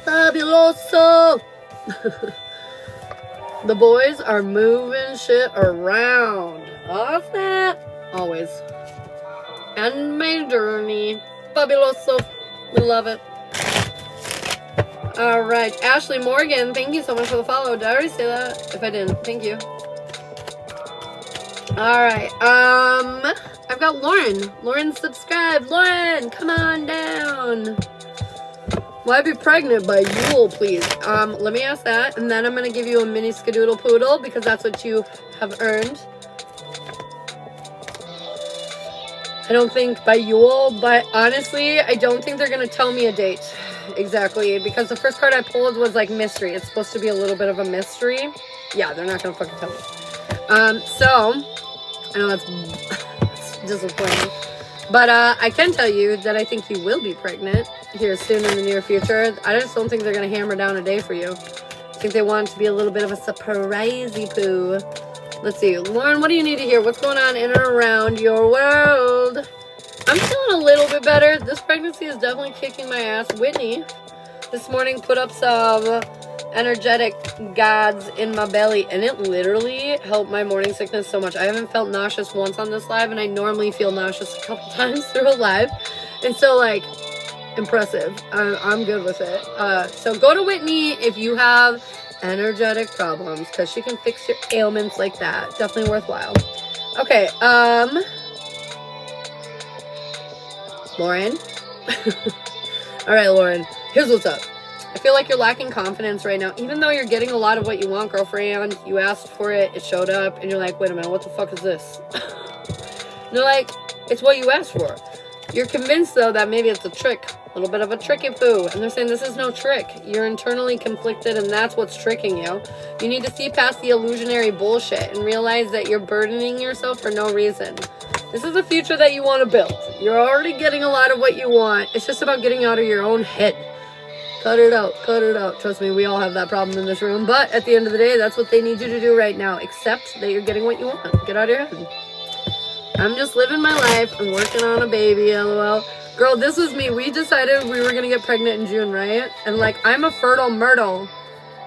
Fabuloso. The boys are moving shit around. Oh, snap. Always. And my journey. Fabuloso. We love it. All right. Ashley Morgan, thank you so much for the follow. Did I already say that? If I didn't, thank you. All right. I've got Lauren. Lauren, subscribe. Lauren, come on down. Will I be pregnant by Yule, please? Let me ask that, and then I'm going to give you a mini skadoodle poodle, because that's what you have earned. I don't think by Yule, but honestly, I don't think they're going to tell me a date. Exactly, because the first card I pulled was, like, mystery. It's supposed to be a little bit of a mystery. Yeah, they're not going to fucking tell me. So, I know that's disappointing. But I can tell you that I think you will be pregnant here soon in the near future. I just don't think they're going to hammer down a day for you. think they want it to be a little bit of a surprisey poo. Let's see. Lauren, what do you need to hear? What's going on in and around your world? I'm feeling a little bit better. This pregnancy is definitely kicking my ass. Whitney this morning put up some energetic gods in my belly, and it literally helped my morning sickness so much. I haven't felt nauseous once on this live, and I normally feel nauseous a couple times through a live. And so, like, impressive. I'm good with it. So go to Whitney if you have energetic problems, because she can fix your ailments like that. Definitely worthwhile. Okay, Lauren. All right, Lauren, here's what's up. I feel like you're lacking confidence right now, even though you're getting a lot of what you want, girlfriend. You asked for it, it showed up, and you're like, wait a minute, what the fuck is this? And they're like, it's what you asked for. You're convinced, though, that maybe it's a trick, a little bit of a tricky poo. And they're saying this is no trick. You're internally conflicted, and that's what's tricking you. You need to see past the illusionary bullshit and realize that you're burdening yourself for no reason. This is the future that you want to build. You're already getting a lot of what you want. It's just about getting out of your own head. Cut it out. Cut it out. Trust me, we all have that problem in this room. But at the end of the day, that's what they need you to do right now. Accept that you're getting what you want. Get out of your head. I'm just living my life. I'm working on a baby, lol. Girl, this was me. We decided we were going to get pregnant in June, right? And, like, I'm a fertile myrtle.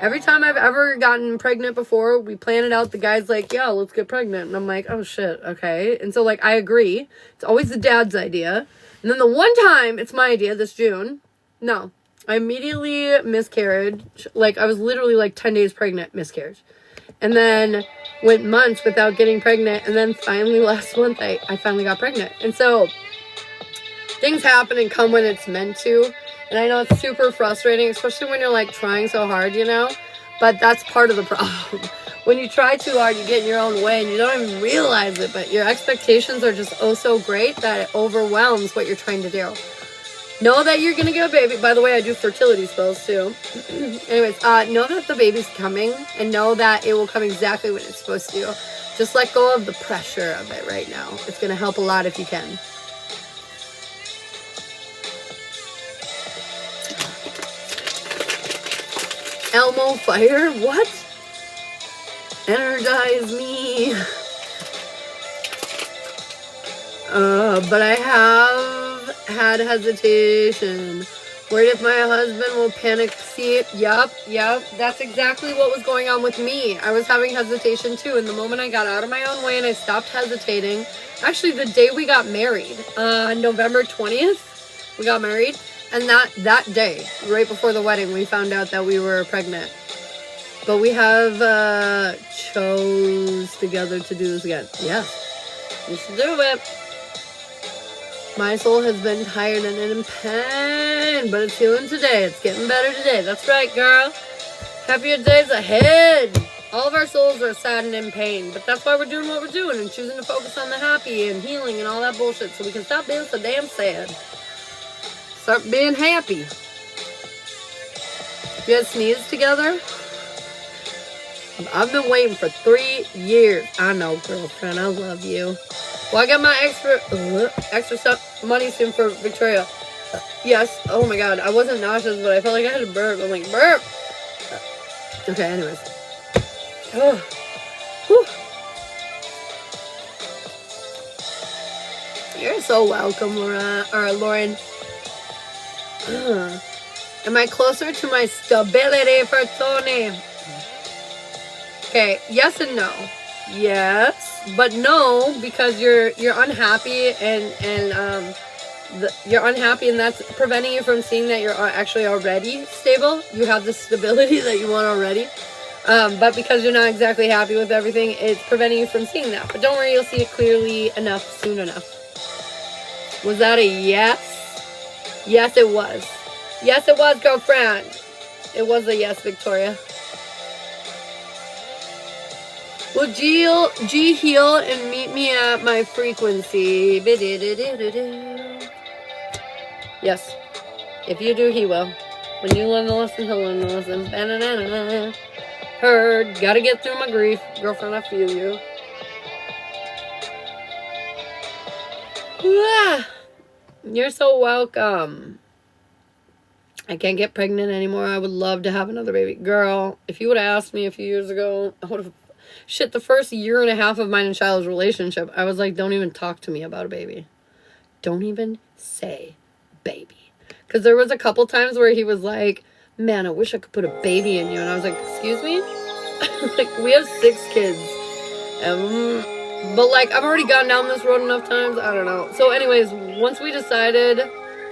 Every time I've ever gotten pregnant before, we plan it out. The guy's like, yeah, let's get pregnant. And I'm like, oh, shit, okay. And so, like, I agree. It's always the dad's idea. And then the one time it's my idea, this June, no. I immediately miscarried. Like, I was literally, like, 10 days pregnant, miscarriage. And then went months without getting pregnant. And then finally last month, I finally got pregnant. And so things happen and come when it's meant to. And I know it's super frustrating, especially when you're, like, trying so hard, you know? But that's part of the problem. When you try too hard, you get in your own way and you don't even realize it. But your expectations are just oh so great that it overwhelms what you're trying to do. Know that you're going to get a baby. By the way, I do fertility spells too. Anyways, know that the baby's coming and know that it will come exactly when it's supposed to. Just let go of the pressure of it right now. It's going to help a lot if you can. Elmo fire? What? Energize me. But I have had hesitation. Worried if my husband will panic. See it? Yup. That's exactly what was going on with me. I was having hesitation too. And the moment I got out of my own way and I stopped hesitating, actually the day we got married, November 20th, we got married. And that day, right before the wedding, we found out that we were pregnant. But we have chose together to do this again. Yes, we should do it. My soul has been tired and in pain, but it's healing today. It's getting better today. That's right, girl. Happier days ahead. All of our souls are sad and in pain, but that's why we're doing what we're doing and choosing to focus on the happy and healing and all that bullshit so we can stop being so damn sad. Start being happy. You guys sneeze together? I've been waiting for 3 years. I know, girlfriend. I love you. Well, I got my extra stuff money soon for Victoria. Yes. Oh my God. I wasn't nauseous, but I felt like I had a burp. I'm like, burp. Okay, anyways. Oh. Whew. You're so welcome, Lauren. Am I closer to my stability for Tony? Okay, yes and no. Yes, but no, because you're unhappy and you're unhappy, and that's preventing you from seeing that you're actually already stable. You have the stability that you want already. But because you're not exactly happy with everything, it's preventing you from seeing that. But don't worry, you'll see it clearly enough soon enough. Was that a yes? Yes, it was. Yes, it was, girlfriend. It was a yes, Victoria. Well, G heal and meet me at my frequency. Yes. If you do, he will. When you learn to listen, he'll learn to listen. Ba-na-na-na. Heard. Gotta get through my grief. Girlfriend, I feel you. Ah, you're so welcome. I can't get pregnant anymore. I would love to have another baby. Girl, if you would have asked me a few years ago, I would have... Shit, the first year and a half of mine and Shiloh's relationship, I was like, don't even talk to me about a baby. Don't even say baby. Because there was a couple times where he was like, man, I wish I could put a baby in you. And I was like, excuse me? Like, we have 6 kids. But, like, I've already gone down this road enough times. I don't know. So, anyways, once we decided,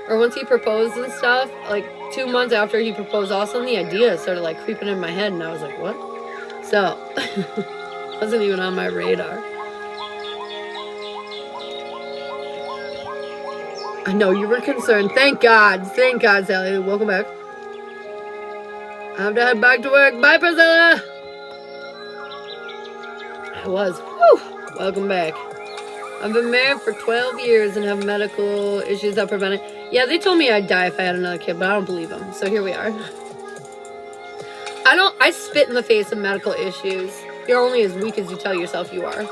or once he proposed and stuff, like, 2 months after he proposed, all of a sudden the idea started, like, creeping in my head. And I was like, what? So, wasn't even on my radar. I know you were concerned. Thank God. Thank God, Sally. Welcome back. I have to head back to work. Bye, Priscilla. I was. Whew. Welcome back. I've been married for 12 years and have medical issues that prevent it. Yeah, they told me I'd die if I had another kid, but I don't believe them. So here we are. I spit in the face of medical issues. You're only as weak as you tell yourself you are.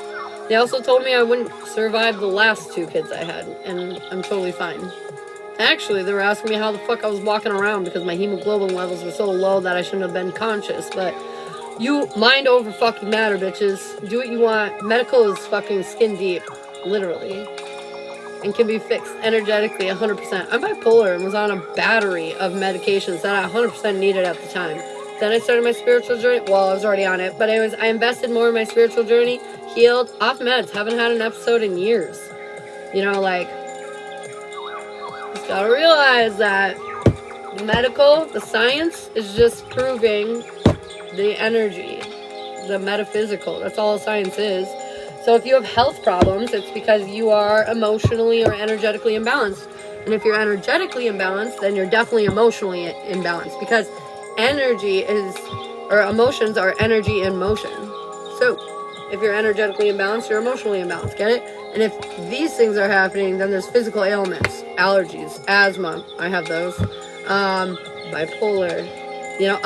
They also told me I wouldn't survive the last 2 kids I had, and I'm totally fine. Actually, they were asking me how the fuck I was walking around because my hemoglobin levels were so low that I shouldn't have been conscious, but you mind over fucking matter, bitches. Do what you want. Medical is fucking skin deep, literally, and can be fixed energetically 100%. I'm bipolar and was on a battery of medications that I 100% needed at the time. Then I started my spiritual journey. Well, I was already on it, but anyways, I invested more in my spiritual journey, healed, off meds, haven't had an episode in years. You know, like, just gotta realize that the medical, the science is just proving the energy, the metaphysical. That's all science is. So if you have health problems, it's because you are emotionally or energetically imbalanced. And if you're energetically imbalanced, then you're definitely emotionally imbalanced, because energy is, or emotions are energy in motion. So if you're energetically imbalanced, you're emotionally imbalanced. Get it? And if these things are happening, then there's physical ailments, allergies, asthma. I have those. Bipolar. You know,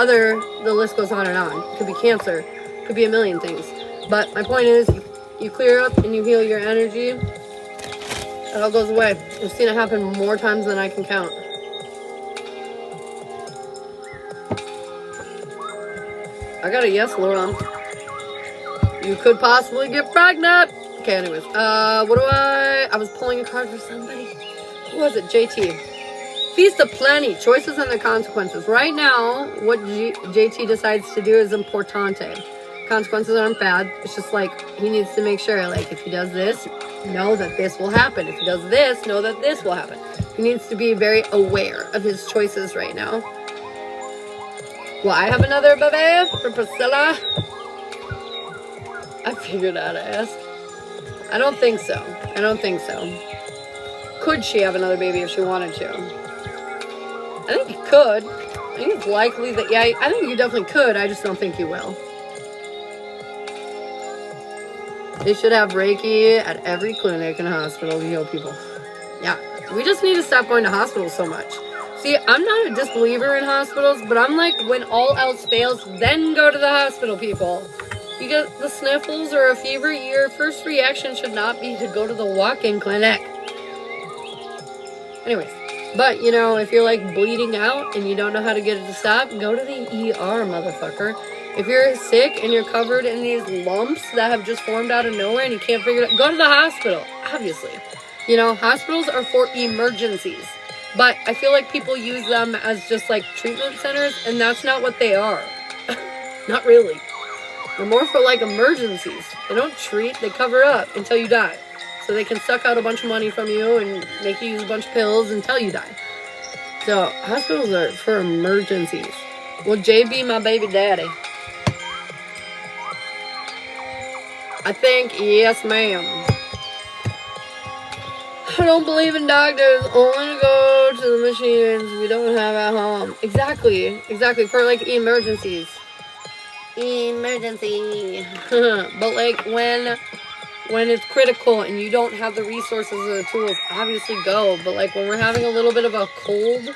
the list goes on and on. It could be cancer. It could be a million things. But my point is, you clear up and you heal your energy, it all goes away. I've seen it happen more times than I can count. I got a yes, Laura. You could possibly get pregnant. Okay, anyways. I was pulling a card for somebody. Who was it? JT. Feast of plenty. Choices and their consequences. Right now, what JT decides to do is importante. Consequences aren't bad. It's just like, he needs to make sure, like, if he does this, know that this will happen. If he does this, know that this will happen. He needs to be very aware of his choices right now. Will I have another baby for Priscilla? I figured out to ask. I don't think so. I don't think so. Could she have another baby if she wanted to? I think you could. I think it's likely that, yeah, I think you definitely could. I just don't think you will. They should have Reiki at every clinic and hospital to heal people. Yeah. We just need to stop going to hospitals so much. See, I'm not a disbeliever in hospitals, but I'm like, when all else fails, then go to the hospital, people. You get the sniffles or a fever, your first reaction should not be to go to the walk-in clinic. Anyways, but, you know, if you're, like, bleeding out and you don't know how to get it to stop, go to the ER, motherfucker. If you're sick and you're covered in these lumps that have just formed out of nowhere and you can't figure it out, go to the hospital, obviously. You know, hospitals are for emergencies. But I feel like people use them as just, like, treatment centers, and that's not what they are. Not really. They're more for, like, emergencies. They don't treat, they cover up until you die. So they can suck out a bunch of money from you and make you use a bunch of pills until you die. So, hospitals are for emergencies. Will Jay be my baby daddy? I think, yes, ma'am. I don't believe in doctors. Only go to the machines we don't have at home. Exactly. Exactly. For, like, emergencies. Emergency. But, like, when it's critical and you don't have the resources or the tools, obviously go. But, like, when we're having a little bit of a cold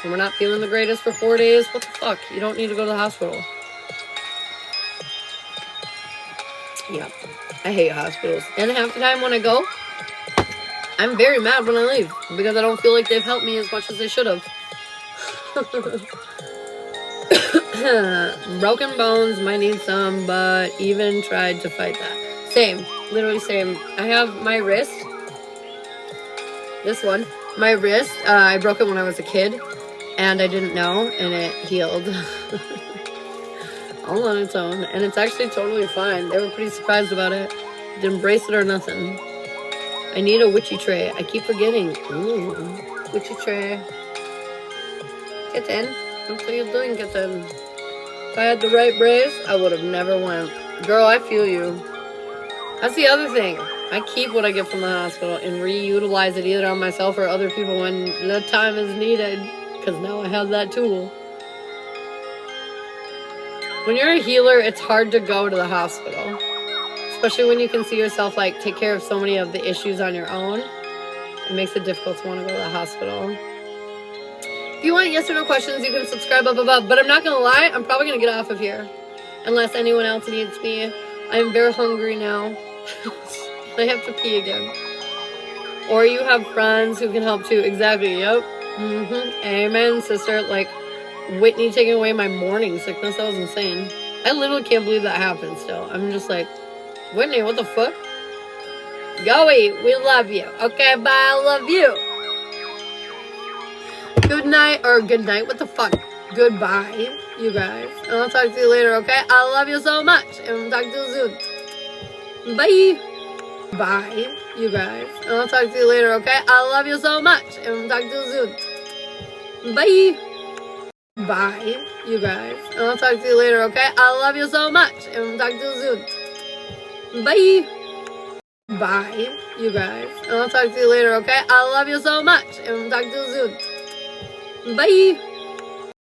and we're not feeling the greatest for 4 days, what the fuck? You don't need to go to the hospital. Yeah. I hate hospitals. And half the time when I go, I'm very mad when I leave because I don't feel like they've helped me as much as they should have. Broken bones, might need some, but even tried to fight that. Same, literally same. I have my wrist. This one. My wrist, I broke it when I was a kid, and I didn't know, and it healed. All on its own, and it's actually totally fine. They were pretty surprised about it. Didn't brace it or nothing. I need a witchy tray. I keep forgetting. Ooh, witchy tray. Kitten, what are you doing, kitten? If I had the right brace, I would have never went. Girl, I feel you. That's the other thing. I keep what I get from the hospital and reutilize it either on myself or other people when the time is needed. Because now I have that tool. When you're a healer, it's hard to go to the hospital. Especially when you can see yourself, like, take care of so many of the issues on your own. It makes it difficult to want to go to the hospital. If you want yes or no questions, you can subscribe up above. But I'm not going to lie, I'm probably going to get off of here. Unless anyone else needs me. I'm very hungry now. I have to pee again. Or you have friends who can help too. Exactly, yep. Amen, sister. Like, Whitney taking away my morning sickness. That was insane. I literally can't believe that happened still. I'm just like, Whitney, what the fuck? Go eat. We love you. Okay, bye. I love you. Good night. Or good night. What the fuck? Goodbye, you guys. And I'll talk to you later, okay? I love you so much. And I'll talk to you soon. Bye. Bye, you guys. And I'll talk to you later, okay? I love you so much. And I'll talk to you soon. Bye. Bye, you guys. And I'll talk to you later, okay? I love you so much. And I'll talk to you soon. Bye. Bye, you guys. And I'll talk to you later, okay? I love you so much. And I'll talk to you soon. Bye.